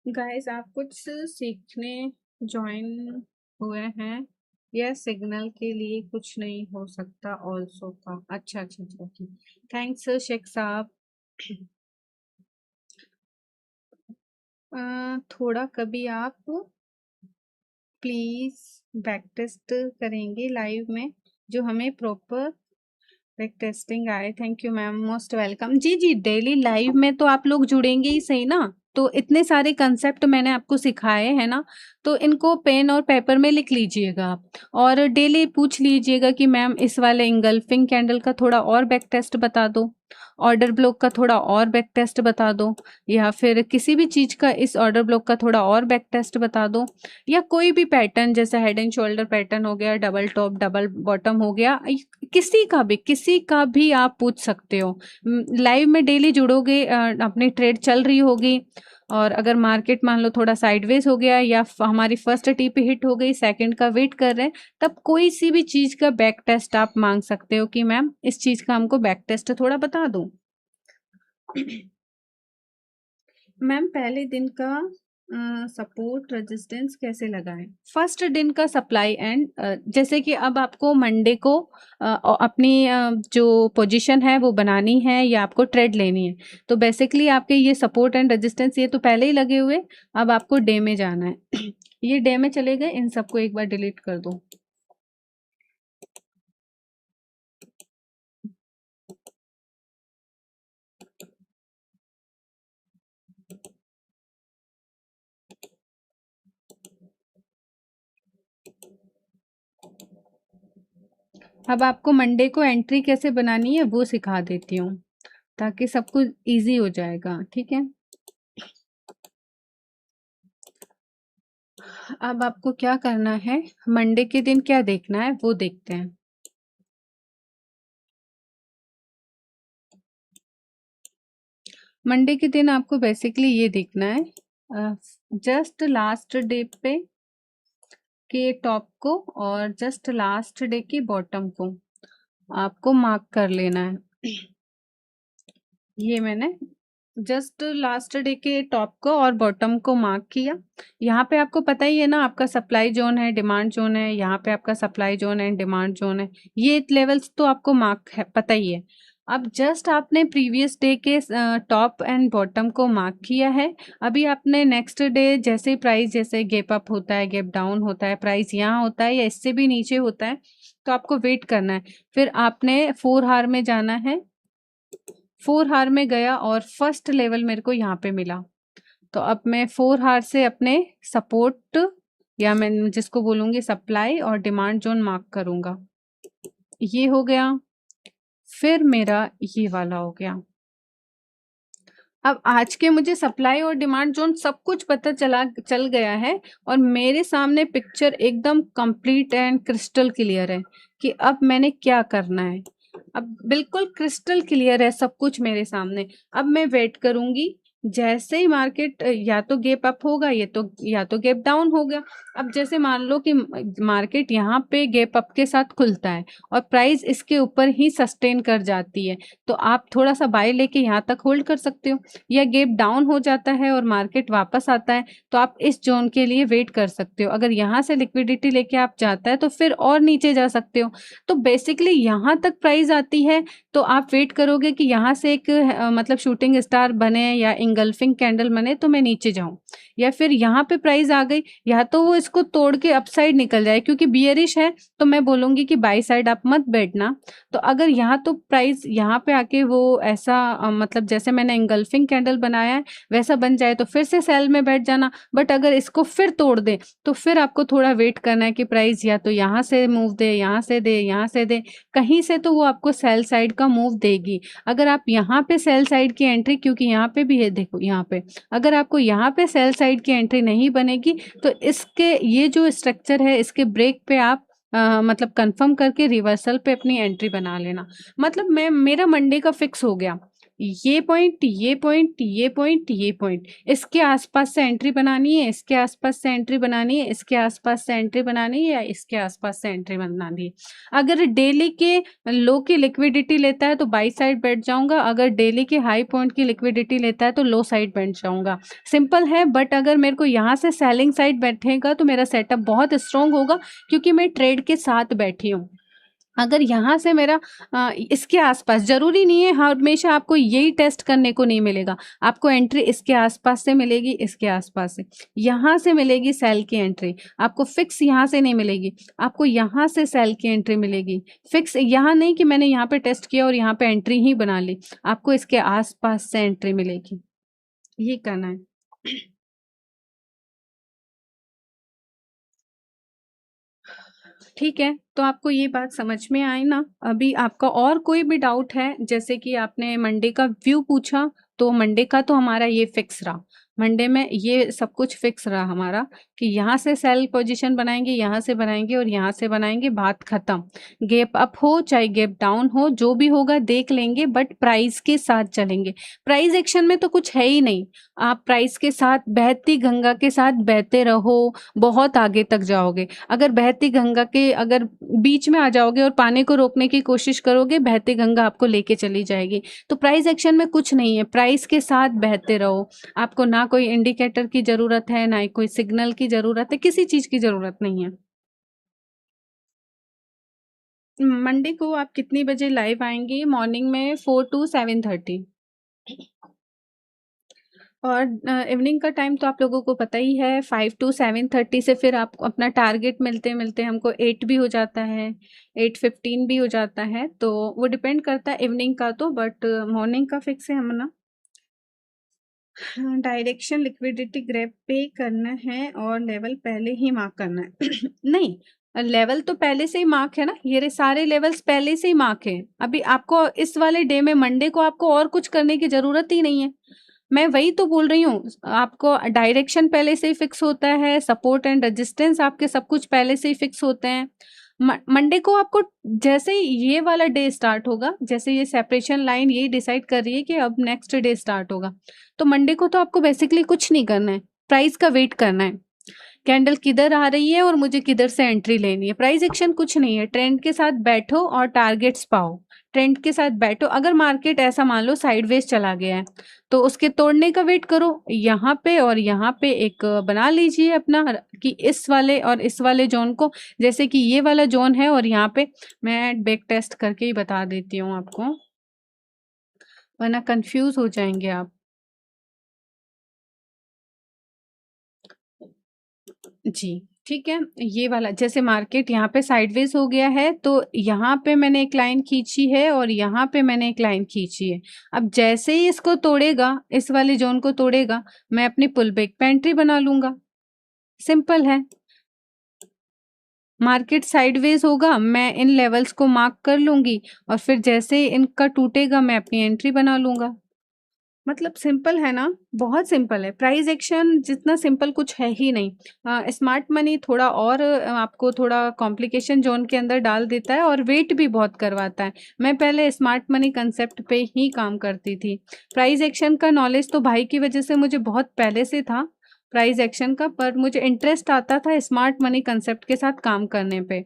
Speaker 1: गाइस आप कुछ सीखने ज्वाइन हुए हैं, या सिग्नल के लिए कुछ नहीं हो सकता ऑल्सो का? अच्छा अच्छा अच्छा, थैंक्स शेख साहब। थोड़ा कभी आप प्लीज बैक टेस्ट करेंगे लाइव में, जो हमें प्रॉपर बैक टेस्टिंग आए। Thank you ma'am, most welcome. जी जी, डेली लाइव में तो आप लोग जुड़ेंगे ही सही ना, तो इतने सारे कंसेप्ट मैंने आपको सिखाए हैं ना, तो इनको पेन और पेपर में लिख लीजिएगा आप, और डेली पूछ लीजिएगा कि मैम इस वाले इंगल्फिंग कैंडल का थोड़ा और बैक टेस्ट बता दो, ऑर्डर ब्लॉक का थोड़ा और बैक टेस्ट बता दो, या फिर किसी भी चीज़ का इस ऑर्डर ब्लॉक का थोड़ा और बैक टेस्ट बता दो, या कोई भी पैटर्न जैसे हेड एंड शोल्डर पैटर्न हो गया, डबल टॉप डबल बॉटम हो गया, किसी का भी आप पूछ सकते हो। लाइव में डेली जुड़ोगे, अपनी ट्रेड चल रही होगी, और अगर मार्केट मान लो थोड़ा साइडवेज हो गया या हमारी फर्स्ट टीपी हिट हो गई, सेकंड का वेट कर रहे हैं, तब कोई सी भी चीज का बैक टेस्ट आप मांग सकते हो कि मैम इस चीज का हमको बैक टेस्ट थोड़ा बता दो। मैम पहले दिन का सपोर्ट रेजिस्टेंस कैसे लगाएं? फर्स्ट दिन का सप्लाई एंड, जैसे कि अब आपको मंडे को अपनी जो पोजीशन है वो बनानी है या आपको ट्रेड लेनी है, तो बेसिकली आपके ये सपोर्ट एंड रेजिस्टेंस ये तो पहले ही लगे हुए, अब आपको डे में जाना है। ये डे में चले गए, इन सबको एक बार डिलीट कर दो। अब आपको मंडे को एंट्री कैसे बनानी है वो सिखा देती हूँ, ताकि सब कुछ ईज़ी हो जाएगा, ठीक है? अब आपको क्या करना है, मंडे के दिन क्या देखना है वो देखते हैं। मंडे के दिन आपको बेसिकली ये देखना है, जस्ट लास्ट डे पे के टॉप को और जस्ट लास्ट डे के बॉटम को आपको मार्क कर लेना है। ये मैंने जस्ट लास्ट डे के टॉप को और बॉटम को मार्क किया। यहाँ पे आपको पता ही है ना, आपका सप्लाई जोन है, डिमांड जोन है, यहाँ पे आपका सप्लाई जोन है, डिमांड जोन है, ये लेवल्स तो आपको मार्क है, पता ही है। अब जस्ट आपने प्रीवियस डे के टॉप एंड बॉटम को मार्क किया है। अभी आपने नेक्स्ट डे जैसे प्राइस जैसे गैप अप होता है, गैप डाउन होता है, प्राइस यहाँ होता है या इससे भी नीचे होता है, तो आपको वेट करना है। फिर आपने 4 हार में जाना है, 4 हार में गया और फर्स्ट लेवल मेरे को यहाँ पे मिला, तो अब मैं 4 हार से अपने सपोर्ट या मैं जिसको बोलूँगी सप्लाई और डिमांड जोन मार्क करूँगा। ये हो गया, फिर मेरा ये वाला हो गया। अब आज के मुझे सप्लाई और डिमांड जोन सब कुछ पता चल गया है और मेरे सामने पिक्चर एकदम कंप्लीट एंड क्रिस्टल क्लियर है कि अब मैंने क्या करना है। अब बिल्कुल क्रिस्टल क्लियर है सब कुछ मेरे सामने। अब मैं वेट करूंगी, जैसे ही मार्केट या तो गैप अप होगा या तो गैप डाउन होगा। अब जैसे मान लो कि मार्केट यहाँ पे गैप अप के साथ खुलता है और प्राइस इसके ऊपर ही सस्टेन कर जाती है, तो आप थोड़ा सा बाय लेके यहाँ तक होल्ड कर सकते हो। या गैप डाउन हो जाता है और मार्केट वापस आता है, तो आप इस जोन के लिए वेट कर सकते हो। अगर यहाँ से लिक्विडिटी लेके आप जाता है तो फिर और नीचे जा सकते हो। तो बेसिकली यहाँ तक प्राइस आती है तो आप वेट करोगे कि यहाँ से एक मतलब शूटिंग स्टार बने या इंगल्फिंग कैंडल बने तो मैं नीचे जाऊं, या फिर यहाँ पे प्राइस आ गई, या तो वो इसको तोड़ के अपसाइड निकल जाए, क्योंकि बियरिश है तो मैं बोलूंगी कि बाई साइड आप मत बैठना। तो अगर यहाँ तो प्राइस यहाँ पे आके वो ऐसा मतलब जैसे मैंने इंगल्फिंग कैंडल बनाया है वैसा बन जाए तो फिर से सेल में बैठ जाना। बट अगर इसको फिर तोड़ दे तो फिर आपको थोड़ा वेट करना है कि प्राइस या तो यहाँ से मूव दे, यहाँ से दे, यहाँ से दे, कहीं से तो वो आपको सेल साइड का मूव देगी। अगर आप यहाँ पे सेल साइड की एंट्री, क्योंकि यहाँ पे भी है देखो यहाँ पे, अगर आपको यहाँ पे सेल साइड की एंट्री नहीं बनेगी तो इसके ये जो स्ट्रक्चर है इसके ब्रेक पे आप मतलब कंफर्म करके रिवर्सल पे अपनी एंट्री बना लेना। मतलब मैं मेरा मंडे का फिक्स हो गया, ये पॉइंट, ये पॉइंट, ये पॉइंट, ये पॉइंट, इसके आसपास से एंट्री बनानी है, इसके आसपास से एंट्री बनानी है, इसके आसपास से एंट्री बनानी है, या इसके आसपास से एंट्री बनानी है। अगर डेली के लो की लिक्विडिटी लेता है तो बाई साइड बैठ जाऊंगा, अगर डेली के हाई पॉइंट की लिक्विडिटी लेता है तो लो साइड बैठ जाऊंगा। सिंपल है, बट अगर मेरे को यहाँ से सेलिंग साइड बैठेगा तो मेरा सेटअप बहुत स्ट्रांग होगा, क्योंकि मैं ट्रेड के साथ बैठी हूँ। अगर यहाँ से मेरा इसके आसपास, जरूरी नहीं है हमेशा आपको यही टेस्ट करने को नहीं मिलेगा, आपको एंट्री इसके आसपास से मिलेगी, इसके आसपास से, यहाँ से मिलेगी सेल की एंट्री, आपको फिक्स यहाँ से नहीं मिलेगी, आपको यहाँ से सेल की एंट्री मिलेगी फिक्स। यहाँ नहीं कि मैंने यहाँ पे टेस्ट किया और यहाँ पे एंट्री ही बना ली, आपको इसके आसपास से एंट्री मिलेगी। ये करना है। ठीक है, तो आपको ये बात समझ में आई ना? अभी आपका और कोई भी डाउट है, जैसे कि आपने मंडे का व्यू पूछा, तो मंडे का तो हमारा ये फिक्स रहा। मंडे में ये सब कुछ फिक्स रहा हमारा कि यहाँ से सेल पोजीशन बनाएंगे, यहाँ से बनाएंगे और यहाँ से बनाएंगे, बात खत्म। गैप अप हो चाहे गैप डाउन हो, जो भी होगा देख लेंगे, बट प्राइस के साथ चलेंगे। प्राइस एक्शन में तो कुछ है ही नहीं, आप प्राइस के साथ बहती गंगा के साथ बहते रहो, बहुत आगे तक जाओगे। अगर बहती गंगा के अगर बीच में आ जाओगे और पानी को रोकने की कोशिश करोगे, बहती गंगा आपको लेके चली जाएगी। तो प्राइस एक्शन में कुछ नहीं है, प्राइस के साथ बहते रहो। आपको ना कोई इंडिकेटर की जरूरत है, ना ही कोई सिग्नल की जरूरत है, किसी चीज की जरूरत नहीं है। मंडे को आप कितनी बजे लाइव आएंगे? मॉर्निंग में 4 to 7:30 और इवनिंग का टाइम तो आप लोगों को पता ही है, 5 to 7:30 से फिर आप अपना टारगेट मिलते मिलते हमको 8 भी हो जाता है, 8:15 भी हो जाता है, तो वो डिपेंड करता है इवनिंग का तो, बट मॉर्निंग का फिक्स है हम ना। डायरेक्शन लिक्विडिटी ग्रैब पे करना है और लेवल पहले ही मार्क करना है। नहीं, लेवल तो पहले से ही मार्क है ना, ये रहे सारे लेवल्स पहले से ही मार्क है। अभी आपको इस वाले डे में मंडे को आपको और कुछ करने की जरूरत ही नहीं है। मैं वही तो बोल रही हूँ, आपको डायरेक्शन पहले से ही फिक्स होता है, सपोर्ट एंड रेजिस्टेंस आपके सब कुछ पहले से ही फिक्स होते हैं। मंडे को आपको जैसे ही ये वाला डे स्टार्ट होगा, जैसे ये सेपरेशन लाइन यही डिसाइड कर रही है कि अब नेक्स्ट डे स्टार्ट होगा, तो मंडे को तो आपको बेसिकली कुछ नहीं करना है, प्राइस का वेट करना है। कैंडल किधर आ रही है और मुझे किधर से एंट्री लेनी है, प्राइस एक्शन कुछ नहीं है। ट्रेंड के साथ बैठो और टारगेट्स पाओ, ट्रेंड के साथ बैठो। अगर मार्केट ऐसा मान लो साइडवेज चला गया है तो उसके तोड़ने का वेट करो, यहाँ पे और यहाँ पे एक बना लीजिए अपना कि इस वाले और इस वाले जोन को, जैसे कि ये वाला जोन है और यहाँ पे मैं बैक टेस्ट करके ही बता देती हूँ आपको, वरना कंफ्यूज हो जाएंगे आप। जी, ठीक है। ये वाला जैसे मार्केट यहाँ पे साइडवेज हो गया है तो यहाँ पे मैंने एक लाइन खींची है और यहाँ पे मैंने एक लाइन खींची है। अब जैसे ही इसको तोड़ेगा, इस वाले ज़ोन को तोड़ेगा, मैं अपनी पुल बैक पे एंट्री बना लूँगा। सिंपल है। मार्केट साइडवेज होगा, मैं इन लेवल्स को मार्क कर लूँगी और फिर जैसे ही इनका टूटेगा मैं अपनी एंट्री बना लूँगा। मतलब सिंपल है ना, बहुत सिंपल है। प्राइस एक्शन जितना सिंपल कुछ है ही नहीं। स्मार्ट मनी थोड़ा और आपको थोड़ा कॉम्प्लिकेशन जोन के अंदर डाल देता है और वेट भी बहुत करवाता है। मैं पहले स्मार्ट मनी कंसेप्ट पे ही काम करती थी। प्राइस एक्शन का नॉलेज तो भाई की वजह से मुझे बहुत पहले से था प्राइस एक्शन का, पर मुझे इंटरेस्ट आता था स्मार्ट मनी कंसेप्ट के साथ काम करने पे।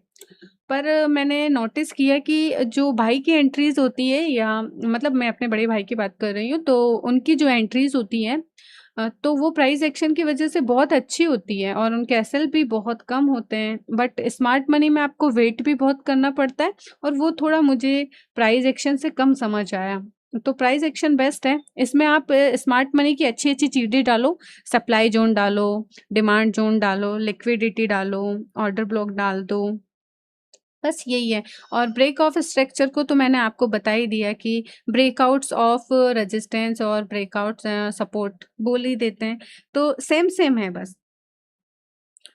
Speaker 1: पर मैंने नोटिस किया कि जो भाई की एंट्रीज होती है, या मतलब मैं अपने बड़े भाई की बात कर रही हूँ, तो उनकी जो एंट्रीज होती हैं तो वो प्राइस एक्शन की वजह से बहुत अच्छी होती है और उनके एसएल भी बहुत कम होते हैं। बट स्मार्ट मनी में आपको वेट भी बहुत करना पड़ता है और वो थोड़ा मुझे प्राइस एक्शन से कम समझ आया। तो प्राइस एक्शन बेस्ट है। इसमें आप स्मार्ट मनी की अच्छी अच्छी चीज़ें डालो, सप्लाई जोन डालो, डिमांड जोन डालो, लिक्विडिटी डालो, ऑर्डर ब्लॉक डाल दो, बस यही है। और ब्रेक ऑफ स्ट्रक्चर को तो मैंने आपको बता ही दिया कि ब्रेकआउट्स ऑफ रेजिस्टेंस और ब्रेकआउट सपोर्ट बोल ही देते हैं, तो सेम सेम है बस।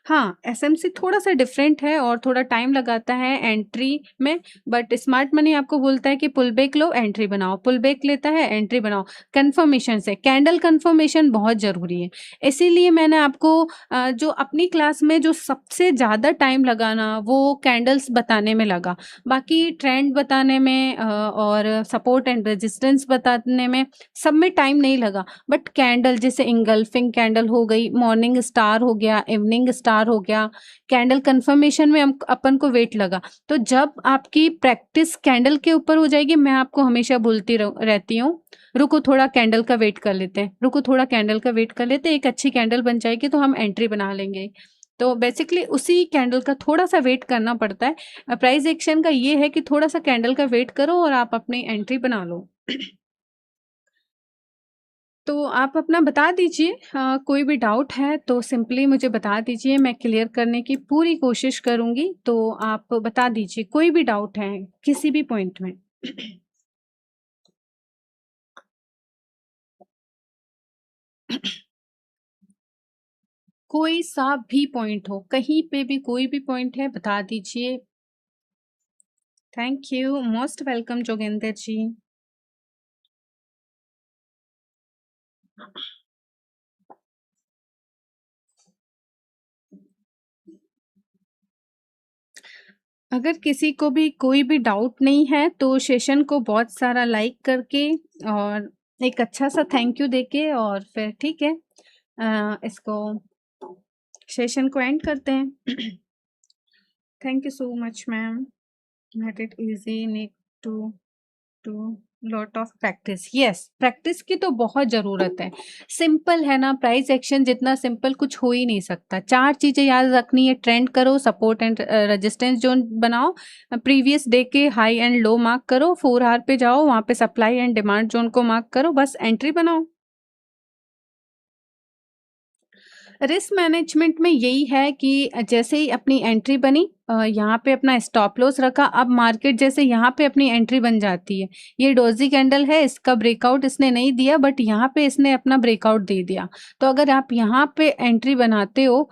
Speaker 1: हाँ, एसएमसी थोड़ा-सा डिफरेंट है और थोड़ा टाइम लगाता है एंट्री में, बट स्मार्ट मनी आपको बोलता है कि पुल बैक लो, एंट्री बनाओ, पुल बैक लेता है, एंट्री बनाओ, कन्फर्मेशन से। कैंडल कन्फर्मेशन बहुत ज़रूरी है। इसीलिए मैंने आपको जो अपनी क्लास में जो सबसे ज़्यादा टाइम लगा ना, वो कैंडल्स बताने में लगा। बाकी ट्रेंड बताने में और सपोर्ट एंड रेजिस्टेंस बताने में, सब में टाइम नहीं लगा। बट कैंडल जैसे इंगल्फिंग कैंडल हो गई, मॉर्निंग स्टार हो गया, इवनिंग स्टार हो गया, कैंडल कंफर्मेशन में अपन को वेट लगा। तो जब आपकी प्रैक्टिस कैंडल के ऊपर हो जाएगी, मैं आपको हमेशा बोलती रहती हूँ, रुको थोड़ा कैंडल का वेट कर लेते हैं, रुको थोड़ा कैंडल का वेट कर लेते हैं, एक अच्छी कैंडल बन जाएगी तो हम एंट्री बना लेंगे। तो बेसिकली उसी कैंडल का थोड़ा सा वेट करना पड़ता है। प्राइस एक्शन का ये है कि थोड़ा सा कैंडल का वेट करो और आप अपनी एंट्री बना लो। तो आप अपना बता दीजिए, कोई भी डाउट है तो सिंपली मुझे बता दीजिए, मैं क्लियर करने की पूरी कोशिश करूँगी। तो आप बता दीजिए कोई भी डाउट है किसी भी पॉइंट में। कोई सा भी पॉइंट हो, कहीं पे भी कोई भी पॉइंट है बता दीजिए। Thank you, most welcome Joginder ji. अगर किसी को भी कोई भी डाउट नहीं है तो सेशन को बहुत सारा लाइक करके और एक अच्छा सा थैंक यू देके और फिर ठीक है, इसको सेशन को एंड करते हैं। Thank you so much ma'am, made it easy, need to to lot of practice. Yes, practice की तो बहुत ज़रूरत है। सिंपल है ना, प्राइस एक्शन जितना सिंपल कुछ हो ही नहीं सकता। 4 चीज़ें याद रखनी है, ट्रेंड करो, सपोर्ट एंड रेजिस्टेंस जोन बनाओ, प्रीवियस डे के हाई एंड लो मार्क करो, 4 आवर पे जाओ, वहाँ पे सप्लाई एंड डिमांड जोन को मार्क करो, बस एंट्री बनाओ। रिस्क मैनेजमेंट में यही है कि जैसे ही अपनी एंट्री बनी, यहाँ पे अपना स्टॉप लॉस रखा। अब मार्केट जैसे यहाँ पे अपनी एंट्री बन जाती है। ये डोजी कैंडल है, इसका ब्रेकआउट इसने नहीं दिया, बट यहाँ पे इसने अपना ब्रेकआउट दे दिया। तो अगर आप यहाँ पे एंट्री बनाते हो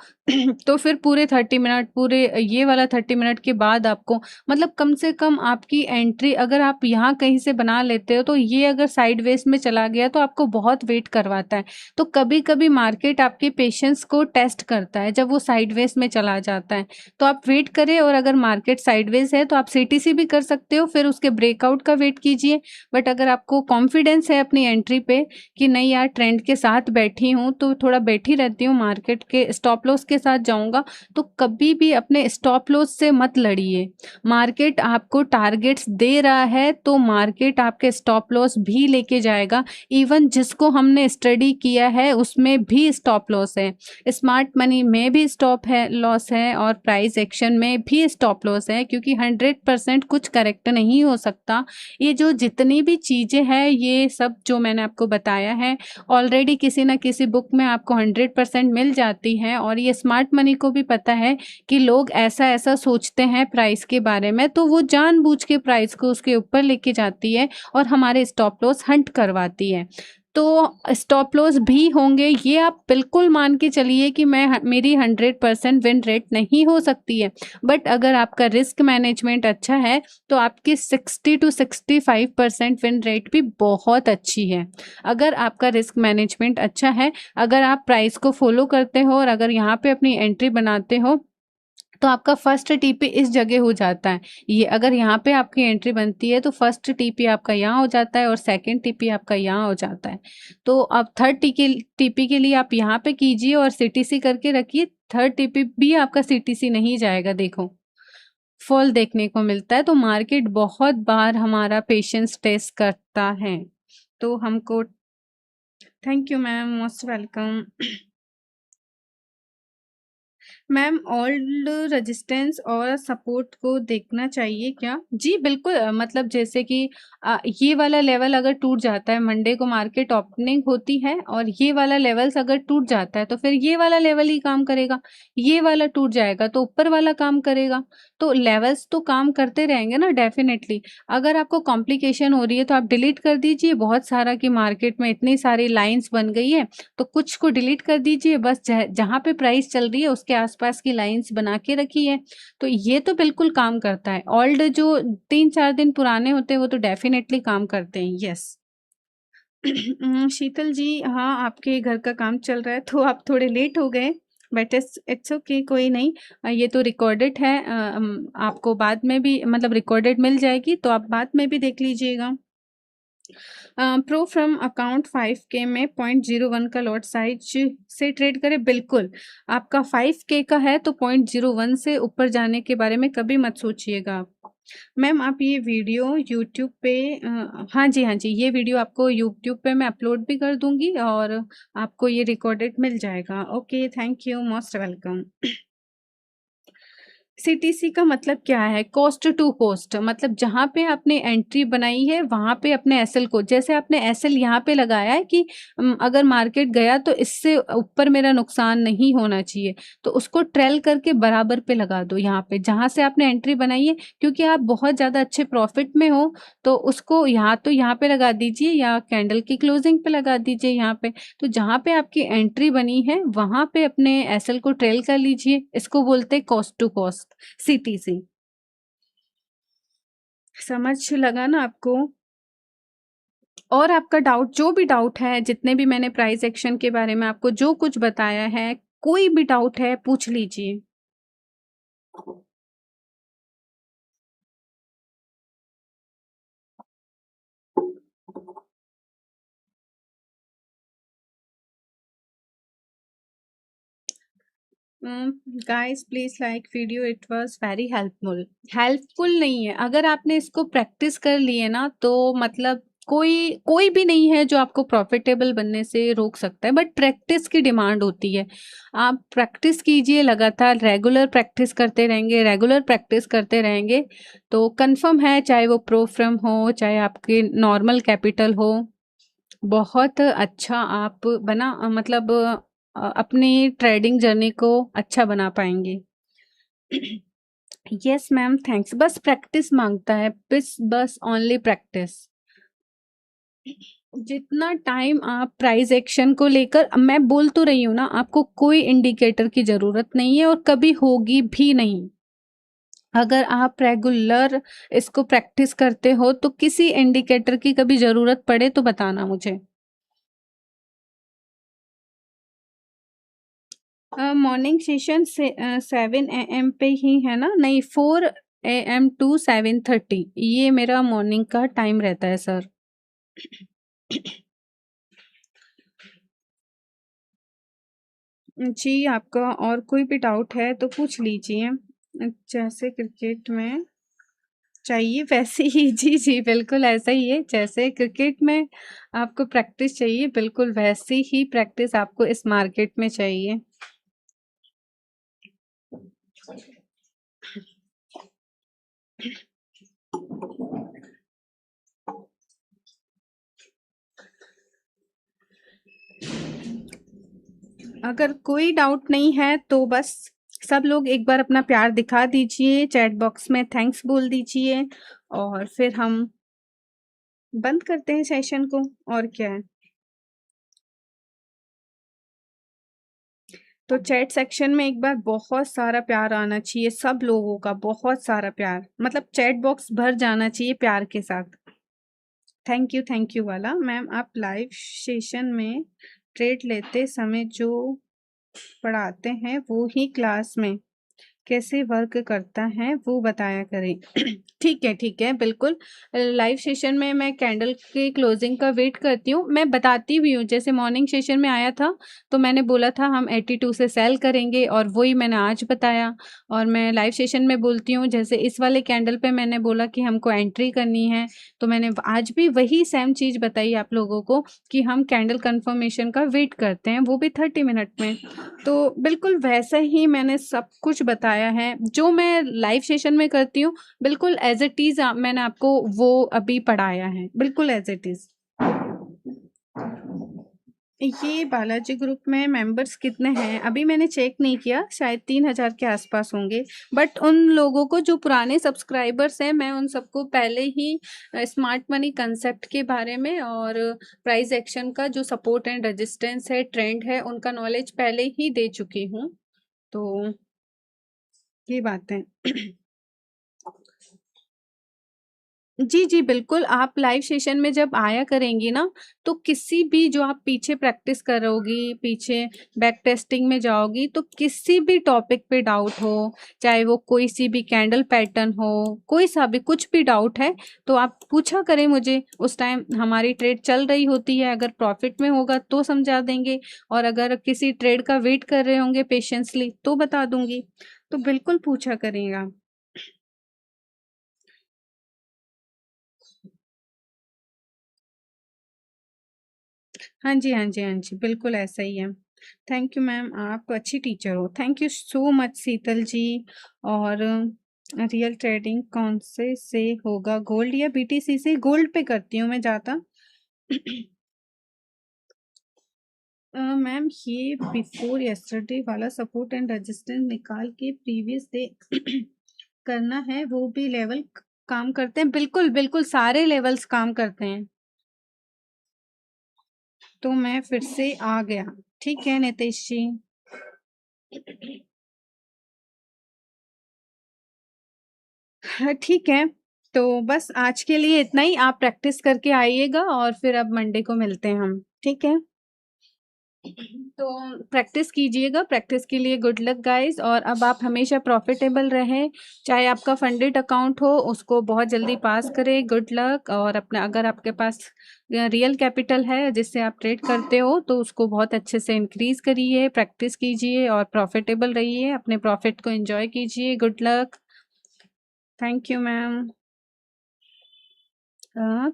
Speaker 1: तो फिर पूरे 30 मिनट, पूरे ये वाला 30 मिनट के बाद आपको, मतलब कम से कम आपकी एंट्री अगर आप यहाँ कहीं से बना लेते हो, तो ये अगर साइडवेज में चला गया तो आपको बहुत वेट करवाता है। तो कभी-कभी मार्केट आपके पेशेंस को टेस्ट करता है जब वो साइडवेज में चला जाता है। तो आप वेट करें, और अगर मार्केट साइडवेज है तो आप सीटीसी भी कर सकते हो, फिर उसके ब्रेकआउट का वेट कीजिए। बट अगर आपको कॉन्फिडेंस है अपनी एंट्री पे कि नहीं यार ट्रेंड के साथ बैठी हूँ, तो थोड़ा बैठी रहती हूँ, मार्केट के स्टॉप लॉस के साथ जाऊंगा, तो कभी भी अपने स्टॉप लॉस से मत लड़िए। मार्केट आपको टारगेट्स दे रहा है तो मार्केट आपके स्टॉप लॉस भी लेके जाएगा। इवन जिसको हमने स्टडी किया है उसमें भी स्टॉप लॉस है, स्मार्ट मनी में भी स्टॉप है लॉस है, और प्राइस एक्शन में भी स्टॉप लॉस है, क्योंकि 100% कुछ करेक्ट नहीं हो सकता। ये जो जितनी भी चीज़ें हैं, ये सब जो मैंने आपको बताया है ऑलरेडी किसी ना किसी बुक में आपको 100% मिल जाती है। और ये स्मार्ट मनी को भी पता है कि लोग ऐसा ऐसा सोचते हैं प्राइस के बारे में, तो वो जानबूझ के प्राइस को उसके ऊपर लेके जाती है और हमारे स्टॉप लॉस हंट करवाती है। तो स्टॉप लॉस भी होंगे, ये आप बिल्कुल मान के चलिए कि मेरी 100% विन रेट नहीं हो सकती है, बट अगर आपका रिस्क मैनेजमेंट अच्छा है तो आपकी 60 टू 65% विन रेट भी बहुत अच्छी है। अगर आपका रिस्क मैनेजमेंट अच्छा है, अगर आप प्राइस को फॉलो करते हो, और अगर यहाँ पे अपनी एंट्री बनाते हो, तो आपका फर्स्ट टीपी इस जगह हो जाता है। ये अगर यहाँ पे आपकी एंट्री बनती है तो फर्स्ट टीपी आपका यहाँ हो जाता है और सेकंड टीपी आपका यहाँ हो जाता है। तो अब थर्ड टीपी के लिए आप यहाँ पे कीजिए और सीटीसी करके रखिए। थर्ड टीपी भी आपका सीटीसी नहीं जाएगा, देखो फॉल देखने को मिलता है। तो मार्केट बहुत बार हमारा पेशेंस टेस्ट करता है। तो हमको thank you ma'am, most welcome. Ma'am old resistance और सपोर्ट को देखना चाहिए क्या? जी बिल्कुल, मतलब जैसे कि ये वाला लेवल अगर टूट जाता है, मंडे को मार्केट ओपनिंग होती है और ये वाला लेवल्स अगर टूट जाता है तो फिर ये वाला लेवल ही काम करेगा। ये वाला टूट जाएगा तो ऊपर वाला काम करेगा। तो लेवल्स तो काम करते रहेंगे ना डेफिनेटली। अगर आपको कॉम्प्लिकेशन हो रही है तो आप डिलीट कर दीजिए बहुत सारा, कि मार्केट में इतनी सारी लाइन्स बन गई है, तो कुछ को डिलीट कर दीजिए, बस जहाँ पे प्राइस चल रही है उसके आसपास की लाइन्स बना के रखिए। तो ये तो बिल्कुल काम करता है। ओल्ड जो 3-4 दिन पुराने होते हैं वो तो डेफिनेटली काम करते हैं। यस। शीतल जी, हाँ, आपके घर का काम चल रहा है तो आप थोड़े लेट हो गए, बट इट्स ओके, कोई नहीं। ये तो रिकॉर्डेड है, आपको बाद में भी मतलब रिकॉर्डेड मिल जाएगी, तो आप बाद में भी देख लीजिएगा। प्रो फ्रॉम अकाउंट 5K में 0.01 का लॉट साइज से ट्रेड करें। बिल्कुल, आपका 5K का है तो 0.01 से ऊपर जाने के बारे में कभी मत सोचिएगा आप। मैम आप ये वीडियो यूट्यूब पे हाँ जी, हाँ जी, ये वीडियो आपको यूट्यूब पे मैं अपलोड भी कर दूंगी और आपको ये रिकॉर्डेड मिल जाएगा। Okay, thank you, most welcome. CTC का मतलब क्या है? कॉस्ट टू पोस्ट, मतलब जहाँ पे आपने एंट्री बनाई है वहाँ पे अपने एसएल को, जैसे आपने एसएल यहाँ पे लगाया है कि अगर मार्केट गया तो इससे ऊपर मेरा नुकसान नहीं होना चाहिए, तो उसको ट्रेल करके बराबर पे लगा दो यहाँ पे जहाँ से आपने एंट्री बनाई है, क्योंकि आप बहुत ज़्यादा अच्छे प्रॉफिट में हो, तो उसको तो यहाँ पे लगा दीजिए या कैंडल की क्लोजिंग पे लगा दीजिए यहाँ पे। तो जहाँ पे आपकी एंट्री बनी है वहाँ पे अपने एसएल को ट्रेल कर लीजिए, इसको बोलते हैं कॉस्ट टू कॉस्ट, सीटीसी। समझ लगा ना आपको? और आपका डाउट, जो भी डाउट है, जितने भी मैंने प्राइस एक्शन के बारे में आपको जो कुछ बताया है, कोई भी डाउट है पूछ लीजिए। Guys please like video, it was very helpful. Helpful नहीं है, अगर आपने इसको प्रैक्टिस कर लिए ना तो मतलब कोई कोई भी नहीं है जो आपको प्रॉफिटेबल बनने से रोक सकता है, बट प्रैक्टिस की डिमांड होती है। आप प्रैक्टिस कीजिए लगातार, रेगुलर प्रैक्टिस करते रहेंगे, रेगुलर प्रैक्टिस करते रहेंगे तो कंफर्म है, चाहे वो प्रो फर्म हो चाहे आपके नॉर्मल कैपिटल हो, बहुत अच्छा आप मतलब अपनी ट्रेडिंग जर्नी को अच्छा बना पाएंगे। Yes ma'am, thanks. बस प्रैक्टिस मांगता है, बस बस ओनली प्रैक्टिस। जितना टाइम आप प्राइस एक्शन को लेकर, मैं बोल तो रही हूँ ना, आपको कोई इंडिकेटर की जरूरत नहीं है और कभी होगी भी नहीं। अगर आप रेगुलर इसको प्रैक्टिस करते हो तो किसी इंडिकेटर की कभी जरूरत पड़े तो बताना मुझे। मॉर्निंग सेशन से 7 AM पे ही है ना? नहीं, 4 AM टू 7:30 ये मेरा मॉर्निंग का टाइम रहता है सर। जी, आपका और कोई भी डाउट है तो पूछ लीजिए। जैसे क्रिकेट में चाहिए वैसे ही जी, जी, बिल्कुल ऐसा ही है। जैसे क्रिकेट में आपको प्रैक्टिस चाहिए, बिल्कुल वैसी ही प्रैक्टिस आपको इस मार्केट में चाहिए। अगर कोई डाउट नहीं है तो बस सब लोग एक बार अपना प्यार दिखा दीजिए, चैट बॉक्स में थैंक्स बोल दीजिए और फिर हम बंद करते हैं सेशन को, और क्या है। तो चैट सेक्शन में एक बार बहुत सारा प्यार आना चाहिए, सब लोगों का बहुत सारा प्यार, मतलब चैट बॉक्स भर जाना चाहिए प्यार के साथ। थैंक यू वाला। मैम, आप लाइव सेशन में ट्रेड लेते समय जो पढ़ाते हैं वो ही क्लास में कैसे वर्क करता है वो बताया करें। ठीक है, बिल्कुल। लाइव सेशन में मैं कैंडल के क्लोजिंग का वेट करती हूँ, मैं बताती भी हूँ। जैसे मॉर्निंग सेशन में आया था तो मैंने बोला था हम 82 से सेल करेंगे और वही मैंने आज बताया। और मैं लाइव सेशन में बोलती हूँ, जैसे इस वाले कैंडल पे मैंने बोला कि हमको एंट्री करनी है, तो मैंने आज भी वही सेम चीज़ बताई आप लोगों को कि हम कैंडल कंफर्मेशन का वेट करते हैं, वो भी 30 मिनट में। तो बिल्कुल वैसा ही मैंने सब कुछ बताया है जो मैं लाइव सेशन में करती हूँ, बिल्कुल एज इट इज मैंने आपको वो अभी पढ़ाया है, बिल्कुल एज इट इज। ये बालाजी ग्रुप में मेंबर्स कितने हैं अभी मैंने चेक नहीं किया, शायद 3,000 के आसपास होंगे। बट उन लोगों को जो पुराने सब्सक्राइबर्स हैं, मैं उन सबको पहले ही स्मार्ट मनी कंसेप्ट के बारे में और प्राइस एक्शन का जो सपोर्ट एंड रेजिस्टेंस है, ट्रेंड है, उनका नॉलेज पहले ही दे चुकी हूँ। तो ये बात है। जी, जी, बिल्कुल, आप लाइव सेशन में जब आया करेंगी ना, तो किसी भी जो आप पीछे प्रैक्टिस करोगी, पीछे बैक टेस्टिंग में जाओगी, तो किसी भी टॉपिक पे डाउट हो, चाहे वो कोई सी भी कैंडल पैटर्न हो, कोई सा भी कुछ भी डाउट है, तो आप पूछा करें मुझे। उस टाइम हमारी ट्रेड चल रही होती है, अगर प्रॉफिट में होगा तो समझा देंगे और अगर किसी ट्रेड का वेट कर रहे होंगे पेशेंसली तो बता दूँगी। तो बिल्कुल पूछा करिएगा। हाँ जी, हाँ जी, हाँ जी, बिल्कुल ऐसा ही है। थैंक यू मैम, आप अच्छी टीचर हो। थैंक यू सो मच शीतल जी। और रियल ट्रेडिंग कौन से होगा, गोल्ड या बीटीसी से? गोल्ड पे करती हूँ मैं ज़्यादा। मैम, ये बिफोर यस्टरडे वाला सपोर्ट एंड रेजिस्टेंस निकाल के प्रीवियस डे करना है, वो भी लेवल काम करते हैं? बिल्कुल, बिल्कुल सारे लेवल्स काम करते हैं। तो मैं फिर से आ गया। ठीक है नितेश जी। हाँ, ठीक है। तो बस आज के लिए इतना ही, आप प्रैक्टिस करके आइएगा और फिर अब मंडे को मिलते हैं हम, ठीक है? तो प्रैक्टिस कीजिएगा, प्रैक्टिस के लिए गुड लक गाइस। और अब आप हमेशा प्रॉफिटेबल रहें, चाहे आपका फंडेड अकाउंट हो उसको बहुत जल्दी पास करें, गुड लक। और अपना अगर आपके पास रियल कैपिटल है जिससे आप ट्रेड करते हो तो उसको बहुत अच्छे से इंक्रीज करिए, प्रैक्टिस कीजिए और प्रॉफिटेबल रहिए, अपने प्रॉफिट को एंजॉय कीजिए। Good luck. Thank you ma'am.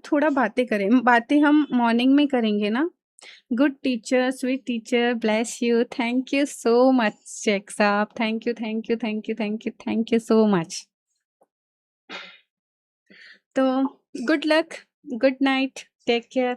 Speaker 1: थोड़ा बातें करें, बातें हम मॉर्निंग में करेंगे ना। Good teacher, sweet teacher, bless you, thank you so much Sheikh Sahab, thank you, thank you, thank you, thank you, thank you so much. तो good luck, good night, take care.